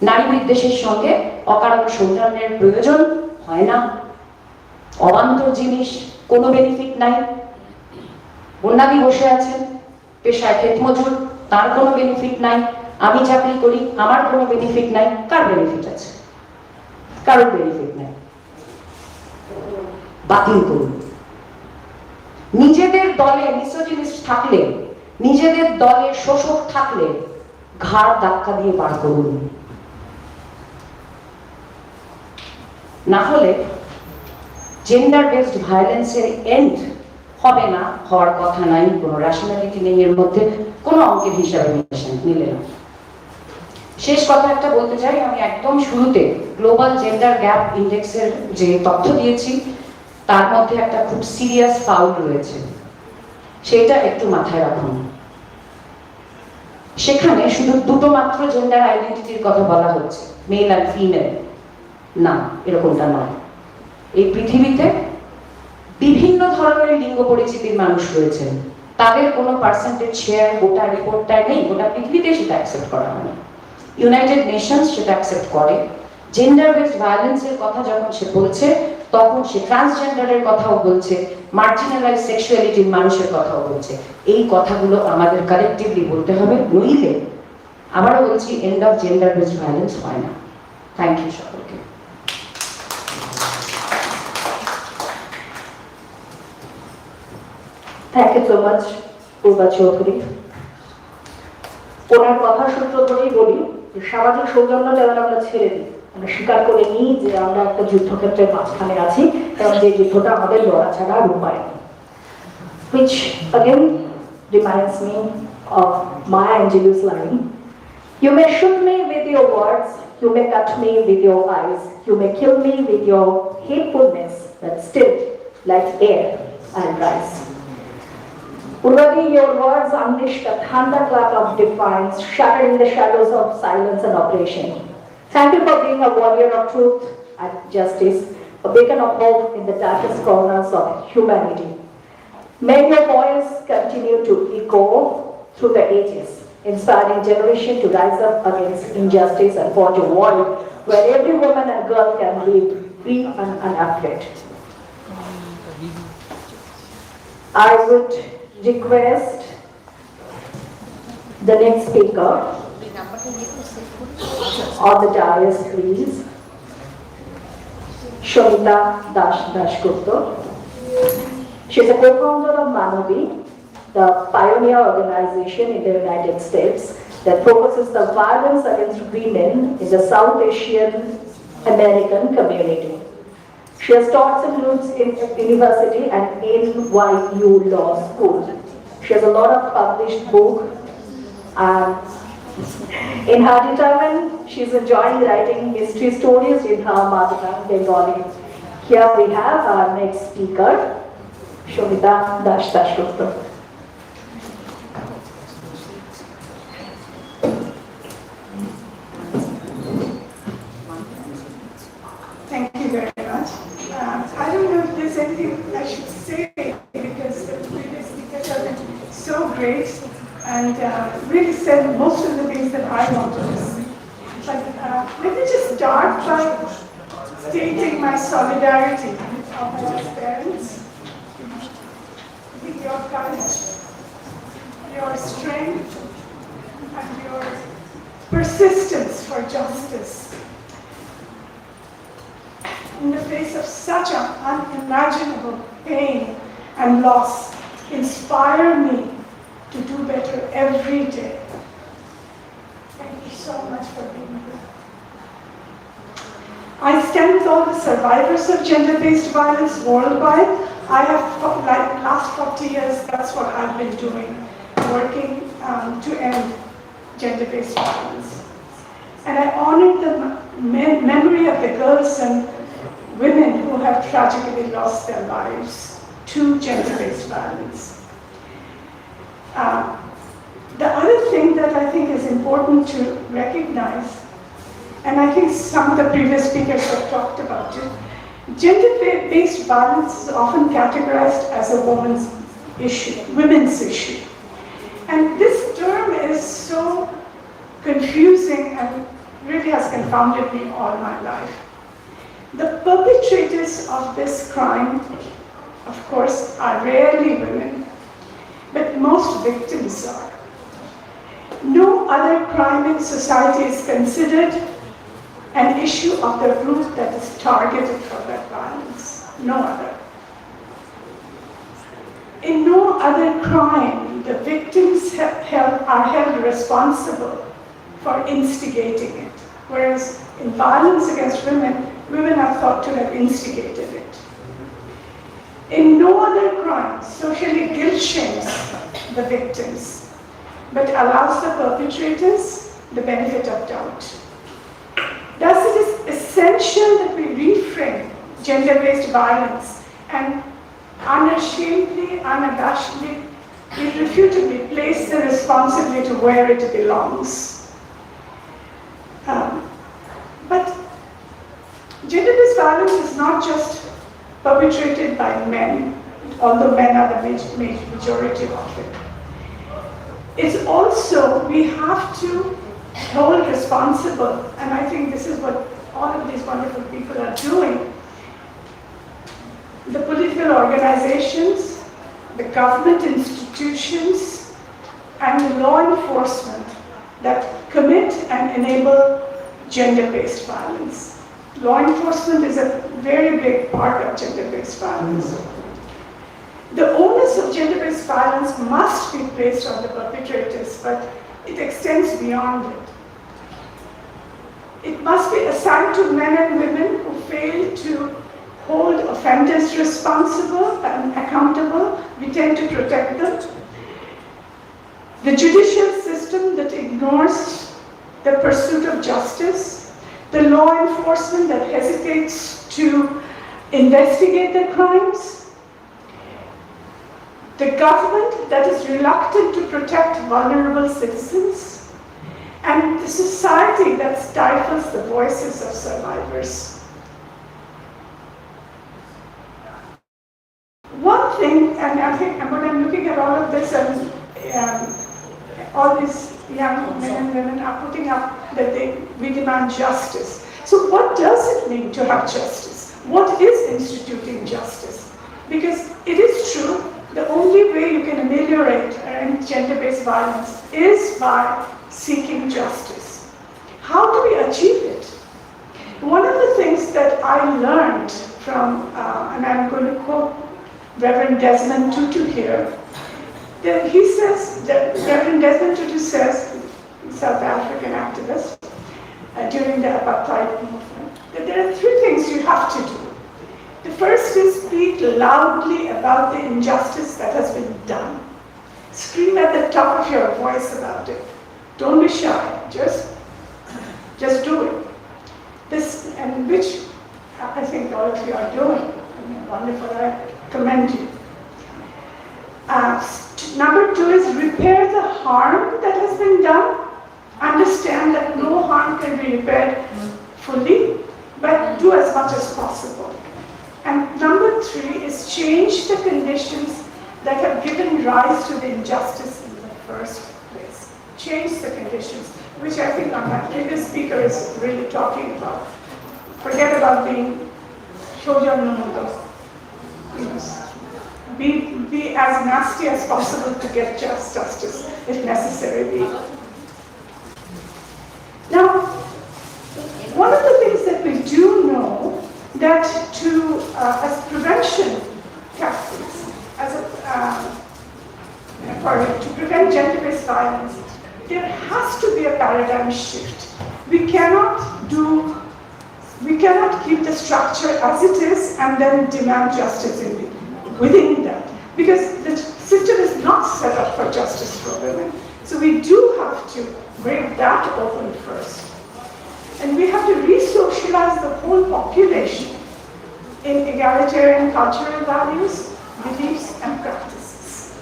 নারী বিদ্বেষের সঙ্গে অকারণ সৌজন্যের প্রয়োজন হয় না। অবান্তর জিনিস, কোনো বেনিফিট নাই। বন্যাদি বসে আছেন পেশায় ক্ষেত মজুর, তার কোনো বেনিফিট নাই। আমি চাকরি করি, আমার কোনো বেনিফিট নাই। কার বেনিফিট আছে? কারোর বেনিফিট নাই। বাতিল করুন। নিজেদের দলে মিসোজিনিস্ট থাকলে, নিজেদের দলে শোষক থাকলে ঘাড় ধাক্কা দিয়ে বার করুন। না হলে জেন্ডার বেসড ভায়োলেন্সের এন্ড হবে না, হওয়ার কথা নাই, কোনো রেশনালিটি নেই এর মধ্যে, কোনো অঙ্কের হিসাবে মিলে না। শেষ কথা একটা বলতে চাই, আমি একদম শুরুতে গ্লোবাল জেন্ডার গ্যাপ ইন্ডেক্সের যে তথ্য দিয়েছি তার মধ্যে একটা খুব সিরিয়াস ফাউল রয়েছে, সেটা একটু মাথায় রাখুন। সেখানে শুধু দুটো মাত্র জেন্ডার আইডেন্টিটির কথা বলা হচ্ছে, মেল আর ফিমেল। না, এরকমটা নয়। এই পৃথিবীতে বিভিন্ন ধরনের লিঙ্গ পরিচিতির মানুষ রয়েছেন, তাদের কোনো পার্সেন্টেজ শেয়ার গোটা রিপোর্টটায় নেই, গোটা পৃথিবীতে সেটা অ্যাকসেপ্ট করা হয় না। ইউনাইটেড নেশনস সেটা অ্যাকসেপ্ট করে। জেন্ডার বেসড ভায়োলেন্সের কথা যখন সে বলছে, তখন সে ট্রান্সজেন্ডারের কথাও বলছে, মার্জিনালাইজ সেক্সুয়ালিটির মানুষের কথাও বলছে। এই কথাগুলো আমাদের কালেক্টিভলি বলতে হবে, নইলে আবারও বলছি, and of gender based violence হয় না। থ্যাংক ইউ সকলকে। থ্যাংক ইউ সো মাচ পূর্বা চৌধুরী। ওনার কথা সূত্র ধরেই বলি যে সামাজিক সৌজন্যটা এবার আমরা ছেড়ে দিই, আমরা স্বীকার করে নিই যে আমরা একটা যুদ্ধক্ষেত্রের মাঝখানে আছি, কারণ যে যুদ্ধটা আমাদের লড়া ছাড়া আর উপায় নেই। Which again reminds me of Maya Angelou's line, "You may shoot me with your words, you may cut me with your eyes, you may kill me with your hatefulness, but still, like air, I'll rise." Purvati, your words unleashed a thunderclap of defiance, shattering the shadows of silence and oppression. Thank you for being a warrior of truth and justice, a beacon of hope in the darkest corners of humanity. May your voice continue to echo through the ages, inspiring generation to rise up against injustice and forge a world where every woman and girl can live free and unafraid. I would request the next speaker on the dais, please. Shomita Dashgupta. She's a co-founder of Manavi, the pioneer organization in the United States that focuses the violence against women in the South Asian American community. She has taught in Lutz University and NYU Law School. She has a lot of published books. In her retirement, she's enjoying writing history stories in her mother tongue, Bengali. Here we have our next speaker, Shomita Dashgupta. Thank you very much. I don't know if there's anything I should say because the previous speakers have been so great and really said most of the things that I wanted to say. But let me just start by stating my solidarity with Abhaya's parents, with your courage, your strength, and your persistence for justice. In the face of such an unimaginable pain and loss inspire me to do better every day. Thank you so much for being here. I stand with all the survivors of gender-based violence worldwide. I have, like last 40 years, that's what I've been doing, working to end gender-based violence. And I honor the memory of the girls and women who have tragically lost their lives to gender-based violence. The other thing that I think is important to recognize, and I think some of the previous speakers have talked about it, gender-based violence is often categorized as a woman's issue, women's issue. And this term is so confusing and really has confounded me all my life. The perpetrators of this crime, of course, are rarely women, but most victims are. No other crime in society is considered an issue of the group that is targeted for that violence. No other. In no other crime, the victims are held responsible for instigating it, whereas in violence against women, women are thought to have instigated it. In no other crime, socially guilt shames the victims, but allows the perpetrators the benefit of doubt. Thus, it is essential that we reframe gender-based violence and unashamedly, unabashedly, irrefutably place the responsibility where it belongs. But gender-based violence is not just perpetrated by men, although men are the majority of it. It's also, we have to hold responsible, and I think this is what all of these wonderful people are doing, the political organizations, the government institutions, and the law enforcement that commit and enable gender-based violence. Law enforcement is a very big part of gender-based violence. The onus of gender-based violence must be placed on the perpetrators, but it extends beyond it. It must be assigned to men and women who fail to hold offenders responsible and accountable. We tend to protect them. The judicial system that ignores the pursuit of justice, the law enforcement that hesitates to investigate the crimes, the government that is reluctant to protect vulnerable citizens, and the society that stifles the voices of survivors. One thing, and I think when I'm looking at all of this, and all these young men and women are putting up that we demand justice. So what does it mean to have justice? What is instituting justice? Because it is true, the only way you can ameliorate gender-based violence is by seeking justice. How do we achieve it? One of the things that I learned from, and I'm going to quote Reverend Desmond Tutu here, that he says, that Reverend Desmond Tutu says, South African activist, during the apartheid movement, that there are three things you have to do. The first is speak loudly about the injustice that has been done. Scream at the top of your voice about it. Don't be shy, just do it. This, and which I think all of you are doing. Wonderful, I commend you. Number two is repair the harm that has been done. Understand that no harm can be repaired fully, but do as much as possible. And number three is change the conditions that have given rise to the injustice in the first place. Change the conditions, which I think my previous speaker is really talking about. Forget about being shoujo. Be as nasty as possible to get justice, if necessary be. Now, one of the things that we do know that as prevention violence, there has to be a paradigm shift. We cannot keep the structure as it is and then demand justice within that. Because the system is not set up for justice for women. So we do have to break that open first. And we have to re-socialize the whole population in egalitarian cultural values, beliefs, and practices.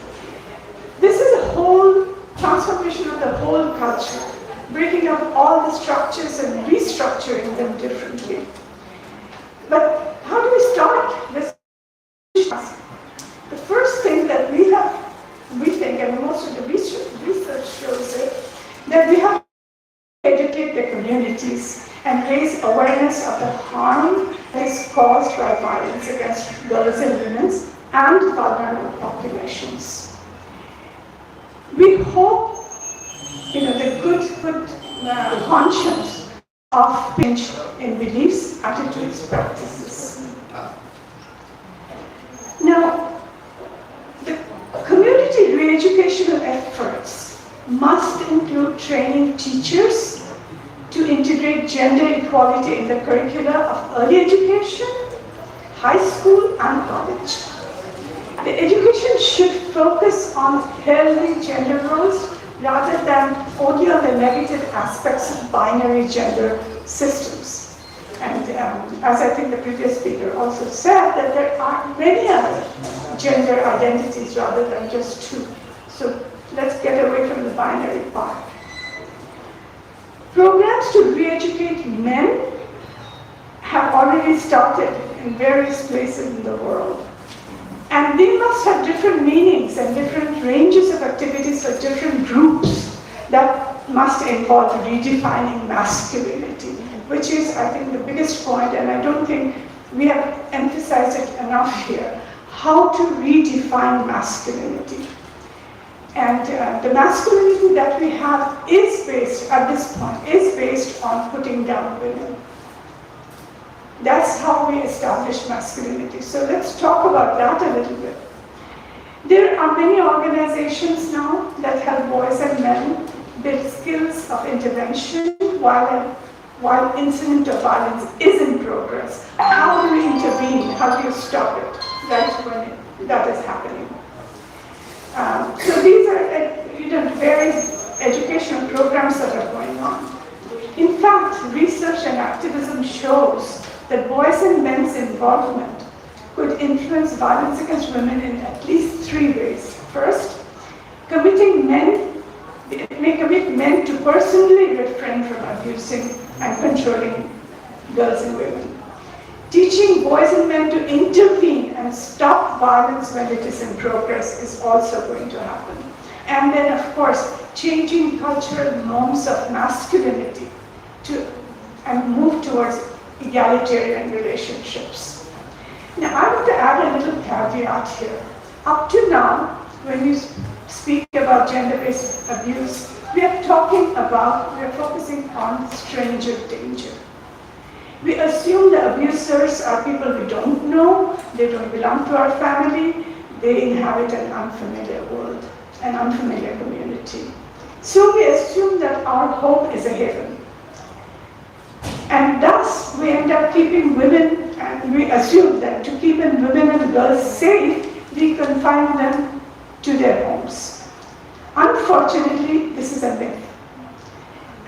This is a whole transformation of the whole culture, breaking up all the structures and restructuring them differently. But how do we start this? The first thing that we think, and most of the research shows it, that we have to educate the communities and raise awareness of the harm that is caused by violence against girls and women and vulnerable populations. We hope, the good conscience of change in beliefs, attitudes, practices. Now, the community re-educational efforts must include training teachers to integrate gender equality in the curricula of early education, high school, and college. The education should focus on healthy gender roles rather than only on the negative aspects of binary gender systems. And as I think the previous speaker also said, that there are many other gender identities rather than just two. So let's get away from the binary part. Programs to re-educate men have already started in various places in the world. And they must have different meanings and different ranges of activities for different groups that must involve redefining masculinity, which is, I think, the biggest point, and I don't think we have emphasized it enough here, how to redefine masculinity. And the masculinity that we have is based, at this point, is based on putting down women. That's how we establish masculinity. So let's talk about that a little bit. There are many organizations now that help boys and men build skills of intervention while incident of violence is in progress. How do we intervene? How do you stop it? That's when that is happening. So these are various educational programs that are going on. In fact, research and activism shows that boys and men's involvement could influence violence against women in at least 3 ways. First, it may commit men to personally refrain from abusing and controlling girls and women. Teaching boys and men to intervene and stop violence when it is in progress is also going to happen. And then, of course, changing cultural norms of masculinity and move towards egalitarian relationships. Now, I want to add a little caveat here. Up to now, when you speak about gender-based abuse, we are focusing on stranger danger. We assume the abusers are people we don't know, they don't belong to our family, they inhabit an unfamiliar world, an unfamiliar community. So we assume that our home is a haven. And thus, we end up keeping women, and we assume that to keep women and girls safe, we confine them to their homes. Unfortunately, this is a myth.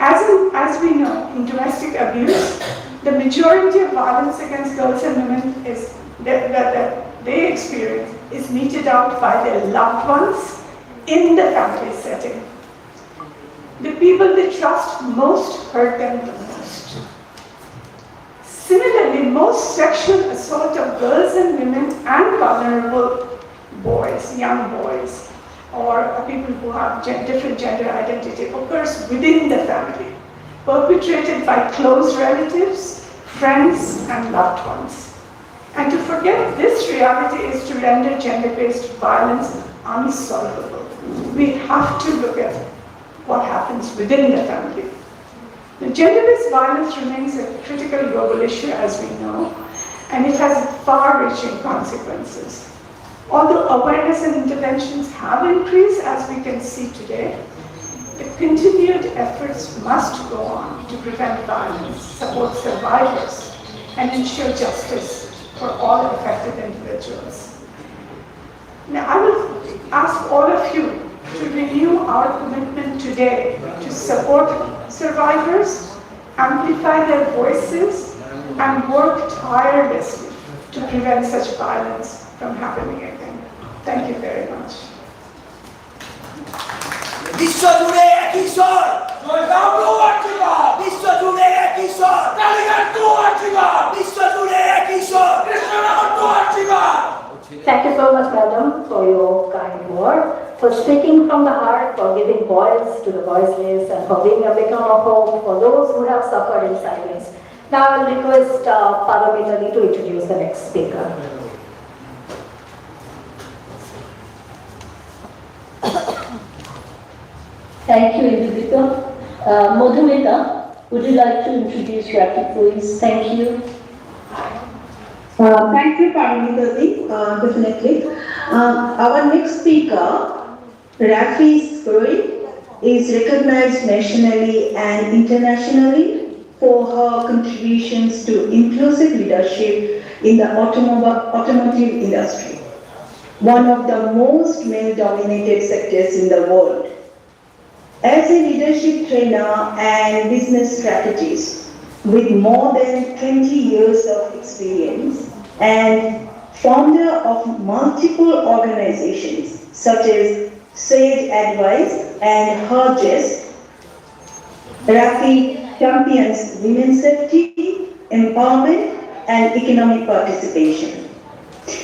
As we know, in domestic abuse, the majority of violence against girls and women that they experience is meted out by their loved ones in the family setting. The people they trust most hurt them the most. Similarly, most sexual assault of girls and women and vulnerable boys, young boys, or people who have different gender identity occurs within the family, perpetrated by close relatives, friends, and loved ones. And to forget this reality is to render gender-based violence unsolvable. We have to look at what happens within the family. The gender-based violence remains a critical global issue, as we know, and it has far-reaching consequences. Although awareness and interventions have increased, as we can see today, The continued efforts must go on to prevent violence, support survivors, and ensure justice for all affected individuals. Now, I will ask all of you to renew our commitment today to support survivors, amplify their voices, and work tirelessly to prevent such violence from happening again. Thank you very much. বিশ্বজুড়ে একই স্বর বিশ্বজুড়ে একই স্বর বিশ্বজুড়ে একই স্বর Thank you so much, madam, for your kind word, for speaking from the heart, for giving voice to the voiceless, and for being a beacon of hope for those who have suffered in silence. Now I will request Father Mitali to introduce the next speaker. Thank you, Indivika. Madhumita, would you like to introduce Rafi, please? Thank you. Thank you, Parmiti, definitely. Our next speaker, Rafi Spuri, is recognized nationally and internationally for her contributions to inclusive leadership in the automotive industry, one of the most male-dominated sectors in the world. As a leadership trainer and business strategist with more than 20 years of experience and founder of multiple organizations such as Sage Advice and Hergest, Rafi champions women's safety, empowerment, and economic participation.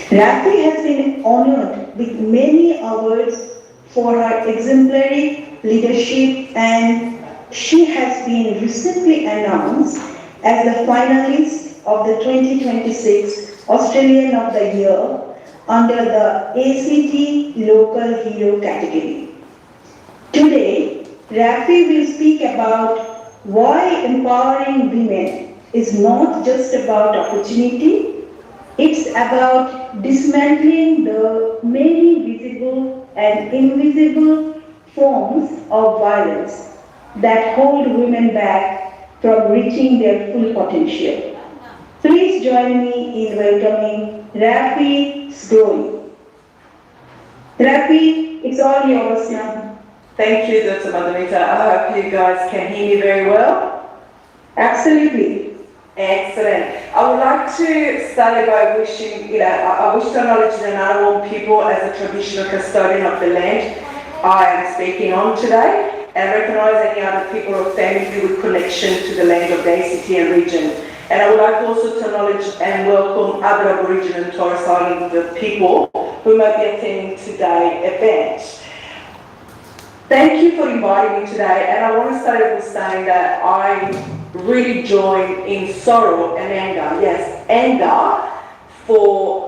Rafi has been honored with many awards for her exemplary leadership, and she has been recently announced as the finalist of the 2026 Australian of the Year under the ACT Local Hero category. Today, Rafi will speak about why empowering women is not just about opportunity, it's about dismantling the many visible and invisible forms of violence that hold women back from reaching their full potential. Please join me in welcoming Rafi Spuri. Rafi, it's all yours now. Thank you, Dr. Madhumita. I hope you guys can hear me very well. Absolutely. Excellent. I would like to start by wishing, I wish to acknowledge the Ngunnawal people as the traditional custodian of the land I am speaking on today, and recognise any other people or family with connection to the land of the ACT and region. And I would like also to acknowledge and welcome other Aboriginal and Torres Islander people who might be attending today's event. Thank you for inviting me today, and I want to start off with saying that I really join in sorrow and anger, yes, anger for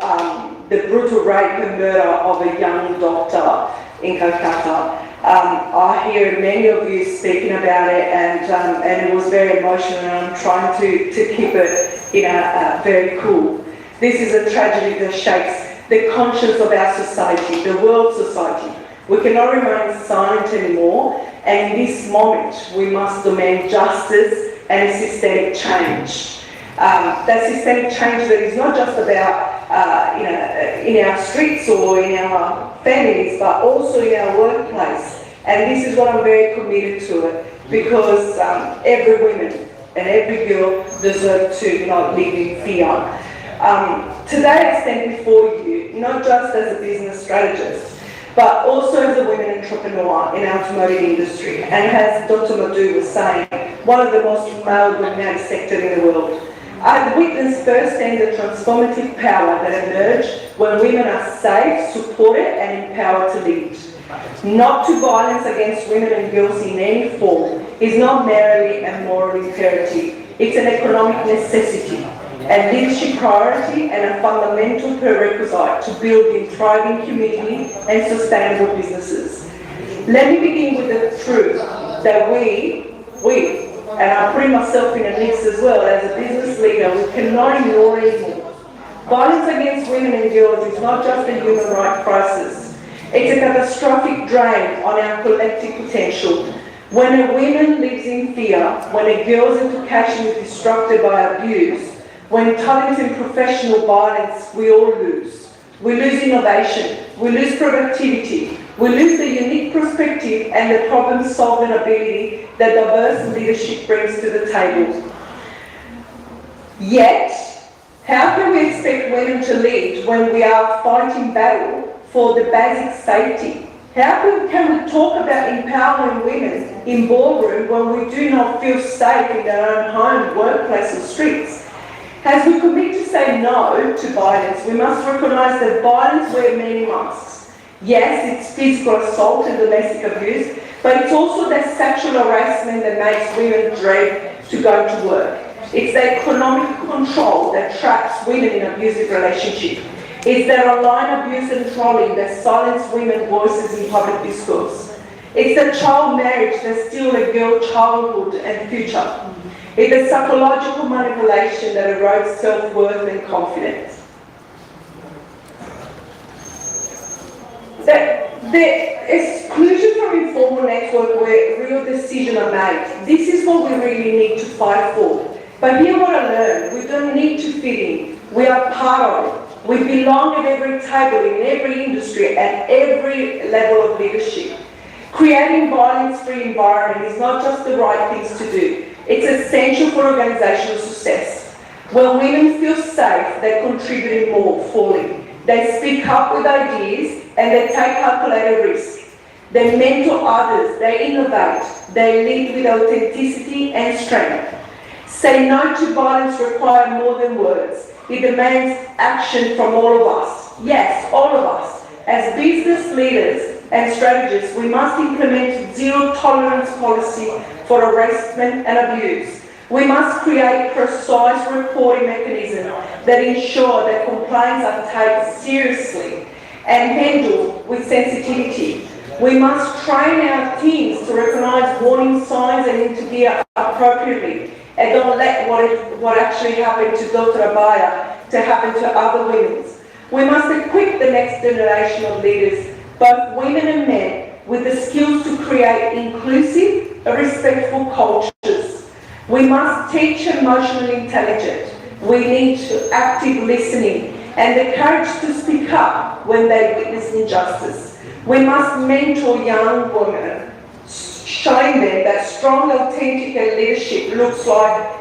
the brutal rape and murder of a young doctor in Calcutta. I hear many of you speaking about it, and it was very emotional, and I'm trying to keep it, very cool. This is a tragedy that shakes the conscience of our society, the world society. We cannot remain silent anymore, and in this moment, we must demand justice and a systemic change. That systemic change that is not just about, in our streets or in our families, but also in our workplace. And this is what I'm very committed to it, because every woman and every girl deserves to not live in fear. Today I stand before you, not just as a business strategist, but also as a women entrepreneur in the automotive industry, and as Dr. Madhu was saying, one of the most male-dominated sectors in the world. I've witnessed firsthand the transformative power that emerged when women are safe, supported, and empowered to lead. Not to violence against women and girls in any form is not merely a moral imperative, it's an economic necessity, a leadership priority, and a fundamental prerequisite to building thriving community and sustainable businesses. Let me begin with the truth that we, and I'm putting myself in a mix as well, as a business leader, we cannot ignore anymore. Violence against women and girls is not just a human rights crisis. It's a catastrophic drain on our collective potential. When a woman lives in fear, when a girl's education is disrupted by abuse, when talent and professional violence, we all lose. We lose innovation, we lose productivity, we lose the unique perspective and the problem-solving ability that diverse leadership brings to the table. Yet, how can we expect women to lead when we are fighting battle for the basic safety? How can we talk about empowering women in boardroom when we do not feel safe in their own home, workplace or streets? As we commit to say no to violence, we must recognise that violence wears many masks. Yes, it's physical assault and domestic abuse, but it's also that sexual harassment that makes women dread to go to work. It's the economic control that traps women in abusive relationships. It's the online abuse and trolling that silence women's voices in public discourse. It's the child marriage that steals a girl's childhood and future. It's the psychological manipulation that erodes self-worth and confidence. The exclusion from informal network where real decisions are made, this is what we really need to fight for. But here what I learned, we don't need to fit in. We are part of it. We belong at every table, in every industry, at every level of leadership. Creating violence-free environment is not just the right things to do. It's essential for organizational success. When women feel safe, they contribute more fully. They speak up with ideas and they take calculated risks. They mentor others, they innovate, they lead with authenticity and strength. Say no to violence requires more than words. It demands action from all of us. Yes, all of us. As business leaders and strategists, we must implement zero tolerance policy for harassment and abuse. We must create precise reporting mechanisms that ensure that complaints are taken seriously and handled with sensitivity. We must train our teams to recognise warning signs and interfere appropriately, and don't let what actually happened to Dr. Abhaya to happen to other women. We must equip the next generation of leaders, both women and men, with the skills to create inclusive, respectful cultures. We must teach emotional intelligence. We need active listening and the courage to speak up when they witness injustice. We must mentor young women, showing them that strong, authentic leadership looks like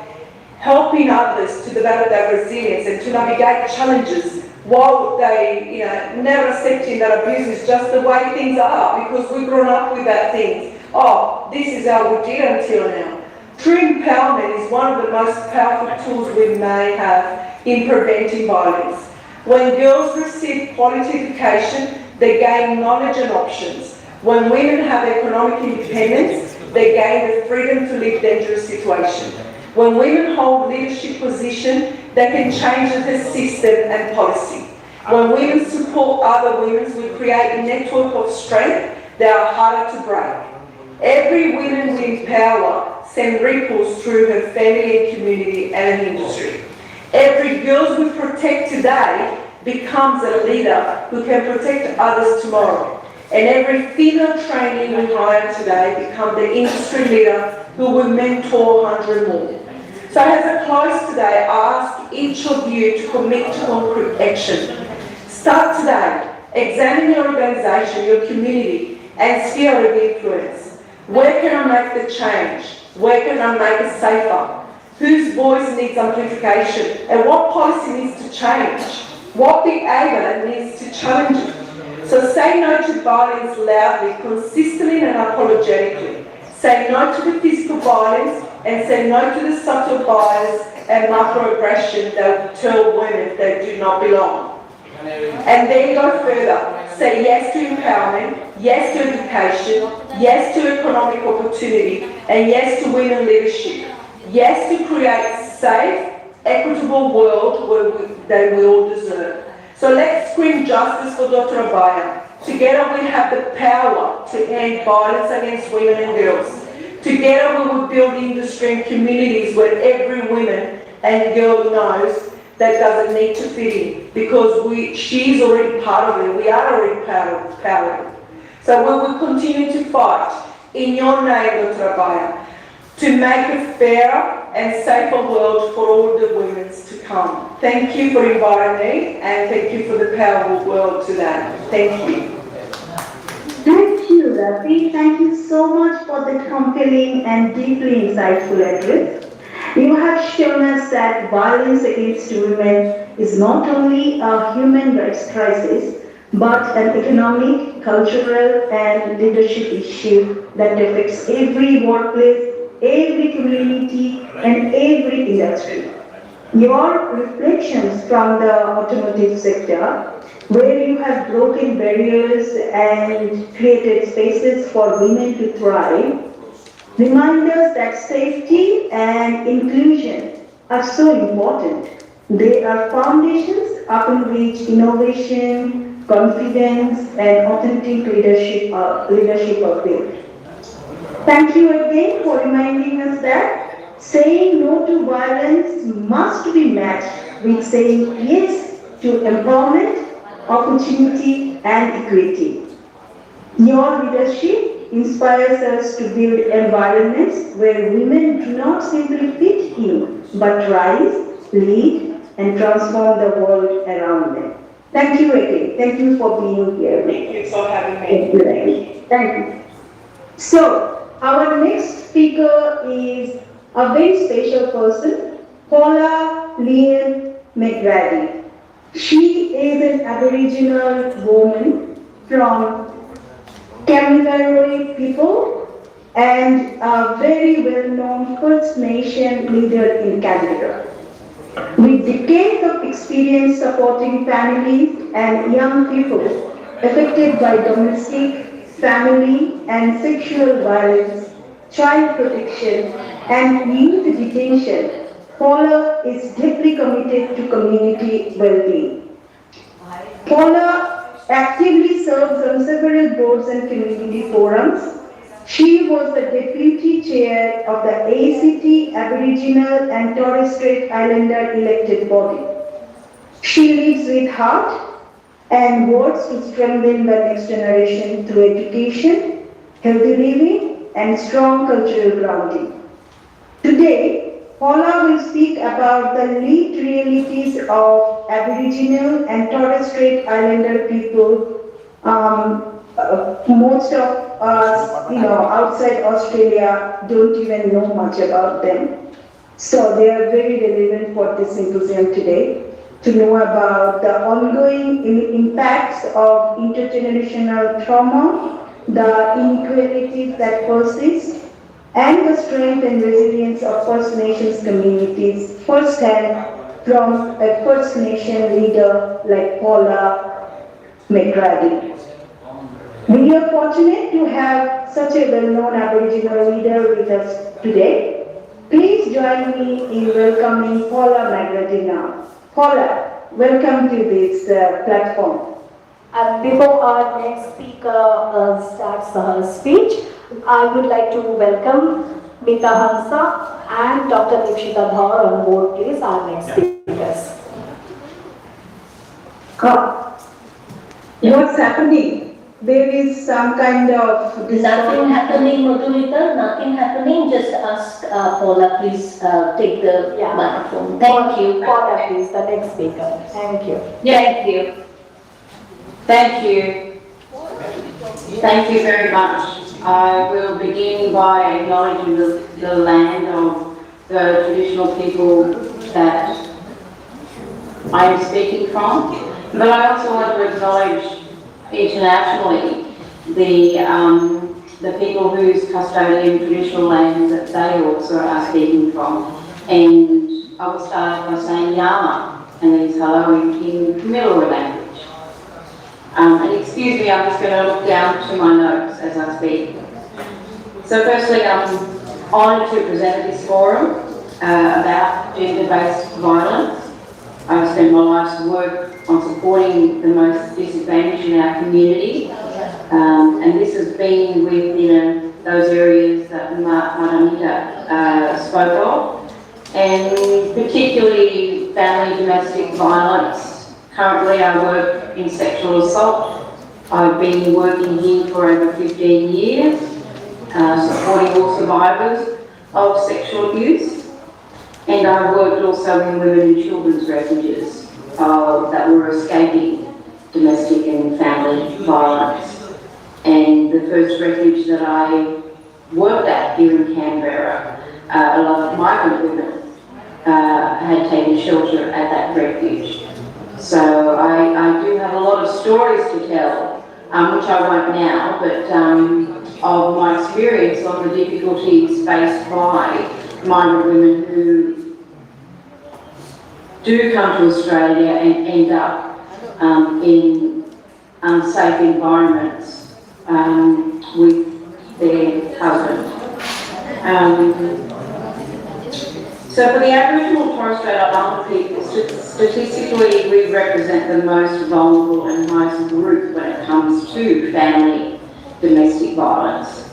helping others to develop their resilience and to navigate challenges while they, never accepting that abuse is just the way things are because we've grown up with that thing. Oh, this is how we did until now. True empowerment is one of the most powerful tools we may have in preventing violence. When girls receive quality education, they gain knowledge and options. When women have economic independence, they gain the freedom to leave dangerous situations. When women hold leadership positions, they can change the system and policy. When women support other women, we create a network of strength that are harder to break. Every woman we empower sends ripples through her family and community and industry. Every girl we protect today becomes a leader who can protect others tomorrow. And every female trainee we hire today becomes the industry leader who will mentor 100 more. So as I close today, I ask each of you to commit to concrete action. Start today. Examine your organization, your community, and sphere of influence. Where can I make the change? Where can I make it safer? Whose voice needs amplification? And what policy needs to change? What behavior needs to challenge it? So say no to violence loudly, consistently and unapologetically. Say no to the physical violence and say no to the subtle bias and microaggression that tell women they do not belong. And then go further. Say yes to empowerment, yes to education, yes to economic opportunity, and yes to women leadership. Yes to create a safe, equitable world that we all deserve. So let's scream justice for Dr. Abhaya. Together we have the power to end violence against women and girls. Together we will build industry and communities where every woman and girl knows that doesn't need to fit in because she's already part of it. We are already part of it. So we will continue to fight in your name, Dr. Abhaya, to make a fairer and safer world for all the women to come. Thank you for inviting me, and thank you for the powerful world today. Thank you. Thank you, Rafi. Thank you so much for the compelling and deeply insightful address. You have shown us that violence against women is not only a human rights crisis, but an economic, cultural, and leadership issue that affects every workplace, every community, and every industry. Your reflections from the automotive sector, where you have broken barriers and created spaces for women to thrive, remind us that safety and inclusion are so important. They are foundations upon which innovation, confidence, and authentic leadership are built. Thank you again for reminding us that saying no to violence must be matched with saying yes to empowerment, opportunity, and equity. Your leadership inspires us to build environments where women do not simply fit in, but rise, lead, and transform the world around them. Thank you again. Thank you for being here. Thank you for having me. Thank you. Thank you. So, our next speaker is a very special person, Paula Leanne McGrady. She is an Aboriginal woman from Kamilaroi people and a very well-known First Nation leader in Canada. With decades of experience supporting families and young people affected by domestic, family, and sexual violence, child protection, and youth detention, Paula is deeply committed to community well-being. Paula actively serves on several boards and community forums. She was the deputy chair of the ACT Aboriginal and Torres Strait Islander elected body. She leads with heart and works to strengthen the next generation through education, healthy living, and strong cultural grounding. Today, Paula will speak about the lived realities of Aboriginal and Torres Strait Islander people. Most of us, outside Australia don't even know much about them. So they are very relevant for this symposium today to know about the ongoing impacts of intergenerational trauma, the inequalities that persist, and the strength and resilience of First Nations communities firsthand from a First Nation leader like Paula McGrady. We are fortunate to have such a well-known Aboriginal leader with us today. Please join me in welcoming Paula McGrady now. Paula, welcome to this platform. Before our next speaker starts her speech, I would like to welcome Mita Hansa and Dr. Dipshita Dhar on board, please, our next speakers. What's happening? There is some kind of... Nothing happening, Madhulita, nothing happening. Just ask Paula, please take the microphone. Thank you. Paula, please, the next speaker. Thank you. Thank you. Thank you. Thank you very much. I will begin by acknowledging the land of the traditional people that I am speaking from, but I also want to acknowledge internationally the people whose custodian traditional lands that they also are speaking from. And I will start by saying Yama, and that is hello in Kamilaroi language. And excuse me, I'm just going to look down to my notes as I speak. So firstly, I'm honoured to present at this forum about gender-based violence. I've spent my life's work on supporting the most disadvantaged in our community, and this has been within those areas that Madamita spoke of, and particularly family domestic violence. Currently I work in sexual assault. I've been working here for over 15 years, supporting all survivors of sexual abuse. And I worked also in women and children's refuges that were escaping domestic and family violence. And the first refuge that I worked at here in Canberra, a lot of migrant women had taken shelter at that refuge. So I do have a lot of stories to tell, which I won't now, but of my experience on the difficulties faced by migrant women who do come to Australia and end up in unsafe environments with their husband. So for the Aboriginal and Torres Strait Islander people, statistically we represent the most vulnerable and highest group when it comes to family domestic violence.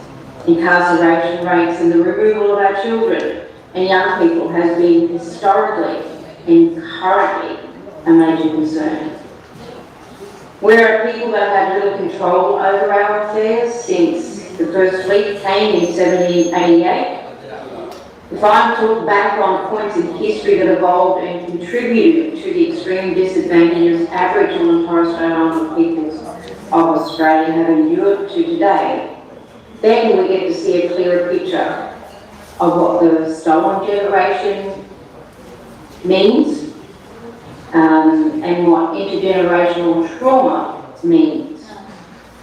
Incarceration rates and the removal of our children and young people has been historically and currently a major concern. We're a people that have had little control over our affairs since the first fleet came in 1788. If I'm to look back on points in history that evolved and contributed to the extreme disadvantages Aboriginal and Torres Strait Islander peoples of Australia have endured to today, then we get to see a clearer picture of what the stolen generation means and what intergenerational trauma means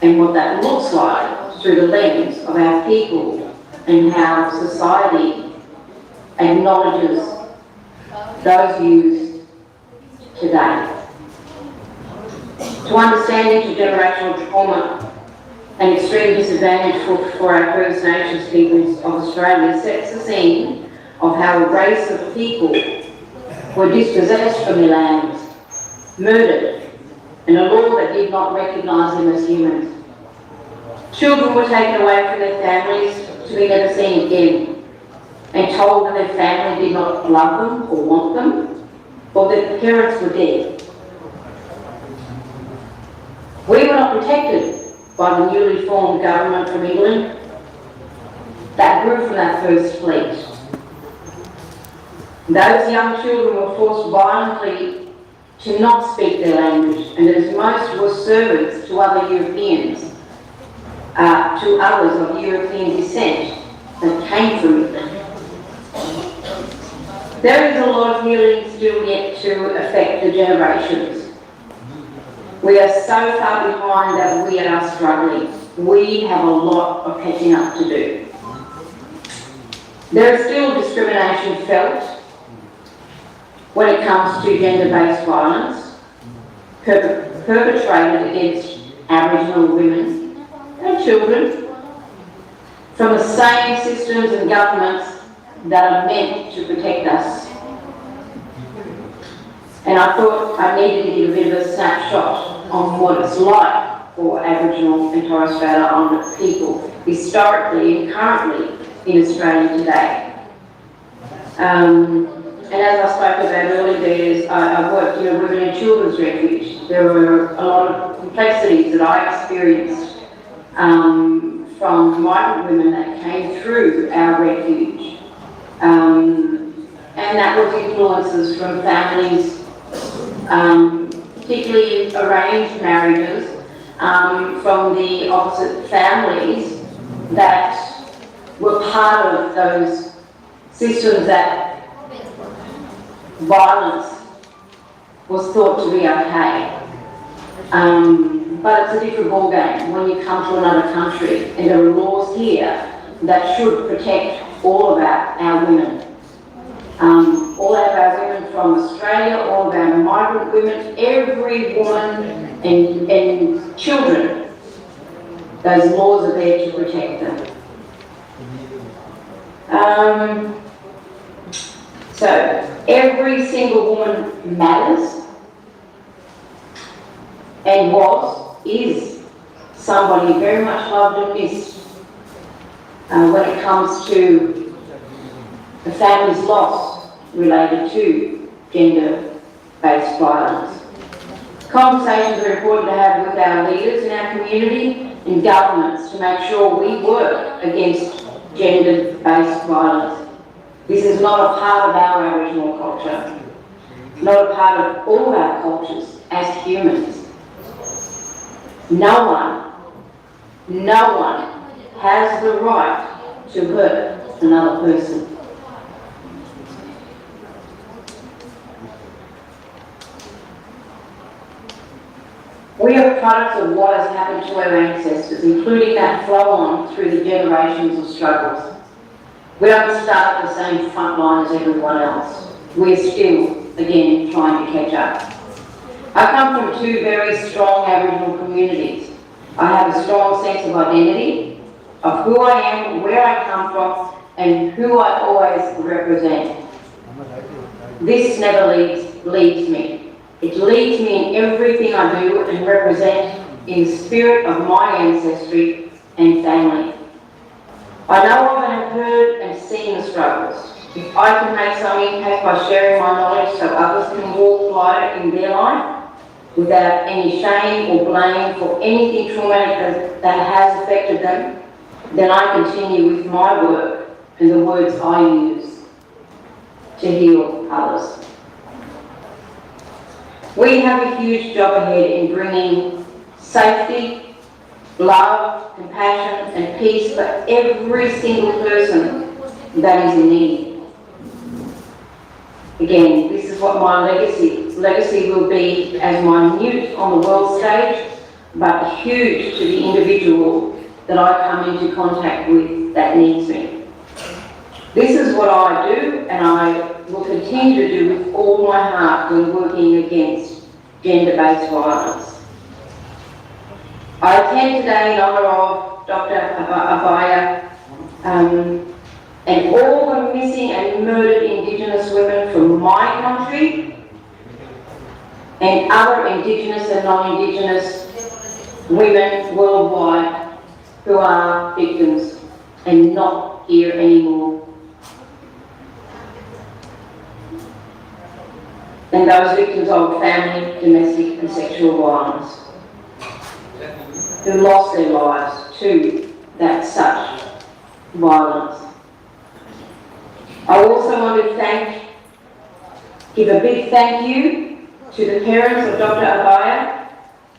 and what that looks like through the lens of our people and how society acknowledges those views today. To understand intergenerational trauma and extreme disadvantage for our First Nations peoples of Australia sets the scene of how a race of people were dispossessed from their lands, murdered, and a law that did not recognise them as humans. Children were taken away from their families to be never seen again, and told that their family did not love them or want them, or that their parents were dead. We were not protected by the newly formed government from England that grew from that first fleet. Those young children were forced violently to not speak their language, and as most were servants to other Europeans, to others of European descent that came from England. There is a lot of healing still yet to affect the generations. We are so far behind that we are struggling. We have a lot of catching up to do. There is still discrimination felt when it comes to gender-based violence perpetrated against Aboriginal women and children from the same systems and governments that are meant to protect us. And I thought I needed to give a bit of a snapshot on what it's like for Aboriginal and Torres Strait Islander people historically and currently in Australia today. And as I spoke about earlier, I worked in a women and children's refuge. There were a lot of complexities that I experienced from migrant women that came through our refuge. And that was influences from families, particularly arranged marriages, from the opposite families that were part of those systems that violence was thought to be okay. But it's a different ballgame when you come to another country and there are laws here that should protect all of our women. All of our women from Australia, all of our migrant women, every woman and children, those laws are there to protect them. So every single woman matters and is somebody very much loved and missed when it comes to the family's loss related to gender-based violence. Conversations are important to have with our leaders in our community in governments to make sure we work against gender-based violence. This is not a part of our Aboriginal culture, not a part of all our cultures as humans. No one has the right to hurt another person. We are products of what has happened to our ancestors, including that flow on through the generations of struggles. We don't start at the same front line as everyone else. We're still, again, trying to catch up. I come from two very strong Aboriginal communities. I have a strong sense of identity, of who I am, where I come from, and who I always represent. This never leaves me. It leads me in everything I do and represent in the spirit of my ancestry and family. I know of and have heard and seen the struggles. If I can make some impact by sharing my knowledge so others can walk lighter in their life without any shame or blame for anything traumatic that has affected them, then I continue with my work and the words I use to heal others. We have a huge job ahead in bringing safety, love, compassion and peace for every single person that is in need. Again, this is what my legacy will be, as minute on the world stage, but huge to the individual that I come into contact with that needs me. This is what I do, and I will continue to do with all my heart when working against gender-based violence. I attend today in honour of Dr. Abhaya and all the missing and murdered Indigenous women from my country and other Indigenous and non-Indigenous women worldwide who are victims and not here anymore. And those victims of family, domestic and sexual violence who lost their lives to that such violence. I also want to give a big thank you to the parents of Dr. Abhaya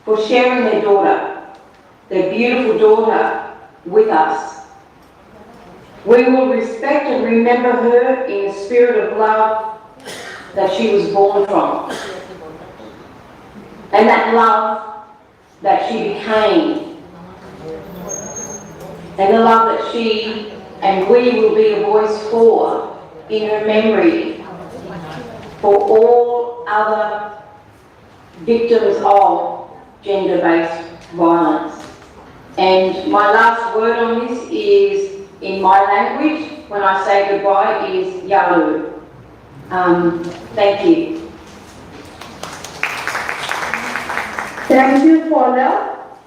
for sharing their daughter, their beautiful daughter, with us. We will respect and remember her in the spirit of love that she was born from, and that love that she became, and the love that she and we will be a voice for in her memory for all other victims of gender-based violence. And my last word on this is, in my language, when I say goodbye, is Yalu. Thank you. Thank you, Paula.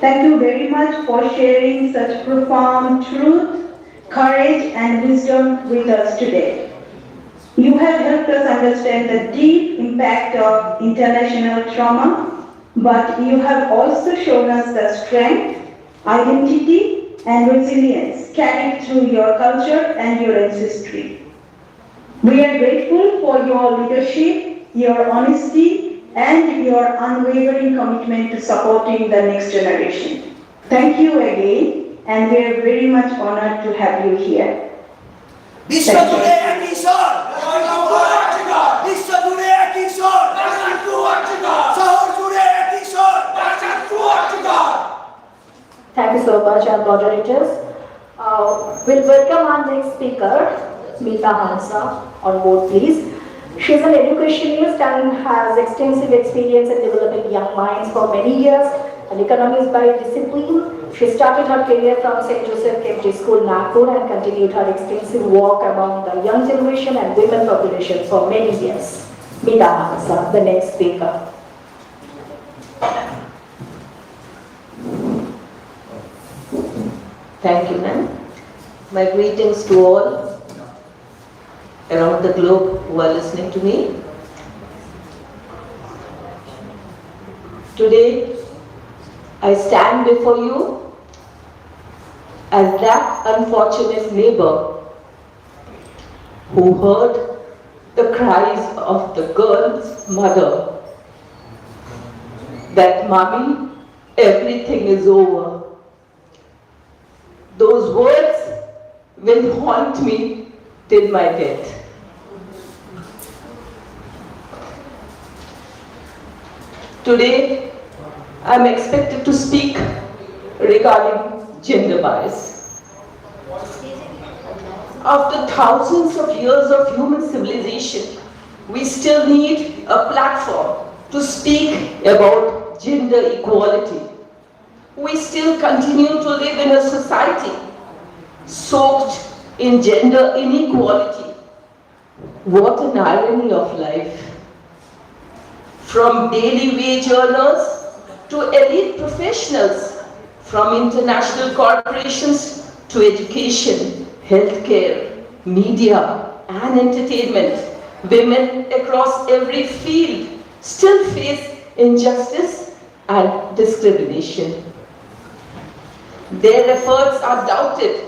Thank you very much for sharing such profound truth, courage, and wisdom with us today. You have helped us understand the deep impact of international trauma, but you have also shown us the strength, identity, and resilience carried through your culture and your ancestry. We are grateful for your leadership, your honesty, and your unwavering commitment to supporting the next generation. Thank you again, and we are very much honored to have you here. Thank you so much, our moderators. We'll welcome our next speaker, Abhaya Mancha, on board please. She is an educationist and has extensive experience in developing young minds for many years. An economist by discipline, she started her career from St. Joseph KMG School, Nagpur, and continued her extensive work among the young generation and women population for many years. Abhaya Mancha, the next speaker. Thank you, ma'am. My greetings to all around the globe who are listening to me. Today, I stand before you as that unfortunate neighbor who heard the cries of the girl's mother that, "Mommy, everything is over." Those words will haunt me till my death. Today, I am expected to speak regarding gender bias. After thousands of years of human civilization, we still need a platform to speak about gender equality. We still continue to live in a society soaked in gender inequality. What an irony of life. From daily wage earners to elite professionals, from international corporations to education, healthcare, media, and entertainment, women across every field still face injustice and discrimination. Their efforts are doubted,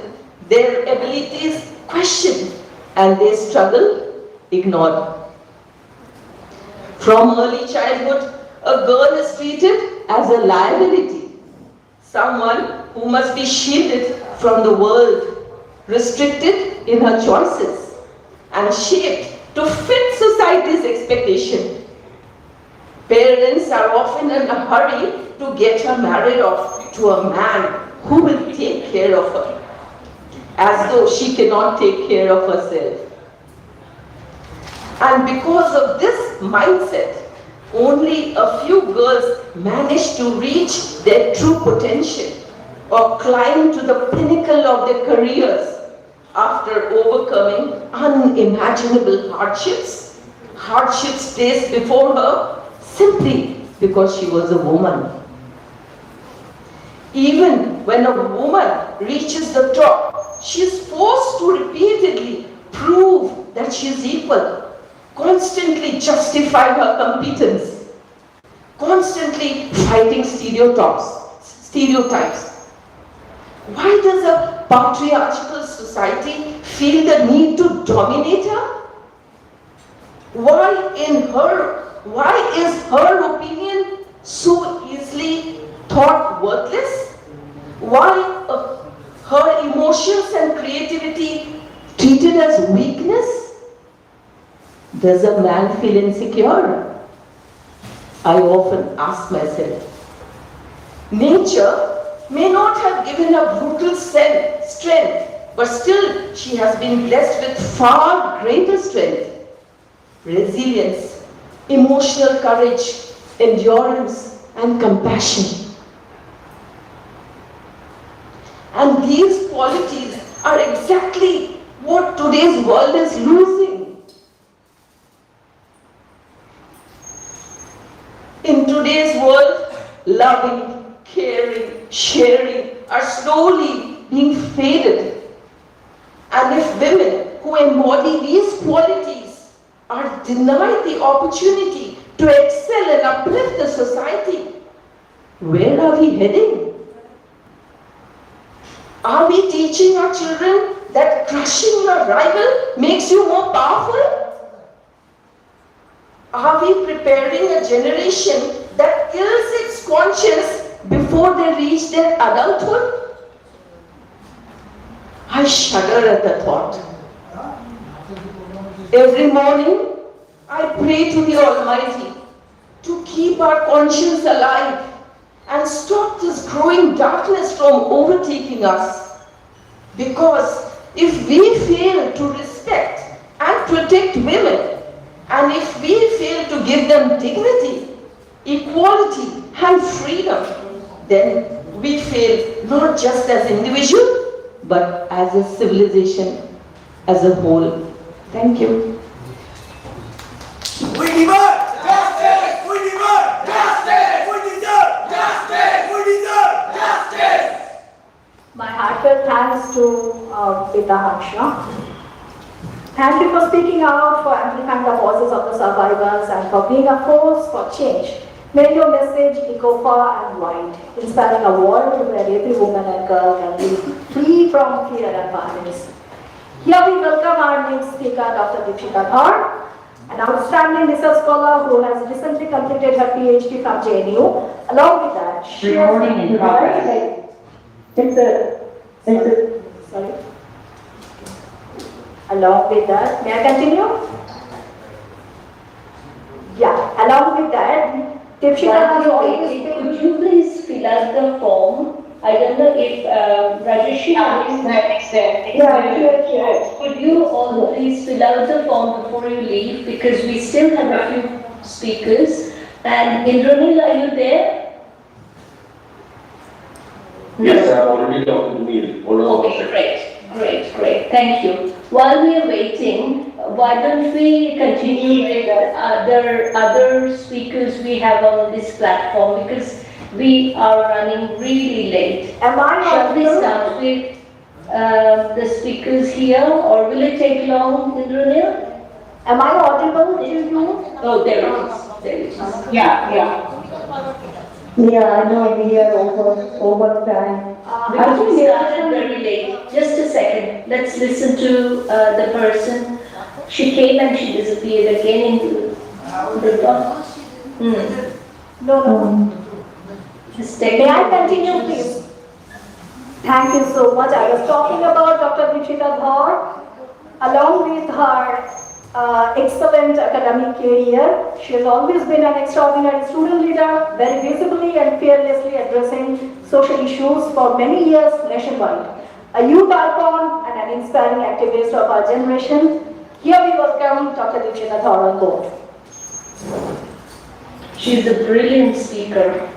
their abilities questioned, and their struggle ignored. From early childhood, a girl is treated as a liability, someone who must be shielded from the world, restricted in her choices, and shaped to fit society's expectation. Parents are often in a hurry to get her married off to a man who will take care of her, as though she cannot take care of herself. And because of this mindset, only a few girls manage to reach their true potential or climb to the pinnacle of their careers after overcoming unimaginable hardships placed before her simply because she was a woman. Even when a woman reaches the top, she is forced to repeatedly prove that she is equal, constantly justify her competence, constantly fighting stereotypes. Why does a patriarchal society feel the need to dominate her? Why is her opinion so easily thought worthless? Why her emotions and creativity treated as weakness? Does a man feel insecure? I often ask myself. Nature may not have given her brutal strength, but still she has been blessed with far greater strength, resilience, emotional courage, endurance, and compassion. And these qualities are exactly what today's world is losing. In today's world, loving, caring, sharing are slowly being faded. And if women who embody these qualities are denied the opportunity to excel and uplift the society, where are we heading? Are we teaching our children that crushing your rival makes you more powerful? Are we preparing a generation that kills its conscience before they reach their adulthood? I shudder at the thought. Every morning, I pray to the Almighty to keep our conscience alive and stop this growing darkness from overtaking us. Because if we fail to respect and protect women, and if we fail to give them dignity, equality, and freedom, then we fail not just as individuals, but as a civilization as a whole. Thank you. We demand justice! We demand justice! We deserve justice! We deserve justice! My heartfelt thanks to Abhaya Mancha. Thank you for speaking out, for amplifying the voices of the survivors, and for being a force for change May your message echo far and wide, inspiring a world where every woman and girl can live free from fear and violence. Here we welcome our next speaker, Dr. Deepshika Dhar, an outstanding research scholar who has recently completed her PhD from JNU. Along with that, she Recording in progress. Sorry. Along with that, may I continue? Yeah, along with that, Deepshika has always been... Could you please fill out the form? I don't know if Rajesh, could you all please fill out the form before you leave, because we still have a few speakers. And Indranil, are you there? Yes, I have already talked to me. Okay, great. Thank you. While we are waiting, why don't we continue with other speakers we have on this platform, because we are running really late. Shall we start with the speakers here, or will it take long, Indranil? Am I audible to you? Oh, there it is. Yeah. Yeah, I know we are over time. Because we started very late. Just a second. Let's listen to the person. She came and she disappeared again into the box. No. May I continue, please? Thank you so much. I was talking about Dr. Deepshika Dhar. Along with her excellent academic career, she has always been an extraordinary student leader, very visibly and fearlessly addressing social issues for many years nationwide. A youth icon and an inspiring activist of our generation. Here we welcome Dr. Deepshika Dhar on board. She's a brilliant speaker.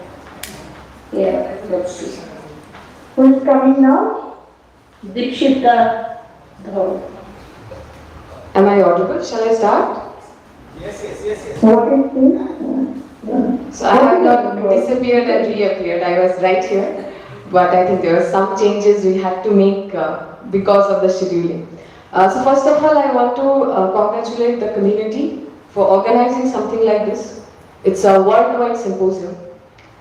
Yeah, let's see. Who's coming now? Deepshika Dhar. Am I audible? Shall I start? Yes. What is this? So I have not disappeared and reappeared. I was right here. But I think there were some changes we had to make because of the scheduling. So first of all, I want to congratulate the community for organizing something like this. It's a worldwide symposium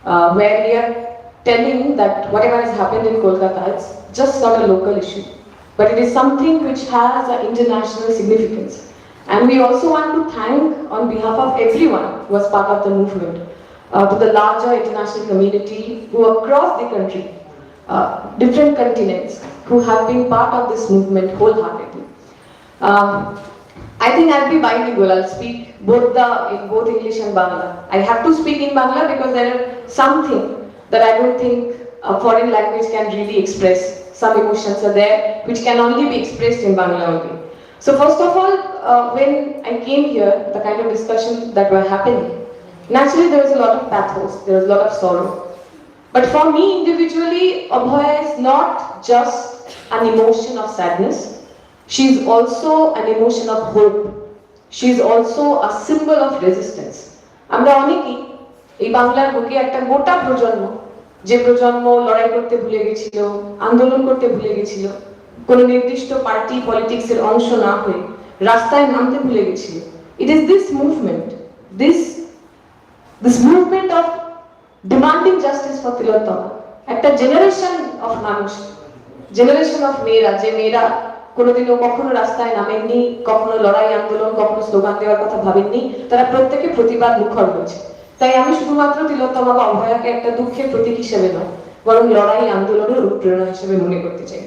where we are telling that whatever has happened in Kolkata, it's just not a local issue, but it is something which has an international significance. And we also want to thank on behalf of everyone who was part of the movement, to the larger international community who across the country, different continents, who have been part of this movement wholeheartedly. I think I'll be bilingual. I'll speak in both English and Bangla. I have to speak in Bangla because there is something that I don't think a foreign language can really express. Some emotions are there which can only be expressed in Bangla only. So first of all, when I came here, the kind of discussion that were happening, naturally there was a lot of pathos, there was a lot of sorrow. But for me individually, Abhaya is not just an emotion of sadness. She is also an emotion of hope. She is also a symbol of resistance. আমরা অনেকেই এই বাংলার বুকে একটা গোটা প্রজন্ম, যে প্রজন্ম লড়াই করতে ভুলে গেছিল, আন্দোলন করতে ভুলে গেছিল, কোনো নির্দিষ্ট পার্টি পলিটিক্সের অংশ না হয়ে রাস্তায় নামতে ভুলে গেছিল। It is this movement, this movement of demanding justice for Tilottama, একটা জেনারেশন অফ মানুষ, জেনারেশন অফ মেয়েরা, যে মেয়েরা কোনোদিনও কখনো রাস্তায় নামেননি, কখনো লড়াই আন্দোলন, কখনো স্লোগান দেওয়ার কথা ভাবেননি, তারা প্রত্যেকে প্রতিবাদ মুখর হয়েছে। তাই আমি শুধুমাত্র তিলোত্তমা বা অভয়াকে একটা দুঃখের প্রতীক হিসেবে নয়, বরং লড়াই আন্দোলনের অনুপ্রেরণা হিসেবে মনে করতে চাই।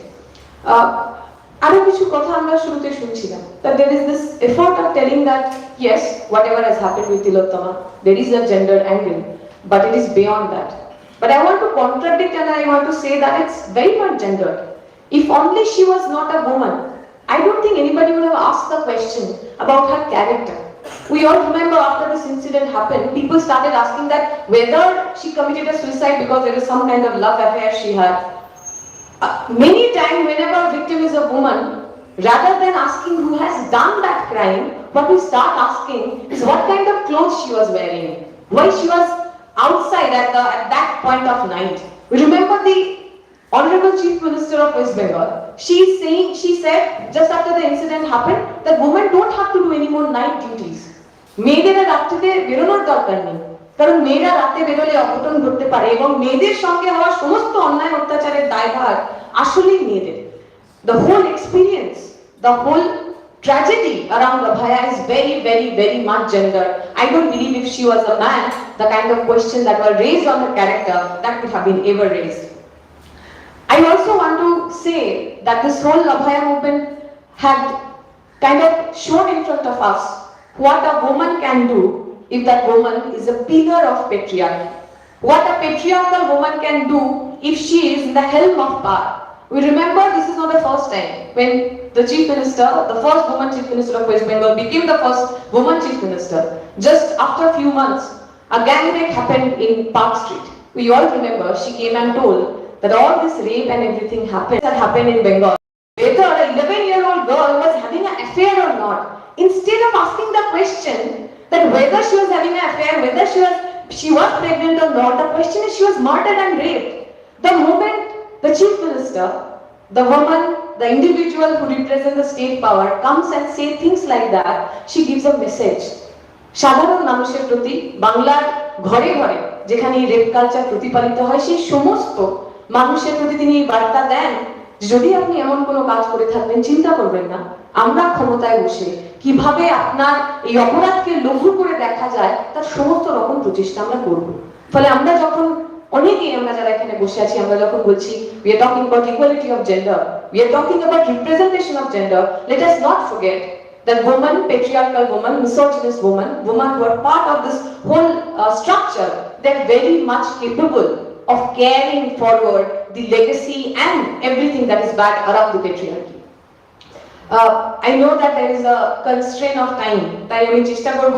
আরো কিছু কথা আমরা শুরুতে শুনছিলাম, that there is this effort of telling that yes, whatever has happened with Tilottama, there is a gender angle, but it is beyond that. But I want to contradict and I want to say that it's very much gendered. If only she was not a woman, I don't think anybody would have asked the question about her character. We all remember after this incident happened, people started asking that whether she committed a suicide because there was some kind of love affair she had. Many times whenever a victim is a woman, rather than asking who has done that crime, what we start asking is what kind of clothes she was wearing, why she was outside at that point of night. We remember the Honorable Chief Minister of West Bengal. She said just after the incident happened that women don't have to do any more night duties. মেয়েদের রাত্রিতে বেরোনোর দরকার নেই, কারণ মেয়েরা রাতে বেরোলে অঘটন ঘটতে পারে এবং মেয়েদের সঙ্গে হওয়া সমস্ত অন্যায় অত্যাচারের দায়ভার আসলেই মেয়েদের। The whole experience, the whole tragedy around Abhaya is very, very, very much gendered. I don't believe if she was a man, the kind of questions that were raised on her character, that could have been ever raised. I also want to say that this whole Abhaya movement had kind of shown in front of us what a woman can do if that woman is a pillar of patriarchy. What a patriarchal woman can do if she is in the helm of power. We remember this is not the first time when the chief minister, the first woman chief minister of West Bengal, became the first woman chief minister. Just after a few months, a gang rape happened in Park Street. We all remember she came and told that all this rape and everything happened in Bengal. Whether an 11-year-old girl was having an affair or not, instead of asking the question that whether she was having an affair, whether she was pregnant or not, the question is she was murdered and raped. The moment the chief minister, the woman, the individual who represents the state power comes and says things like that, she gives a message. সাধারণ মানুষের প্রতি বাংলার ঘরে ঘরে যেখানে rape culture প্রতিপালিত হয় সেই সমস্ত মানুষের প্রতি তিনি বার্তা দেন, যদি আপনি এমন কোনো কাজ করে থাকবেন চিন্তা করবেন না, আমরা ক্ষমতায় বসে কিভাবে আপনার এই অপরাধকে লঘু করে দেখা যায় তার সমস্ত রকম প্রচেষ্টা আমরা করব। ফলে আমরা যখন অনেকেই আমরা যারা এখানে বসে আছি আমরা যখন বলছি we are talking about equality of gender, we are talking about representation of gender, let us not forget that woman, patriarchal woman, misogynist woman who are part of this whole structure, they're very much capable of carrying forward the legacy and everything that is bad around the patriarchy. I know that there is a constraint of time, তাই আমি চেষ্টা করব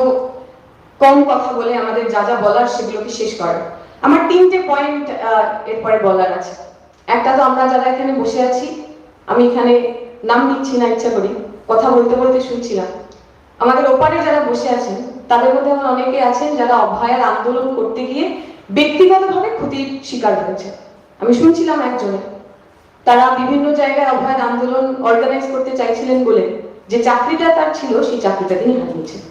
কম কথা বলে আমাদের যা যা বলার সেগুলোকে শেষ করার। আমার তিনটে পয়েন্ট এরপরে বলার আছে। একটা তো আমরা যারা এখানে বসে আছি, আমি এখানে নাম নিচ্ছি না ইচ্ছা করি, কথা বলতে বলতে শুনছিলাম, আমাদের ওপারে যারা বসে আছেন তাদের মধ্যে আমার অনেকে আছেন যারা অভয়ার আন্দোলন করতে গিয়ে ব্যক্তিগতভাবে ক্ষতির শিকার হয়েছে। আমি শুনছিলাম একজনের, তারা বিভিন্ন জায়গায় অভয়ার আন্দোলন অর্গানাইজ করতে চাইছিলেন বলে যে চাকরিটা তার ছিল সেই চাকরিটা তিনি হারিয়েছেন।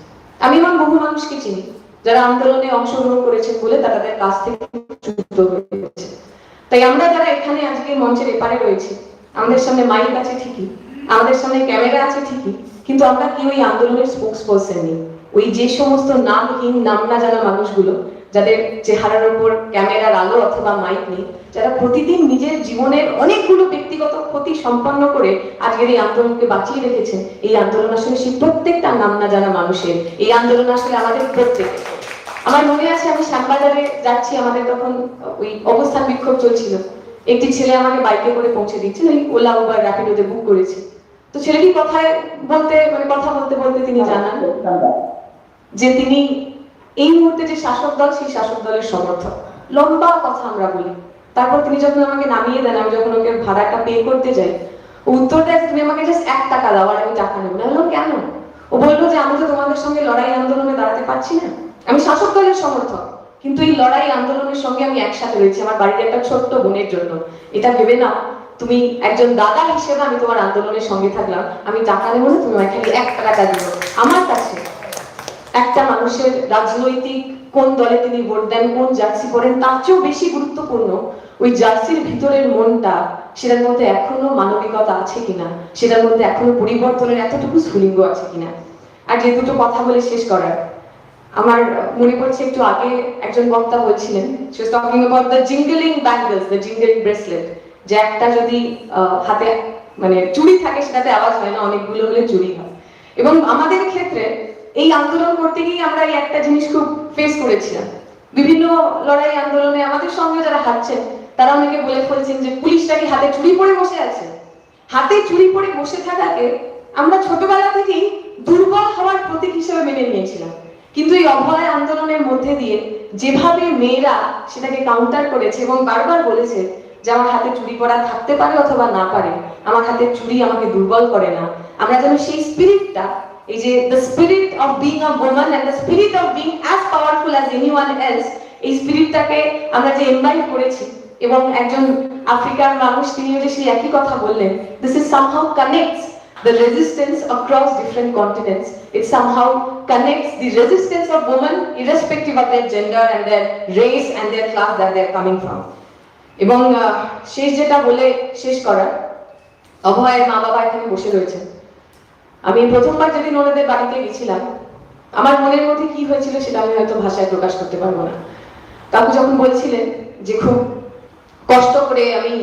আমি এমন বহু মানুষকে চিনি যারা আন্দোলনে অংশগ্রহণ করেছেন বলে তাদের কাছ থেকে যুক্ত হয়েছে। তাই আমরা যারা এখানে আজকে মঞ্চের এপারে রয়েছি, আমাদের সামনে মাইক আছে ঠিকই, আমাদের সামনে ক্যামেরা আছে ঠিকই, কিন্তু আমরা কি ওই আন্দোলনের স্পোক্স পারসন নেই। ওই যে সমস্ত নামহীন নাম না জানা মানুষগুলো যাদের চেহারার উপর ক্যামেরার আলো অথবা মাইক নেই, যারা প্রতিদিন নিজের জীবনের অনেকগুলো ব্যক্তিগত ক্ষতি সম্পন্ন করে আজকের এই আন্দোলনকে বাঁচিয়ে রেখেছেন, এই আন্দোলন আসলে সেই প্রত্যেকটা নাম না জানা মানুষের, এই আন্দোলন আসলে আমাদের প্রত্যেক। আমার মনে আছে আমি শ্যামবাজারে যাচ্ছি, আমাদের তখন ওই অবস্থান বিক্ষোভ চলছিল, একটি ছেলে আমাকে বাইকে করে পৌঁছে দিচ্ছিল, ওই ওলা উবার র্যাপিডোতে বুক করেছি। তো ছেলেটি কথা বলতে বলতে তিনি জানান যে তিনি এই মুহূর্তে যে শাসক দল সেই শাসক দলের সমর্থক। লম্বা কথা আমরা বলি, তারপর তিনি যখন আমাকে নামিয়ে দেন, আমি যখন ওকে ভাড়াটা পে করতে যাই, উত্তর দেয় তুমি আমাকে জাস্ট 1 টাকা দাও আর আমি টাকা নেবো না। বললাম কেন? ও বললো যে আমি তো তোমাদের সঙ্গে লড়াই আন্দোলনে দাঁড়াতে পারছি না, আমি শাসক দলের সমর্থক, কিন্তু এই লড়াই আন্দোলনের সঙ্গে আমি একসাথে রয়েছি আমার বাড়ির একটা ছোট্ট বোনের জন্য। এটা ভেবে নাও তুমি একজন দাদা হিসেবে আমি তোমার আন্দোলনের সঙ্গে থাকলাম, আমি টাকা নেবো না, তুমি আমাকে 1 টাকা দিও। আমার কাছে একটা মানুষের রাজনৈতিক কোন দলে তিনি ভোট দেন, কোন জার্সি পরেন, তার চেয়েও বেশি গুরুত্বপূর্ণ ওই জার্সির ভিতরের মনটা, সেটার মধ্যে এখনো মানবিকতা আছে কিনা, সেটার মধ্যে এখনো পরিবর্তনের এতটুকু স্ফুলিঙ্গ আছে কিনা। আর যে দুটো কথা বলে শেষ করার, আমার মনে পড়ছে একটু আগে একজন বক্তা বলছিলেন, she was talking about the jingling bangles, the jingling bracelet, যে একটা যদি হাতে মানে চুড়ি থাকে সেটাতে আওয়াজ হয় না, অনেকগুলো হলে চুড়ি হয়। এবং আমাদের ক্ষেত্রে এই আন্দোলন করতে গিয়ে আমরা এই একটা জিনিস খুব ফেস করেছিলাম। বিভিন্ন লড়াই আন্দোলনে আমাদের সঙ্গে যারা হাঁটছেন তারা অনেকে বলে ফেলছেন যে পুলিশটা কি হাতে চুড়ি পরে বসে আছে। হাতে চুড়ি পরে বসে থাকাকে আমরা ছোটবেলা থেকেই দুর্বল হওয়ার প্রতীক হিসেবে মেনে নিয়েছিলাম, কিন্তু এই অভয় আন্দোলনের মধ্যে দিয়ে যেভাবে মেয়েরা সেটাকে কাউন্টার করেছে এবং বারবার বলেছে যে আমার হাতে চুড়ি পরা থাকতে পারে অথবা না পারে, আমার হাতে চুড়ি আমাকে দুর্বল করে না। আমরা যেন সেই স্পিরিটটা, এই যে the spirit of being a woman and the spirit of being as powerful as anyone else, এই স্পিরিটটাকে আমরা যে এমবাইব করেছি। এবং একজন আফ্রিকার মানুষ তিনিও যে সেই একই কথা বললেন, this is somehow connects the resistance across different continents. It somehow connects the resistance of women irrespective of their gender and their race and their class that they are coming from. এবং শেষ যেটা বলে শেষ করার, অভয়ের মা বাবা এখানে বসে রয়েছেন। আমি প্রথমবার যেদিন ওনাদের বাড়িতে গেছিলাম, আমার মনের মধ্যে কি হয়েছিল সেটা আমি হয়তো ভাষায় প্রকাশ করতে পারবো না। কাকু যখন বলছিলেন যে খুব কষ্ট করে আমি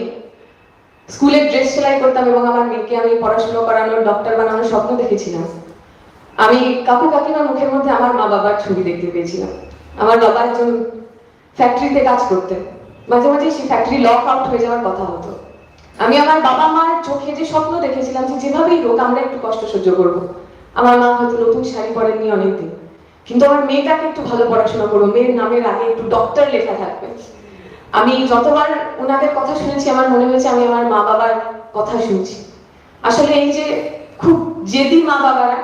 স্কুলের ড্রেস সেলাই করতাম এবং আমার মেয়েকে আমি পড়াশোনা করানোর ডক্টর বানানোর স্বপ্ন দেখেছিলাম, আমি কাকু কাকিমার মুখের মধ্যে আমার মা বাবার ছবি দেখতে পেয়েছিলাম। আমার বাবা একজন ফ্যাক্টরিতে কাজ করতেন, মাঝে মাঝে সেই ফ্যাক্টরি লক আউট হয়ে যাওয়ার কথা হতো। আমি আমার বাবা মার চোখে যে স্বপ্ন দেখেছিলাম যে যেভাবেই হোক আমরা একটু কষ্ট সহ্য করবো। আমার মা হয়তো নতুন শাড়ি পরেননি অনেকদিন, কিন্তু আমার মেয়েটাকে একটু ভালো পড়াশোনা করবো, মেয়ের নামের আগে একটু ডক্টর লেখা থাকবে। আমি যতবার ওনাদের কথা শুনেছি আমার মনে হয়েছে আমি আমার মা বাবার কথা শুনছি। আসলে এই যে খুব জেদি মা বাবারা,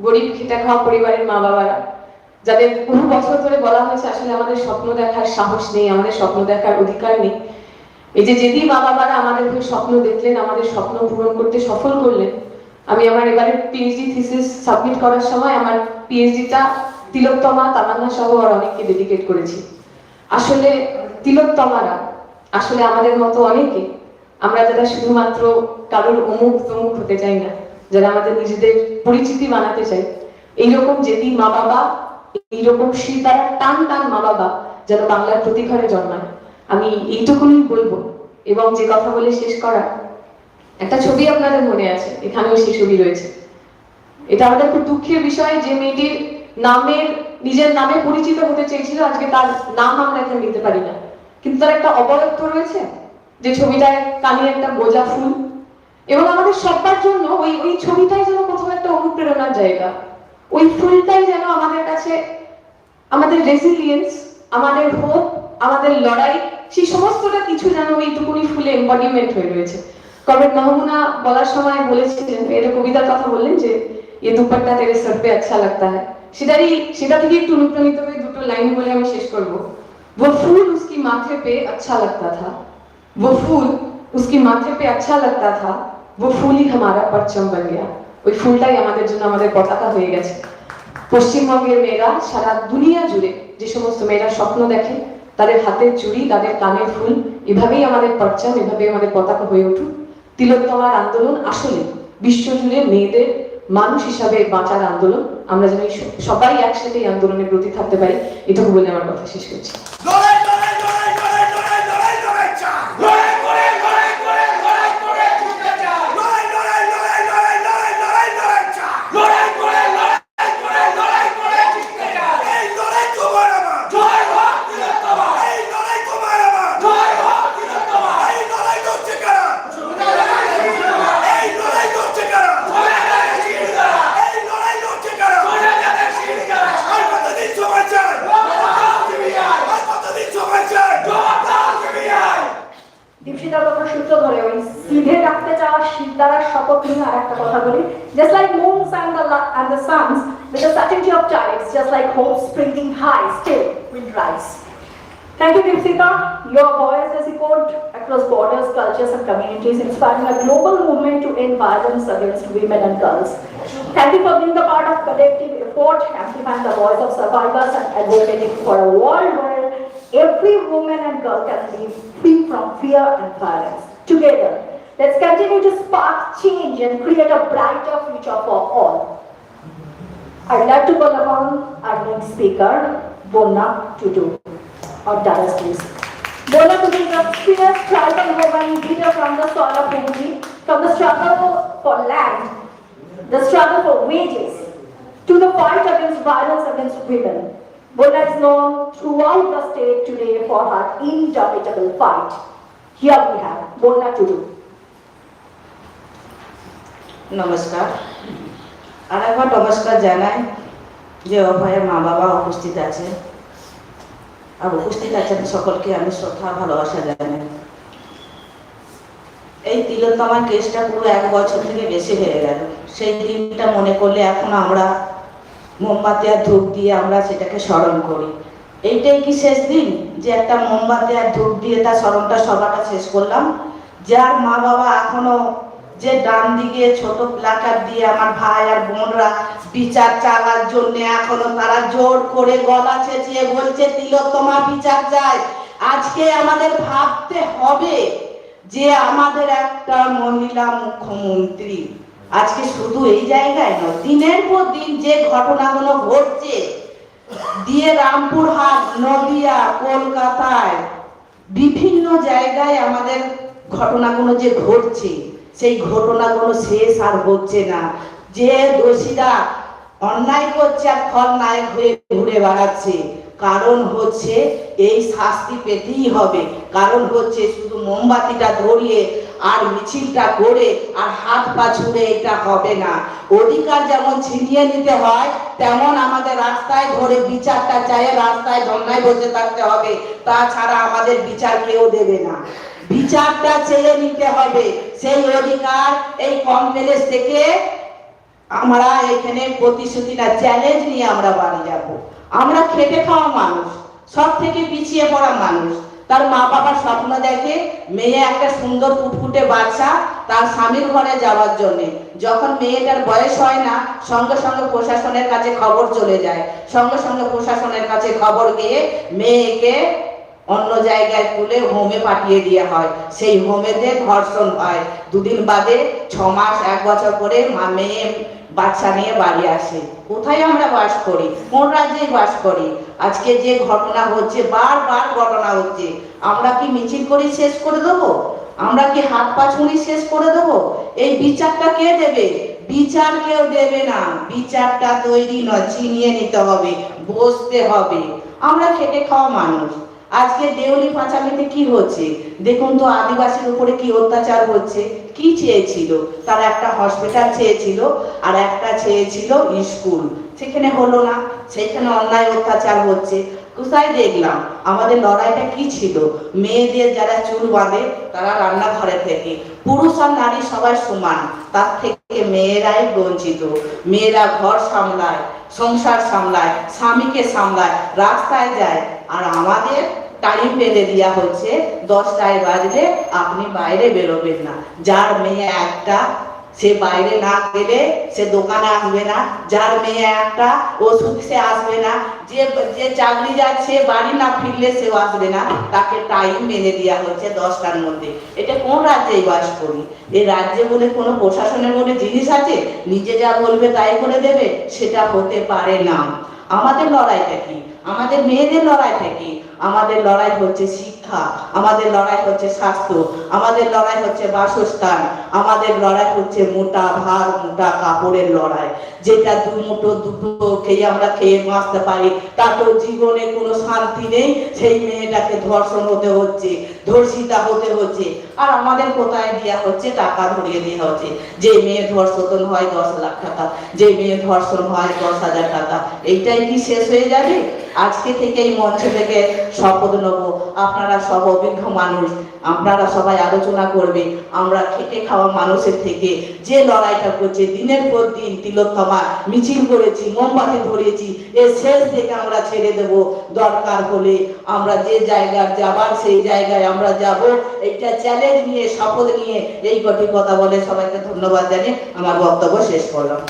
গরিব খেটে খাওয়া পরিবারের মা বাবারা, যাদের বহু বছর ধরে বলা হয়েছে আসলে আমাদের স্বপ্ন দেখার সাহস নেই, আমাদের স্বপ্ন দেখার অধিকার নেই, এই যে জেদি মা বাবারা আমাদের হয়ে স্বপ্ন দেখলেন, আমাদের স্বপ্ন পূরণ করতে সফল করলেন। আমি আমার এবারে পিএইচডি থিসিস সাবমিট করার সময় আমার পিএইচডিটা তিলোত্তমা, তামান্না সহ আর অনেককে ডেডিকেট করেছি। আসলে তিলোত্তমারা আসলে আমাদের মতো অনেকে, আমরা যারা শুধুমাত্র কারোর অমুক তমুক হতে চাই না, যারা আমাদের নিজেদের পরিচিতি বানাতে চাই, এইরকম জেদি মা বাবা, এইরকম শিরদাঁড়া টান টান মা বাবা যেন বাংলার প্রতি ঘরে জন্মায়, আমি এইটুকুনি বলবো। এবং যে কথা বলে শেষ করা, একটা ছবি আপনাদের মনে আছে, এখানেও সেই ছবি রয়েছে। এটা আমাদের খুব দুঃখের বিষয় যে মেয়েটির নামের, নিজের নামে পরিচিত হতে চেয়েছিল, আজকে তার নাম আমরা এখানে নিতে পারি না, কিন্তু তার একটা অবয়ত্ত রয়েছে যে ছবিটায় কানে একটা বোঝা ফুল। এবং আমাদের সবার জন্য ওই ওই ছবিটাই যেন কোথাও একটা অনুপ্রেরণার জায়গা, ওই ফুলটাই যেন আমাদের কাছে আমাদের রেজিলিয়েন্স, আমাদের হোপ, আমাদের লড়াই, সেই সমস্তটা কিছু যেন ওইটুকুনি ফুলে এম্বডিমেন্ট হয়ে রয়েছে। কমরেড মাহমুনা বলার সময় বলেছিলেন, এটা কবিতার কথা বললেন যে ये दुपट्टा तेरे सर पे अच्छा लगता है, সেটা থেকে একটু অনুপ্রাণিত হয়ে দুটো লাইন বলে আমি শেষ করব। वो फूल उसकी माथे पे अच्छा लगता था, वो फूल उसकी माथे पे अच्छा लगता था, वो फूल ही हमारा परचम बन गया। ওই ফুলটাই আমাদের জন্য আমাদের পতাকা হয়ে গেছে। পশ্চিমবঙ্গের মেয়েরা সারা দুনিয়া জুড়ে যে সমস্ত মেয়েরা স্বপ্ন দেখে, তাদের হাতের চুড়ি, তাদের কানের ফুল, এভাবেই আমাদের পরচম, এভাবেই আমাদের পতাকা হয়ে উঠুক। তিলোত্তমার আন্দোলন আসলে বিশ্বজুড়ে মেয়েদের মানুষ হিসাবে বাঁচার আন্দোলন। আমরা যেন সবাই একসাথে এই আন্দোলনের প্রতি থাকতে পারি, এটুকু বলে আমার কথা শেষ করছি। Just like moons and the suns, with the certainty of tides, just like hope springing high, still will rise. Thank you, Dipsita. Your voice has echoed across borders, cultures, and communities, inspiring a global movement to end violence against women and girls. Thank you for being a part of collective effort, amplifying the voice of survivors and advocating for a world where every woman and girl can live free from fear and violence. Together, let's continue to spark change and create a brighter future for all. I'd like to call upon our next speaker, Bonna Tutu. Or Dallas, please. Bonna Tutu is a fierce tribal woman leader from the soil of Bhuti, from the struggle for land, the struggle for wages, to the fight against violence against women. Bonna is known throughout the state today for her indomitable fight. Here we have Bonna Tutu. নমস্কার, আর একবার নমস্কার জানাই যে অভয়ের মা বাবা উপস্থিত আছে, আর উপস্থিত আছেন সকলকে আমি শ্রদ্ধা ভালোবাসা জানাই। এই তিলোত্তমার কেসটা পুরো 1 বছর থেকে বেশি হয়ে গেল। সেই দিনটা মনে করলে এখন আমরা মোমবাতি আর ধূপ দিয়ে আমরা সেটাকে স্মরণ করি। এইটাই কি শেষ দিন যে একটা মোমবাতি আর ধূপ দিয়ে তার স্মরণটা সভাটা শেষ করলাম? যার মা বাবা এখনো যে ডান দিকে ছোট প্লাকার্ড দিয়ে আমার ভাই আর বোনরা বিচার চাওয়ার জন্য এখনো তারা জোর করে গলা চেঁচিয়ে বলছে তিলোত্তমা বিচার চাই। আজকে আমাদের ভাবতে হবে যে আমাদের একটা মহিলা মুখ্যমন্ত্রী, আজকে শুধু এই জায়গায় নয়, দিনের পর দিন যে ঘটনাগুলো ঘটছে, দিয়ে রামপুরহাট, নদিয়া, কলকাতায় বিভিন্ন জায়গায় আমাদের ঘটনাগুলো যে ঘটছে, সেই ঘটনাগুলো শেষ আর হচ্ছে না। যে দোষীরা অন্যায় করছে আর খলনায়ক হয়ে ঘুরে বেড়াচ্ছে, কারণ হচ্ছে এই শাস্তি পেতেই হবে। কারণ হচ্ছে শুধু মোমবাতিটা ধরিয়ে আর মিছিলটা করে আর হাত পা ছুড়ে এটা হবে না। অধিকার যেমন ছিনিয়ে নিতে হয়, তেমন আমাদের রাস্তায় ধরে বিচারটা চাই, রাস্তায় ধর্নায় বসে থাকতে হবে, তাছাড়া আমাদের বিচার কেউ দেবে না। বিচারটা চেয়ে নিতে হবে, সেই অধিকার এই কমপ্লেক্স থেকে আমরা এখানে প্রতিশ্রুতি না, চ্যালেঞ্জ নিয়ে আমরা বাড়ি যাব। আমরা খেটে খাওয়া মানুষ, সব থেকে পিছিয়ে পড়া মানুষ। তার মা বাবার স্বপ্ন দেখে মেয়ে একটা সুন্দর ফুটফুটে বাচ্চা তার স্বামীর ঘরে যাওয়ার জন্য। যখন মেয়েটার বয়স হয় না, সঙ্গে সঙ্গে প্রশাসনের কাছে খবর চলে যায়, সঙ্গে সঙ্গে প্রশাসনের কাছে খবর গিয়ে মেয়েকে অন্য জায়গায় তুলে হোমে পাঠিয়ে দেওয়া হয়। সেই হোমেতে ধর্ষণ হয়, দুদিন বাদে 6 মাস 1 বছর পরে মেয়ে বাচ্চা নিয়ে বাড়ি আসে। কোথায় আমরা বাস করি? কোন রাজ্যে বাস করি? আজকে যে ঘটনা হচ্ছে, বারবার ঘটনা হচ্ছে, আমরা কি মিছিল করে শেষ করে দেবো? আমরা কি হাত পা ছুঁড়ি শেষ করে দেবো? এই বিচারটা কে দেবে? বিচার কেউ দেবে না। বিচারটা তৈরি নয়, ছিনিয়ে নিতে হবে, বসতে হবে। আমরা খেটে খাওয়া মানুষ। আজকে দেউলি পাঁচামিতে কি হচ্ছে দেখুন তো, আদিবাসীর উপরে কি অত্যাচার হচ্ছে। কি চেয়েছিল? তারা একটা হসপিটাল চেয়েছিল আর একটা চেয়েছিল স্কুল, সেখানে হলো না, সেখানে অন্যায় অত্যাচার হচ্ছে। কোথায় দেখলাম? আমাদের লড়াইটা কি ছিল? মেয়েদের যারা চুল বাঁধে তারা রান্নাঘরে থেকে, পুরুষ আর নারী সবাই সমান, তার থেকে মেয়েরাই বঞ্চিত। মেয়েরা ঘর সামলায়, সংসার সামলায়, স্বামীকে সামলায়, রাস্তায় যায়, আর আমাদের টাইম বেঁধে দেওয়া হচ্ছে 10টায় বাজলে আপনি বাইরে বেরোবেন না। যার মেয়ে একটা, সে বাইরে না গেলে সে দোকানে আসবে না। যার মেয়ে একটা, ওষুধ সে আসবে না। যে চাকরি যাচ্ছে বাড়ি না ফিরলে সেও আসবে না। তাকে টাইম বেঁধে দেওয়া হচ্ছে 10টার মধ্যে। এটা কোন রাজ্যেই বাস করি? এই রাজ্যে বলে কোনো প্রশাসনের বলে জিনিস আছে? নিজে যা বলবে তাই করে দেবে? সেটা হতে পারে না। আমাদের লড়াইটা কি? আমাদের মেয়েদের লড়াইটা কি? আমাদের লড়াই হচ্ছে শিক্ষা, আমাদের লড়াই হচ্ছে স্বাস্থ্য, আমাদের লড়াই হচ্ছে বাসস্থান, আমাদের লড়াই হচ্ছে মোটা ভার, মোটা কাপড়ের লড়াই। যেটা দুমুঠো দুটো খেয়ে আমরা খেয়ে বাঁচতে পারি, তাতেও জীবনে কোনো শান্তি নেই। সেই মেয়েটাকে ধর্ষণ হতে হচ্ছে, ধর্ষিতা হতে হচ্ছে। আর আমাদের কোথায় দেওয়া হচ্ছে? টাকা ধরিয়ে দেওয়া হচ্ছে। যে মেয়ে ধর্ষণ হয় 10 লাখ টাকা, যে মেয়ে ধর্ষণ হয় 10,000 টাকা। এইটাই কি শেষ হয়ে যাবে? আজকে থেকে এই মঞ্চ থেকে শপথ নেব, আপনারা সব অভিজ্ঞ মানুষ, আপনারা সবাই আলোচনা করবে। আমরা খেটে খাওয়া মানুষের থেকে যে লড়াইটা করছে, দিনের পর দিন তিলোত্তমা মিছিল করেছি, মোমবাতি ধরিয়েছি, এর শেষ থেকে আমরা ছেড়ে দেব। দরকার হলে আমরা যে জায়গায় যাবার সেই জায়গায় আমরা যাব। এইটা চ্যালেঞ্জ নিয়ে, শপথ নিয়ে এই কটি কথা বলে সবাইকে ধন্যবাদ জানিয়ে আমার বক্তব্য শেষ করলাম।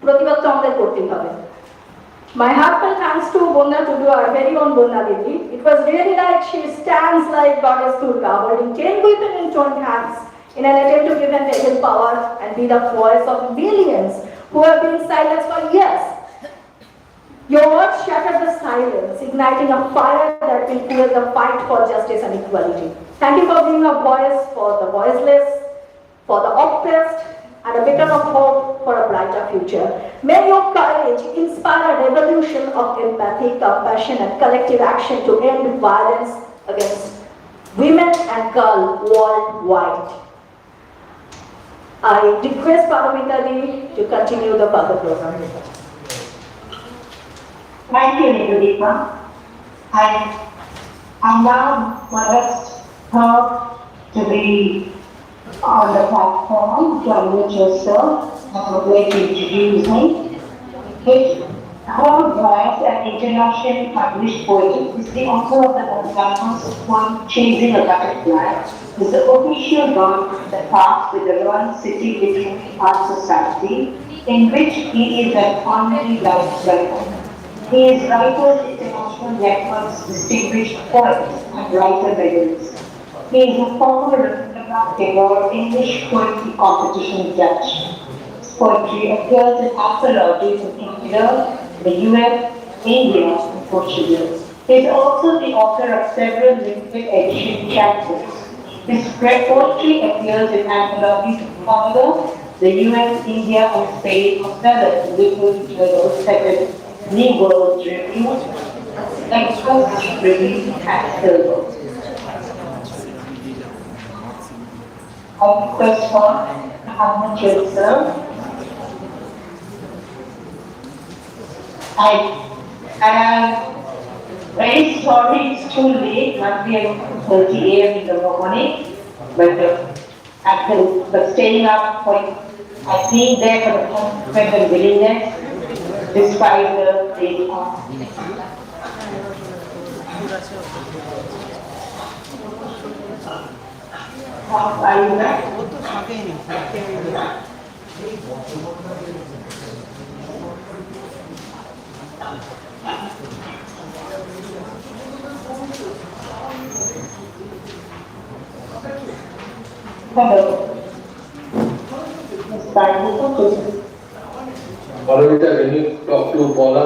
প্রতিবাদ তো আমাদের করতেই হবে। My heartfelt thanks to Bonna to do our very own Bonna Devi. It was really like she stands like Goddess Durga, holding 10 women in 20 hands in an attempt to give them the power and be the voice of millions who have been silenced for years. Your words shattered the silence, igniting a fire that will fuel the fight for justice and equality. Thank you for being a voice for the voiceless, for the oppressed, and a beacon of hope for a brighter future. May your courage inspire a revolution of empathy, compassion, and collective action to end violence against women and girls worldwide. I request Paramita to continue the further program. Thank you, Nidulika. I'm now first her to be on the platform to unmute yourself. I would like to introduce him. Her was an internationally published poet, is the author of the world-famous poem Chasing a Butterfly, is the official guide that path with the Royal City Literary Art Society, in which he is an honorary life welcome. He is Writers International Network's distinguished poet and writer medalist. He is a former Rabindranath Tagore English Poetry Competition judge. His poetry appears in anthologies in Canada, the US, India, and Portugal. He is also the author of several limited edition chapbooks. His poetry appears in anthologies in Canada, the US, India, and Spain, as well as literary journals such as New World Review, Express Review, and Silver. I request for Abhaya Mancha. I'm very sorry it's too late, must be at 2:30 a.m. in the morning, but staying up for I've been there for the commitment and willingness despite the late hour. Are you there? Hello. Paramita, can you talk to Paula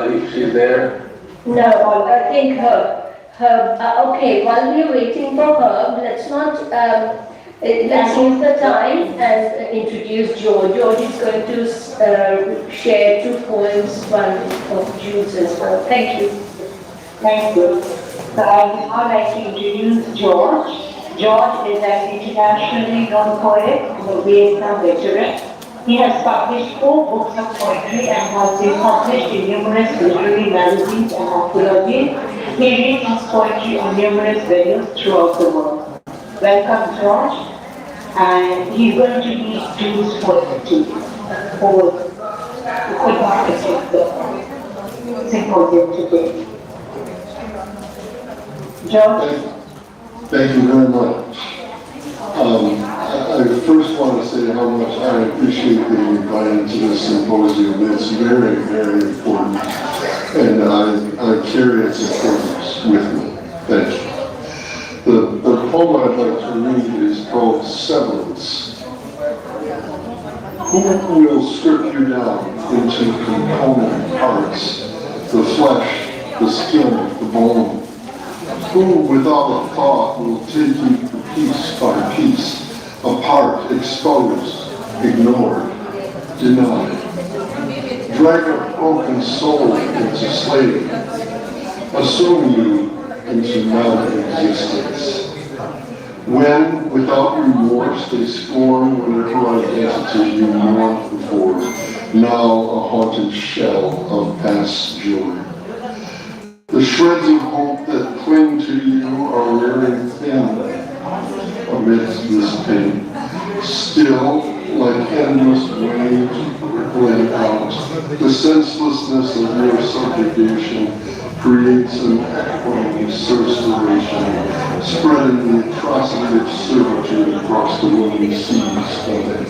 if she's there? No, I think okay, while we're waiting for her, let's use the time and introduce George. George is going to share 2 poems, one of Jude's as well. Thank you. Thank you. So I would now like to introduce George. George is an internationally known poet and a Vietnam veteran. He has published 4 books of poetry and has been published in numerous literary magazines and anthologies. He reads his poetry on numerous venues throughout the world. Welcome, George. And he's going to read Jude's poetry who could not attend the symposium today. George? Thank you very much. I first want to say how much I appreciate being invited to this symposium. It's very, very important, and I carry its importance with me. Thank you. The poem I'd like to read is called Severance. Who will strip you down into component parts, the flesh, the skin, the bone? Who, without a thought, will take you piece by piece, apart, exposed, ignored, denied? Drag a broken soul into slavery, assume you into non-existence. When, without remorse, they scorn whatever identity you mourned before, now a haunted shell of past joy. The shreds of hope that cling to you are wearing thin amidst this pain. Still, like endless waves rippling out, the senselessness of your subjugation creates an echoing restoration, spreading the atrocity of servitude across the rolling seas of it.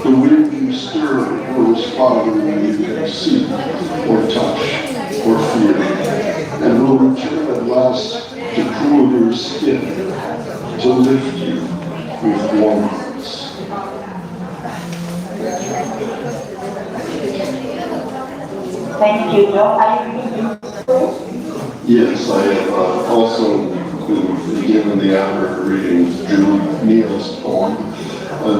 The wind you stir grows farther than you can see, or touch, or feel, and will return at last to cool your skin, to lift you with warm arms. Thank you, Joe. Yes, I have also been given the honor of reading Jude Neal's poem.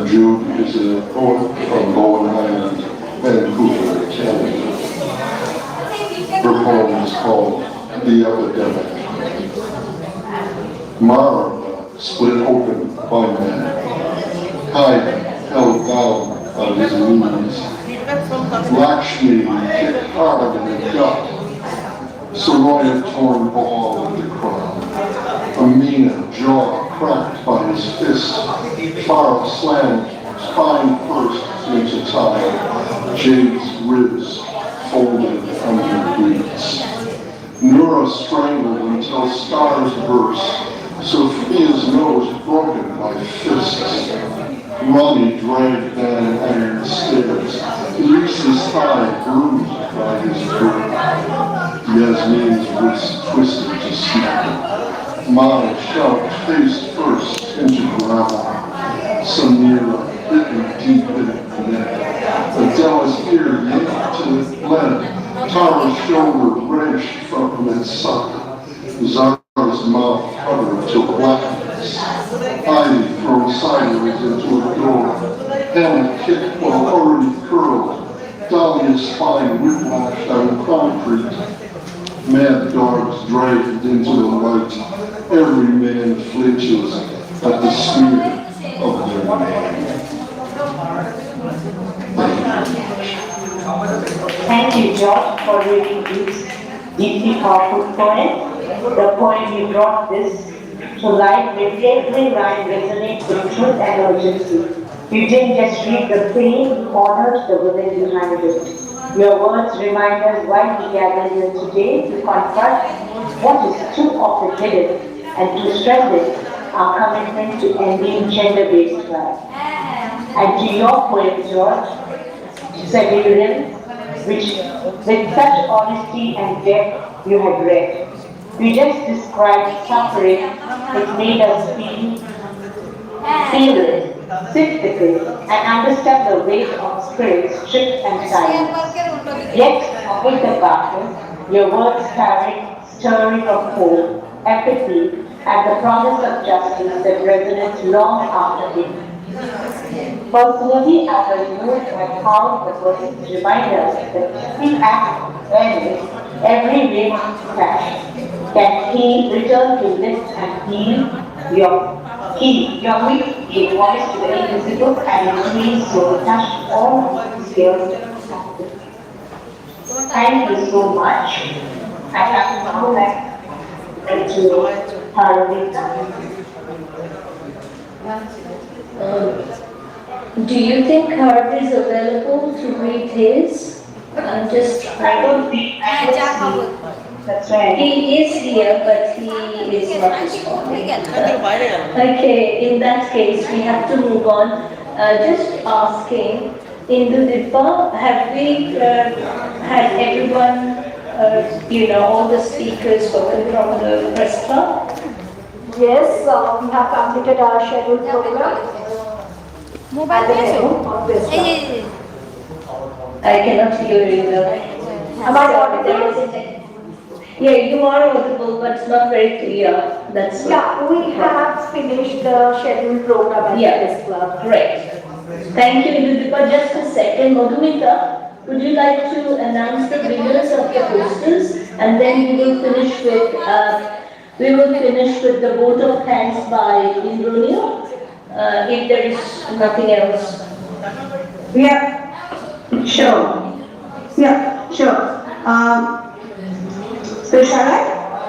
Jude is a poet from Bowen Island, Vancouver, Canada. Her poem is called The Epidemic. Mara split open by man, Hyde held down on his knees. Lakshmi kicked hard in the gut. Soraya torn ball at the crowd. Amina, jaw cracked by his fist. Farah slammed spine first into tie. Jade's ribs folded under bleeds. Nura strangled until scars burst. Sophia's nose broken by fists. Ronnie dragged down iron stairs. Elisa's thigh bruised by his boot. Yasmin's wrist twisted to snap. Mai shoved face first into gravel. Samira bitten deep in the neck. Adela's ear yanked to the lead. Tara's shoulder wrenched from its socket. Zara's mouth covered to blackness. Ivy thrown sideways into a door. Hannah kicked while already curled. Dahlia's spine whiplashed on concrete. Mad dogs dragged into the light. Every man flinches at the smear of their name. Thank you, George, for reading this deeply powerful poem. The poem you brought this to life with every line resonates with truth and urgency. You didn't just read the pain, you honored the women behind it. Your words remind us why we gather here today to confront what is too often hidden and to strengthen our commitment to ending gender-based violence. And to your poem, George, Severian, which with such honesty and depth you had read. You just described suffering, it made us feel it, sit with it, and understand the weight of spirit stripped and silent. Yet, amid the darkness, your words carried stirring of hope, empathy, and the promise of justice that resonates long after it. Personally, I was moved by how the verses remind us that every act of awareness, every ray of passion, can heal, return to lift and heal your weak voice to the invisible and increase your touch all skills. Thank you so much. I have to come back to Haravita. Do you think Harv is available to read his? I don't think that's right. He is here, but he is not responding. Okay, in that case, we have to move on. Just asking, Indudipa, have we had everyone, all the speakers spoken from the press club? Yes, we have completed our scheduled program. I cannot hear you though. Am I audible? Yeah, you are audible, but it's not very clear. That's yeah, we have finished the scheduled program at this club. Great. Thank you, Indudipa. Just a second. Madhumita, would you like to announce the winners of the posters? And then we will finish with the vote of thanks by Indronia. If there is nothing else. Yeah, sure. Yeah, sure. So shall I?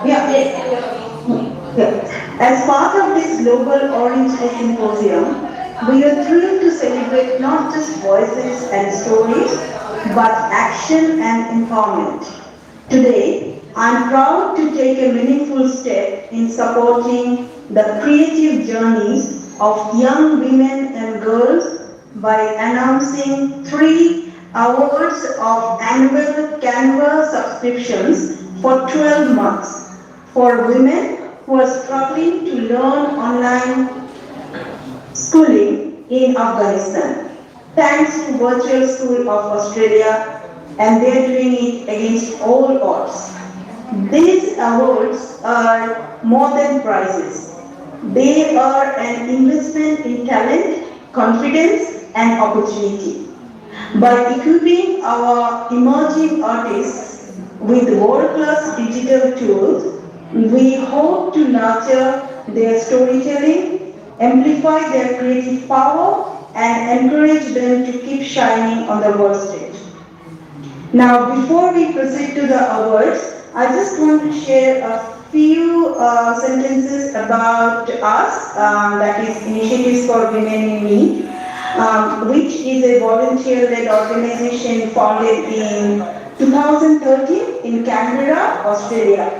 Yeah. As part of this Global Orange Day Symposium, we are thrilled to celebrate not just voices and stories, but action and empowerment. Today, I'm proud to take a meaningful step in supporting the creative journeys of young women and girls by announcing 3 awards of annual Canva subscriptions for 12 months for women who are struggling to learn online schooling in Afghanistan. Thanks to Virtual School of Australia, and they're doing it against all odds. These awards are more than prizes. They are an investment in talent, confidence, and opportunity. By equipping our emerging artists with world-class digital tools, we hope to nurture their storytelling, amplify their creative power, and encourage them to keep shining on the world stage. Now, before we proceed to the awards, I just want to share a few sentences about us, that is Initiatives for Women in Need, which is a volunteer-led organization founded in 2013 in Canberra, Australia.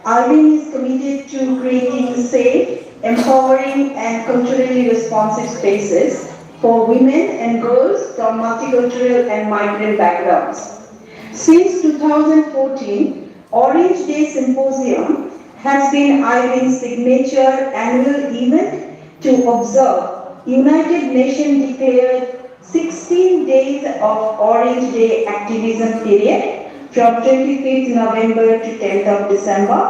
IRIN is committed to creating safe, empowering and culturally responsive spaces for women and girls from multicultural and migrant backgrounds. Since 2014, Orange Day Symposium has been IRIN's signature annual event to observe United Nations declared 16 days of Orange Day activism period from 25th November to 10th of December,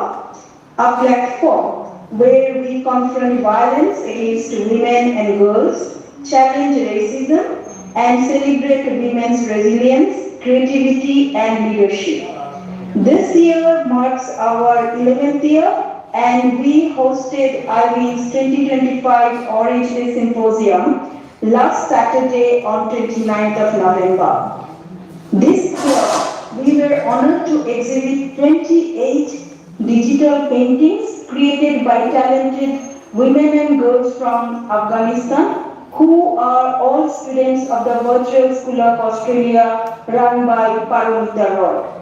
a platform where we confront violence against women and girls, challenge racism, and celebrate women's resilience, creativity, and leadership. This year marks our 11th year, and we hosted IRIN's 2025 Orange Day Symposium last Saturday on 29th of November. This year, we were honored to exhibit 28 digital paintings created by talented women and girls from Afghanistan who are all students of the Virtual School of Australia run by Paramita Roy.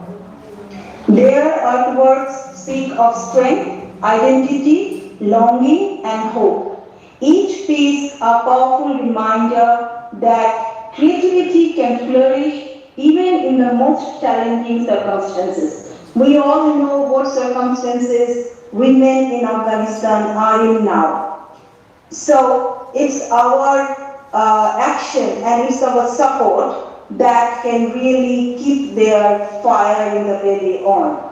Their artworks speak of strength, identity, longing, and hope. Each piece a powerful reminder that creativity can flourish even in the most challenging circumstances. We all know what circumstances women in Afghanistan are in now. So it's our action and it's our support that can really keep their fire in the belly on.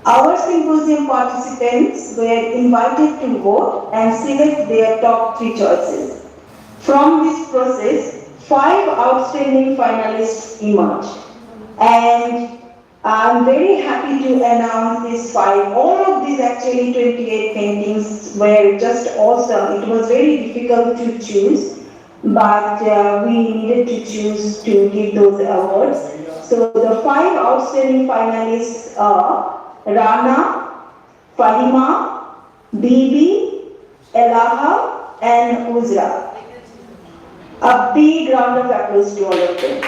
Our symposium participants were invited to vote and select their top 3 choices. From this process, 5 outstanding finalists emerged. And I'm very happy to announce these 5. All of these actually 28 paintings were just awesome. It was very difficult to choose, but we needed to choose to give those awards. So the 5 outstanding finalists are Rana, Fahima, Bibi, Elaha, and Uzra. A big round of applause to all of them.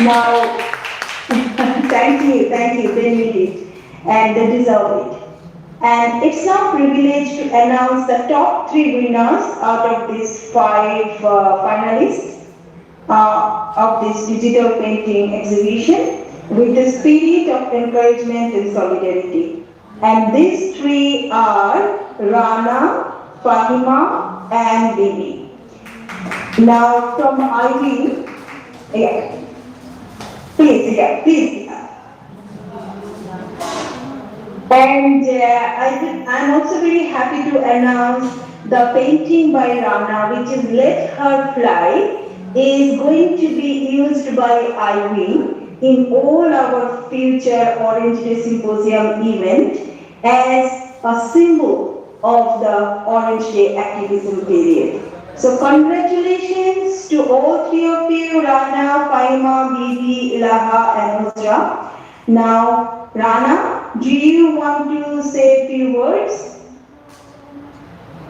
Now, thank you, they need it, and they deserve it. And it's our privilege to announce the top 3 winners out of these 5 finalists of this digital painting exhibition with the spirit of encouragement and solidarity. And these 3 are Rana, Fahima, and Bibi. Now from Ivy, please. And I'm also very happy to announce the painting by Rana, which is Let Her Fly, is going to be used by Ivy in all our future Orange Day Symposium event as a symbol of the Orange Day activism period. So congratulations to all 3 of you, Rana, Faima, Bibi, Ilaha, and Uzra. Now, Rana, do you want to say a few words?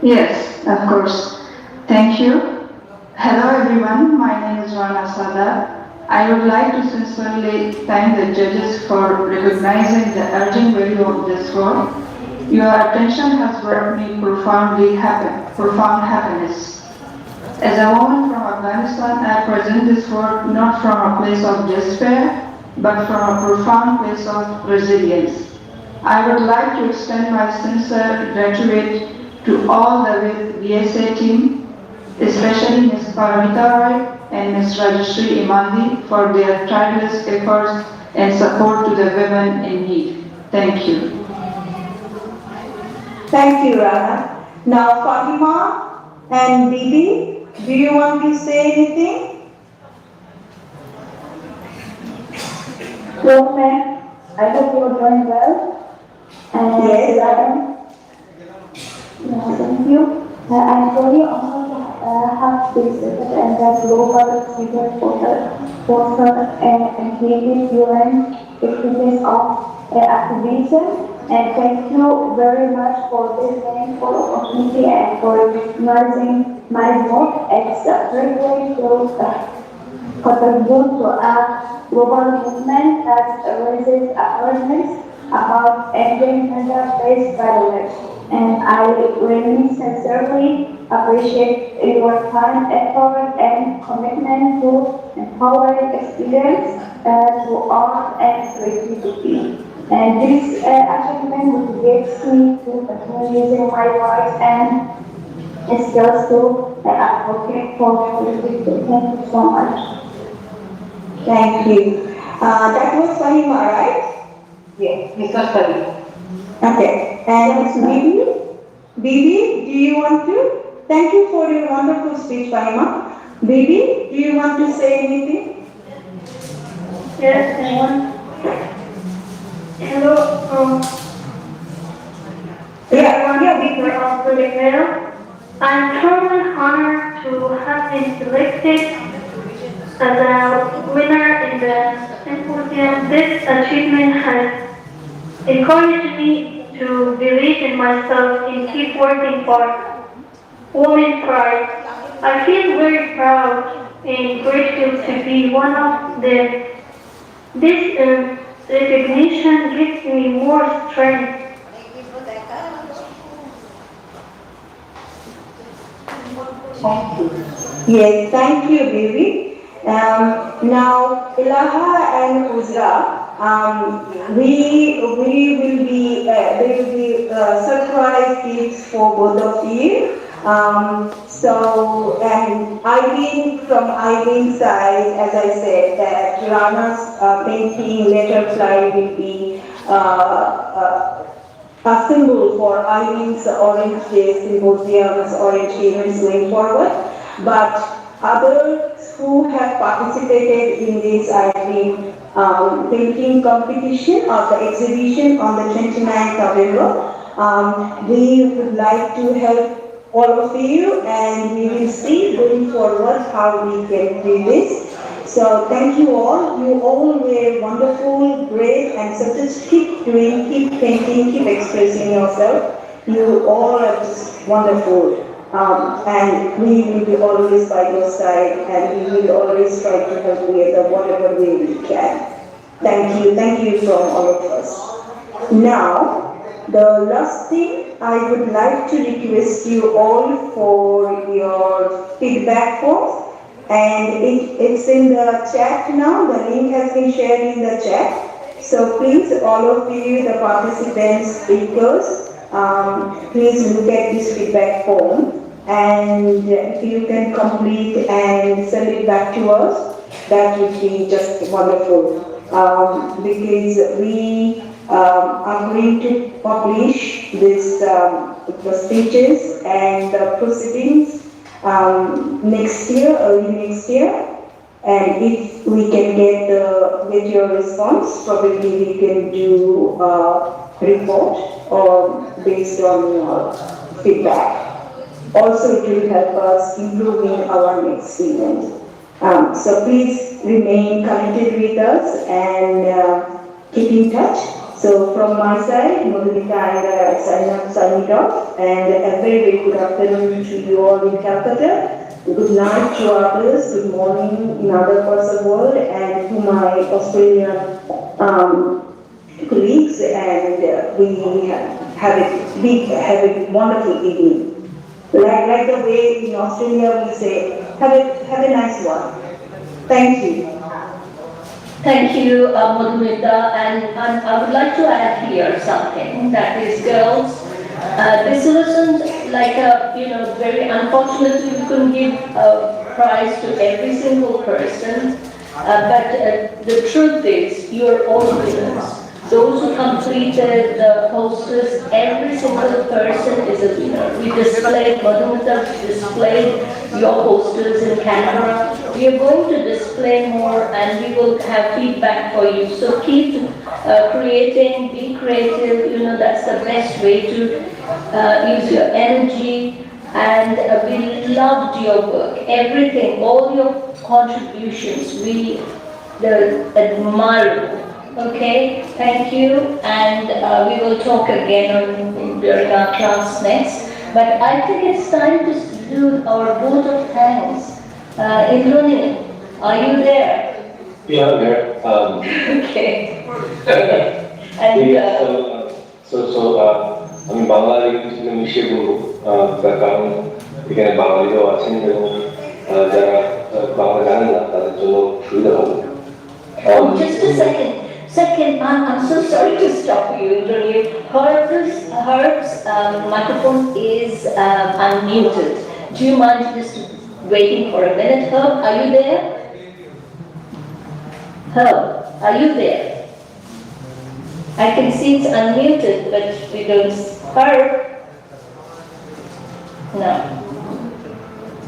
Yes, of course. Thank you. Hello everyone, my name is Rana Sada. I would like to sincerely thank the judges for recognizing the urgent value of this work. Your attention has brought me profound happiness. As a woman from Afghanistan, I present this work not from a place of despair, but from a profound place of resilience. I would like to extend my sincere gratitude to all the VSA team, especially Ms. Paramita Roy and Ms. Rajashri Imandi for their tireless efforts and support to the women in need. Thank you. Thank you, Rana. Now, Fatima and Bibi, do you want to say anything? Hello, ma'am. I hope you are doing well. Yes. Yeah, thank you. I'm very honored have visited and the global civil for engaging UN activities of activism. And thank you very much for this meaningful opportunity and for recognizing my work. It's a privilege to contribute to a global movement that raises awareness about ending gender-based violence. And I really sincerely appreciate your time, effort, and commitment to empowering students to art and creativity. And this achievement motivates me to continue using my voice and skills to advocate for politics. Thank you so much. Thank you. That was Fahima, right? Yes, Mr. Fahima. Okay. And Bibi, do you want to? Thank you for your wonderful speech, Fahima. Bibi, do you want to say anything? Yes, I want. Hello. Speaker of the Mayor. I'm truly honored to have been selected as a winner in the symposium. This achievement has encouraged me to believe in myself and keep working for women's rights. I feel very proud and grateful to be one of them. This recognition gives me more strength. Thank you. Yes, thank you, Bibi. Now, Ilaha and Uzra, we will be, there will be surprise gifts for both of you. And Eileen, from Eileen's side, as I said, that Rana's painting letter fly will be a symbol for Eileen's Orange Day Symposium's Orange events going forward. But others who have participated in this Eileen painting competition or the exhibition on the 29th November, we would like to help all of you, and we will see going forward how we can do this. So thank you all. You all were wonderful, great, and so just keep doing, keep painting, keep expressing yourself. You all are just wonderful. And we will be always by your side, and we will always try to help you in whatever way we can. Thank you from all of us. Now, the last thing I would like to request you all for your feedback forms. And it's in the chat now. The link has been shared in the chat. So please, all of you, the participants, speakers, please look at this feedback form. And if you can complete and send it back to us, that would be just wonderful. Because we are going to publish this, the speeches and the proceedings next year, early next year, and if we can get your response, probably we can do a report or based on your feedback. Also, it will help us improving our next event. So please remain connected with us and keep in touch. So from my side, Madhumita and I signing off, and a very, very good afternoon to you all in Calcutta. Good night to others, good morning in other parts of the world, and to my Australian colleagues, and we have a wonderful evening. Like the way in Australia we say, have a nice one. Thank you. Thank you, Madhumita, and I would like to add here something, that is, girls, this wasn't like a, very unfortunately we couldn't give a prize to every single person, but the truth is, you're all winners. Those who completed the posters, every single person is a winner. We displayed, Madhumita displayed your posters in Canberra. We are going to display more and we will have feedback for you. So keep creating, be creative, that's the best way to use your energy And we loved your work, everything, all your contributions, they're admirable. Okay, thank you, and we will talk again during our class next. But I think it's time to do our vote of thanks, including, are you there? Yeah, I'm here. Okay. And আমি বাংলা কিছুটা মিশিয়ে বলবো তার কারণ এখানে বাঙালিরাও আছেন এবং যারা বাংলা জানেন না তাদের জন্য সুবিধা হবে। Just a second, I'm so sorry to stop you, Indranil. Herb's microphone is unmuted. Do you mind just waiting for a minute? Herb, are you there? Herb, are you there? I can see it's unmuted, but we don't. Herb? No.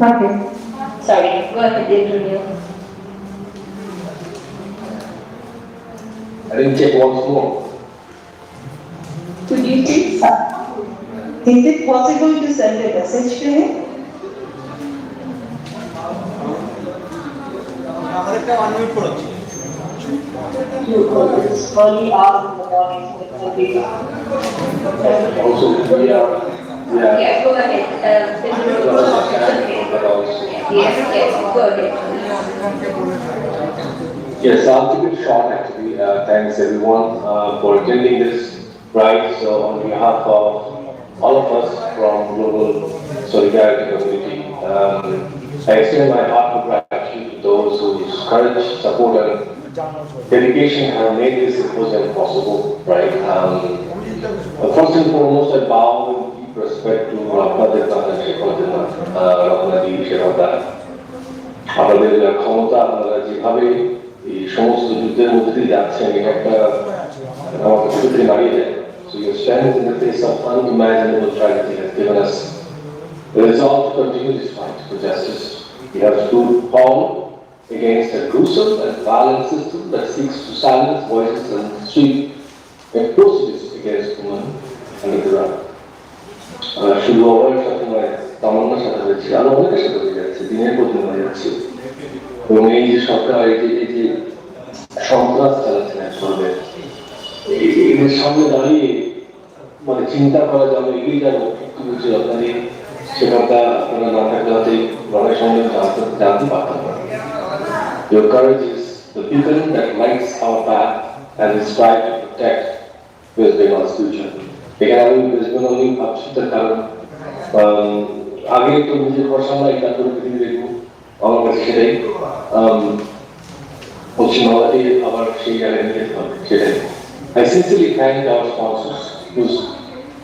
Okay. Sorry, go ahead, Indranil. I didn't check once more. Could you please? Is it possible to send a message to him? Early hours in the morning, Also, we are. Yeah, go ahead. Yes, go ahead. Yes, I'll keep it short actually. Thanks everyone for attending this ride. So on behalf of all of us from Global Solidarity Community, I extend my heartfelt gratitude to those whose courage, support and dedication have made this symposium possible, right? First and foremost, I bow with deep respect to Rapnadir and Shekhodina, Rapnadi Sheroda. আপনাদের ক্ষমতা আপনারা যেভাবে এই সমস্ত যুদ্ধের মধ্যে দিয়ে যাচ্ছেন এটা একটা আমাকে সত্যি নাড়িয়ে দেয়। So your strength in the face of unimaginable tragedy has given us the resolve to continue this fight for justice. We have stood firm against a gruesome and violent system that seeks to silence voices and street atrocities against women and the ground. শুধু অবয়ের সাথে নয়, তামান্নার সাথে হয়েছে, আরো অনেকের সাথে হয়ে যাচ্ছে, দিনের পর দিন হয়ে যাচ্ছে। এবং এই যে সরকার এই যে সন্ত্রাস চালাচ্ছেন আসলে এদের সামনে দাঁড়িয়ে মানে চিন্তা করা যাবে এগিয়ে যাবো কিন্তু বুঝে আপনাদের সেখানটা আপনারা না থাকলে হয়তো লড়াই সম্বন্ধে জানতে পারতাম না। Your courage is the beacon that lights our path and we strive to protect West Bengal's future. এখানে আমি ওয়েস্ট বেঙ্গল নিয়ে ভাবছি তার কারণ আগে তো নিজের ঘর সামলাই তারপরে পৃথিবী দেখবো আমার কাছে সেটাই পশ্চিমবাংলাতে আবার সেই জায়গায় নিয়ে যেতে হবে সেটাই I sincerely thank our sponsors whose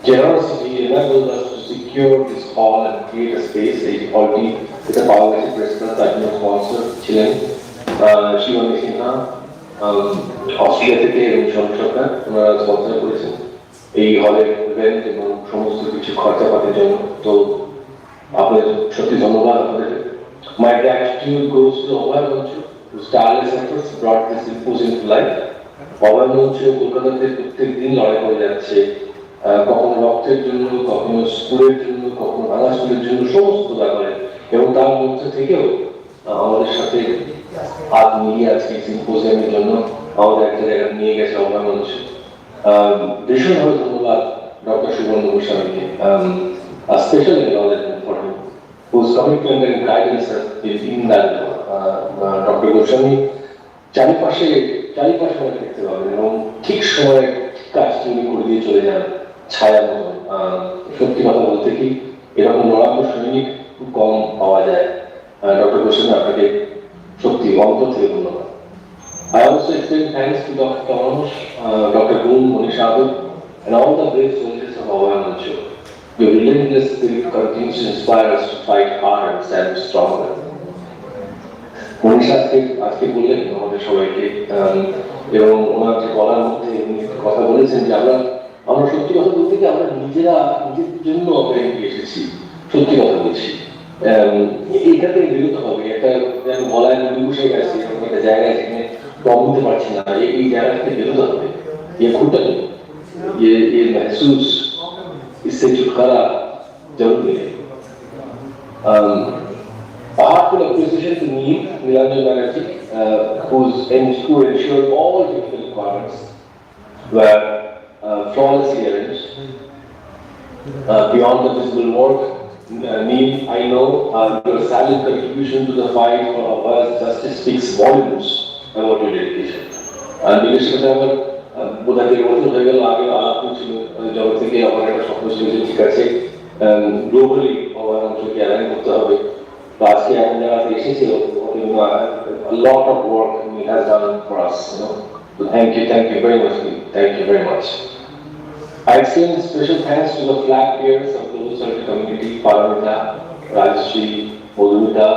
generosity enabled us to secure this hall and create a space. Already with a Bangladeshi President that was sponsor ছিলেন শিবানী সিনহা অস্ট্রেলিয়া থেকে এবং শরৎ সরকার ওনারা স্পন্সর করেছেন এই হলের ইভেন্ট এবং সমস্ত কিছু খরচাপাতির জন্য তো আপনাদের সত্যি ধন্যবাদ আপনাদের My gratitude goes to Abhaya Mancha whose tireless efforts brought this symposium to life. Abhaya Mancha কলকাতাতে প্রত্যেক দিন লড়াই করে যাচ্ছে কখনো রক্তের জন্য কখনো স্কুলের জন্য কখনো ভাঙা স্কুলের জন্য সমস্ত ব্যাপারে এবং তার মধ্যে থেকেও আমাদের সাথে হাত মিলিয়ে আজকে সিম্পোজিয়ামের জন্য আমাদের একটা জায়গায় নিয়ে গেছে Abhaya Mancha ভীষণভাবে ধন্যবাদ ডক্টর সুবর্ণ গোস্বামীকে a special acknowledgement for him whose commitment and guidance has been invaluable. Doctor Goswami চারিপাশে অনেক দেখতে পাবেন এবং ঠিক সময়ে কাজটি উনি করে দিয়ে চলে যান ছায়া মতন সত্যি কথা বলতে কি এরকম লড়াকু সৈনিক খুব কম পাওয়া যায় ডক্টর গোস্বামী আপনাকে সত্যি অন্তর থেকে ধন্যবাদ I also extend thanks to Dr. Thomas, Dr. Boone, Monisha Abud, and all the brave soldiers of Abhaya Mancha. Your relentless spirit continues to inspire us to fight hard and stand stronger. Monisha আজকে বললেন আমাদের সবাইকে এবং ওনার যে বলার মধ্যে উনি কথা বলেছেন যে আমরা সত্যি কথা বলতে কি আমরা নিজেদের জন্য অপেক্ষা এসেছি সত্যি কথা বলছি এইটাতে বিরত হবে একটা বলায় নদী বসে গেছে এরকম একটা জায়গায় যেখানে কম দিতে পারছি না এই জায়গা থেকে বিরত হবে ये घुटन ये महसूस इससे छुटकारा जरूर मिले A heartfelt appreciation to Nilanjan Banerjee, who ensured all technical requirements were flawlessly arranged. Beyond the visible work, Neil, I know your silent contribution to the fight for Abhaya's justice speaks volumes about your dedication. Because আমার বোধহয় দেড় বছর হয়ে গেল আগে আলাপ হয়েছিল জগৎ থেকে আমার একটা স্বপ্ন ছিল যে ঠিক আছে গ্লোবালি আমার অঞ্চলকে অ্যালাইন করতে হবে তো আজকে এখন যারা এসেছে a lot of work he has done for us, you know. So thank you very much, Neil. Thank you very much. I extend special thanks to the flag bearers of the local community, Paramita, Rajshri, Modumita,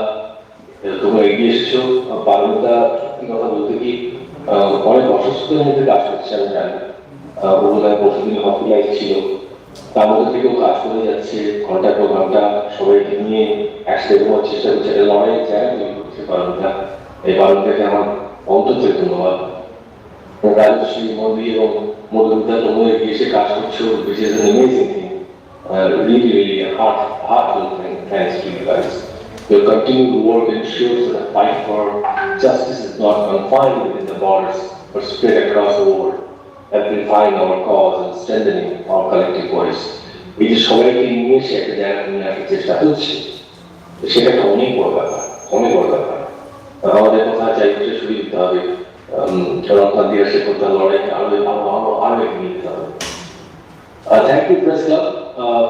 তোমরা এগিয়ে এসেছো পারমিতা সত্যি কথা বলতে কি অনেক অসুস্থতার মধ্যে কাজ করছে আমি জানি বোধহয় প্রতিদিন হসপিটালাইজ ছিল তার মধ্যে থেকেও কাজ করে যাচ্ছে ঘন্টার পর ঘন্টা সবাইকে নিয়ে একসাথে ঘুমার চেষ্টা করছে একটা লড়াইয়ের জায়গা তৈরি করছে পারমিতা এই পারমিতাকে আমার অন্তর থেকে ধন্যবাদ রাজশ্রী মোদী এবং মধুমিতা তোমরা এগিয়ে এসে কাজ করছো which is an amazing thing really heartfelt thanks to you guys. Your continued work ensures that the fight for justice is not confined within the borders, but spread across the world, amplifying our cause and strengthening our collective voice. এই যে সবাইকে নিয়ে এসে একটা জায়গা নিয়ে আসার চেষ্টা হচ্ছে সেটা একটা অনেক বড় ব্যাপার আমাদের কথা চারিত্রে সরিয়ে দিতে হবে রক্ষা দিয়ে সে কথা লড়াইকে আরো এগিয়ে নিতে হবে Thank you, Press Club,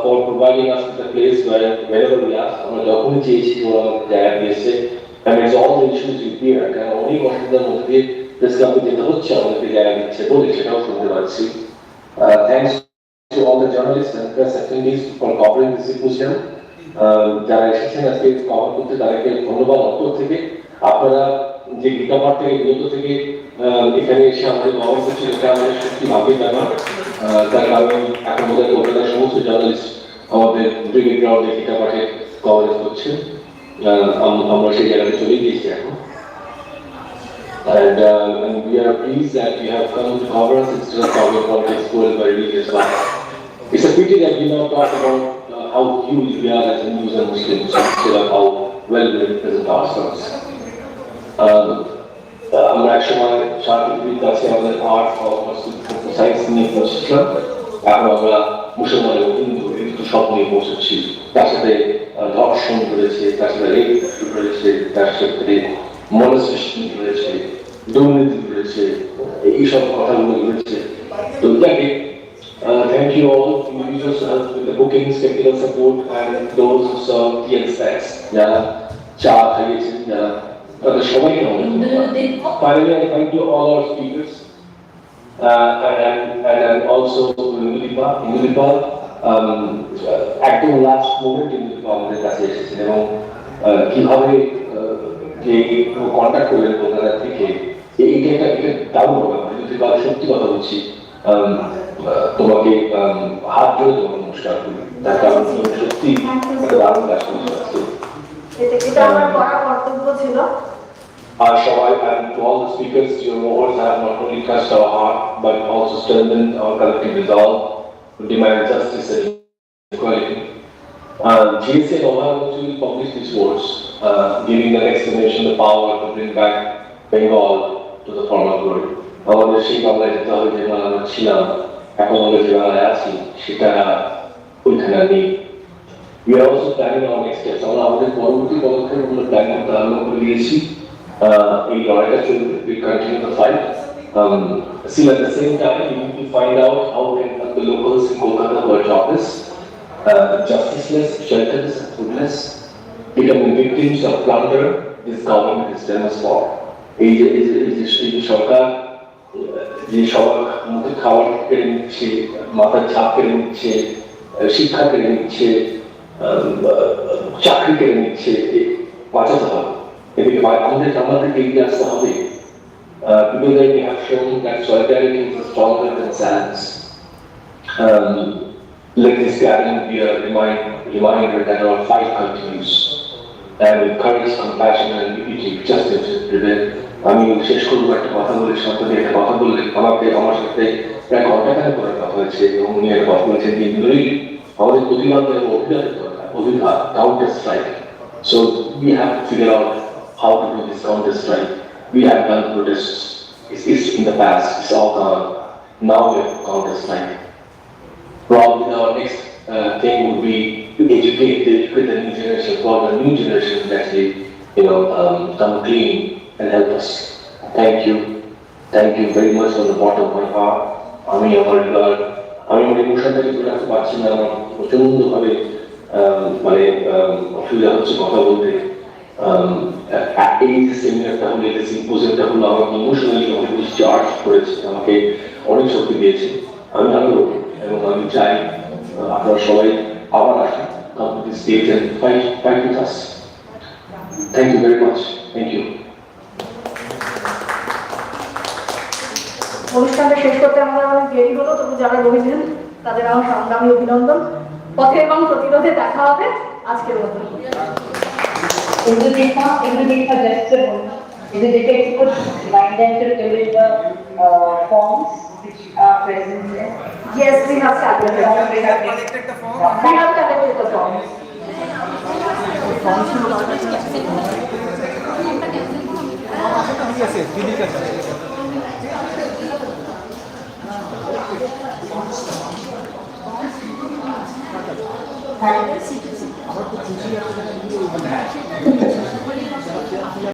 for providing us with a place wherever we are. আমরা যখনই চেয়েছি ওরা আমাদের জায়গা দিয়েছে and it's all the issues you hear কারণ অনেক অসুবিধার মধ্যে প্রেস ক্লাবে যেতে হচ্ছে আমাদেরকে জায়গা দিচ্ছে বলে সেটাও শুনতে পাচ্ছি Thanks to all the journalists and press attendees for covering this symposium. যারা এসেছেন আজকে কভার করতে তাদেরকে ধন্যবাদ অন্তর থেকে আপনারা যে গীতাপাঠ থেকে বিরত থেকে এখানে এসে আমাদের কভার করছেন এটা আমাদের সত্যি ভাগ্যের ব্যাপার তার কারণ এখন বোধ হয় কলকাতার সমস্ত জার্নালিস্ট আমাদের ব্রিগেড গ্রাউন্ডে গীতাপাঠের কভারেজ করছেন আমরা সেই জায়গাতে চলে গিয়েছি এখন and we are pleased that you have come to cover us instead of talking about politics by religious life. It's a pity that we now talk about how huge we are as Hindus and Muslims instead of how well we represent ourselves. আমরা এক সময় শান্তির কাছে আমাদের art science নিয়ে পৌঁছেছিলাম এখন আমরা মুসলমান এবং হিন্দু কিন্তু সব নিয়ে পৌঁছেছি তার সাথে ধর্ষণ রয়েছে তার সাথে রেপ রয়েছে তার সাথে মনসৃষ্টি রয়েছে দুর্নীতি রয়েছে এইসব কথাগুলো রয়েছে তো এটাকে thank you all individuals with the bookings, technical support and those who serve tea and snacks যারা চা খাইয়েছেন যারা তাদের সবাইকে finally I thank you all our speakers and also Nulipa একদম লাস্ট মোমেন্ট আমাদের কাছে এসেছেন এবং কিভাবে যে কন্ট্যাক্ট করলেন কলকাতা থেকে এইটা দারুণ হবে Nulipa সত্যি কথা বলছি তোমাকে হাত জোড়ে তোমাকে নমস্কার করি তার কারণ সত্যি দারুণ কাজ করতে এটা আমার করা কর্তব্য ছিল সবাই and to all the speakers your words have not only touched our heart but also strengthened our collective resolve to demand justice and equality. GSA and Abhaya Mancha will publish these words giving the next generation the power to bring back Bengal to the former glory. আমাদের সেই বাংলায় যেতে হবে যে আমরা ছিলাম এখন আমরা যে বাংলায় আছি সেটা ওইখানে নেই We are also planning our next steps. আমরা আমাদের পরবর্তী পদক্ষেপগুলো প্ল্যান করতে আরম্ভ করে দিয়েছি এই লড়াইটা চলবে we continue the fight still at the same time we need to find out how can the locals in Kolkata who are jobless justiceless shelterless and foodless becoming victims of plunder this government is famous for এই যে সরকার যে সবার মুখে খাবার কেড়ে নিচ্ছে মাথার ছাপ কেড়ে নিচ্ছে শিক্ষা কেড়ে নিচ্ছে চাকরি কেড়ে নিচ্ছে বাঁচাতে হবে এদিকে আমাদেরকে এগিয়ে আসতে হবে together we have shown that solidarity is stronger than silence let this gathering be a reminder that our fight continues and with courage, compassion and unity justice prevail আমি শেষ করবো একটা কথা বলে সম্পর্কে একটা কথা বললে আমাকে আমার সাথে প্রায় ঘন্টাখানেক করে কথা হয়েছে এবং উনি একটা কথা বলেছেন যে আমাদের প্রতিবাদ এবং অভিঘাতের দরকার অভিঘাত counter strike So we have to figure out how to do this contest right. We have done protests. It's in the past. It's all gone. Now we have contest right. Probably our next thing would be to educate the new generation, for the new generation to actually, come clean and help us. Thank you. Thank you very much from the bottom of my heart. আমি আমার ইমোশনটাকে তুলে রাখতে পারছি না, আমার প্রচণ্ডভাবে মানে অসুবিধা হচ্ছে কথা বলতে। এই যে সেমিনারটা হলো, এই যে সিম্পোজিয়ামটা হলো, আমাকে ইমোশনালি অনেক বেশি চার্জ করেছে, আমাকে অনেক শক্তি দিয়েছে। আমি আগ্রহ এবং আমি চাই আপনারা সবাই আবার আসুন, come to this stage and fight with us. Thank you very much. Thank you. অনুষ্ঠানটা শেষ করতে আমার অনেক দেরি হলো, তবু যারা রয়েছেন তাদের আমার সংগ্রামী অভিনন্দন। পথে এবং প্রতিরোধে দেখা হবে আজকের মতো। Forms which are present there. Yes, we have collected the forms. We have collected the forms. Thank you.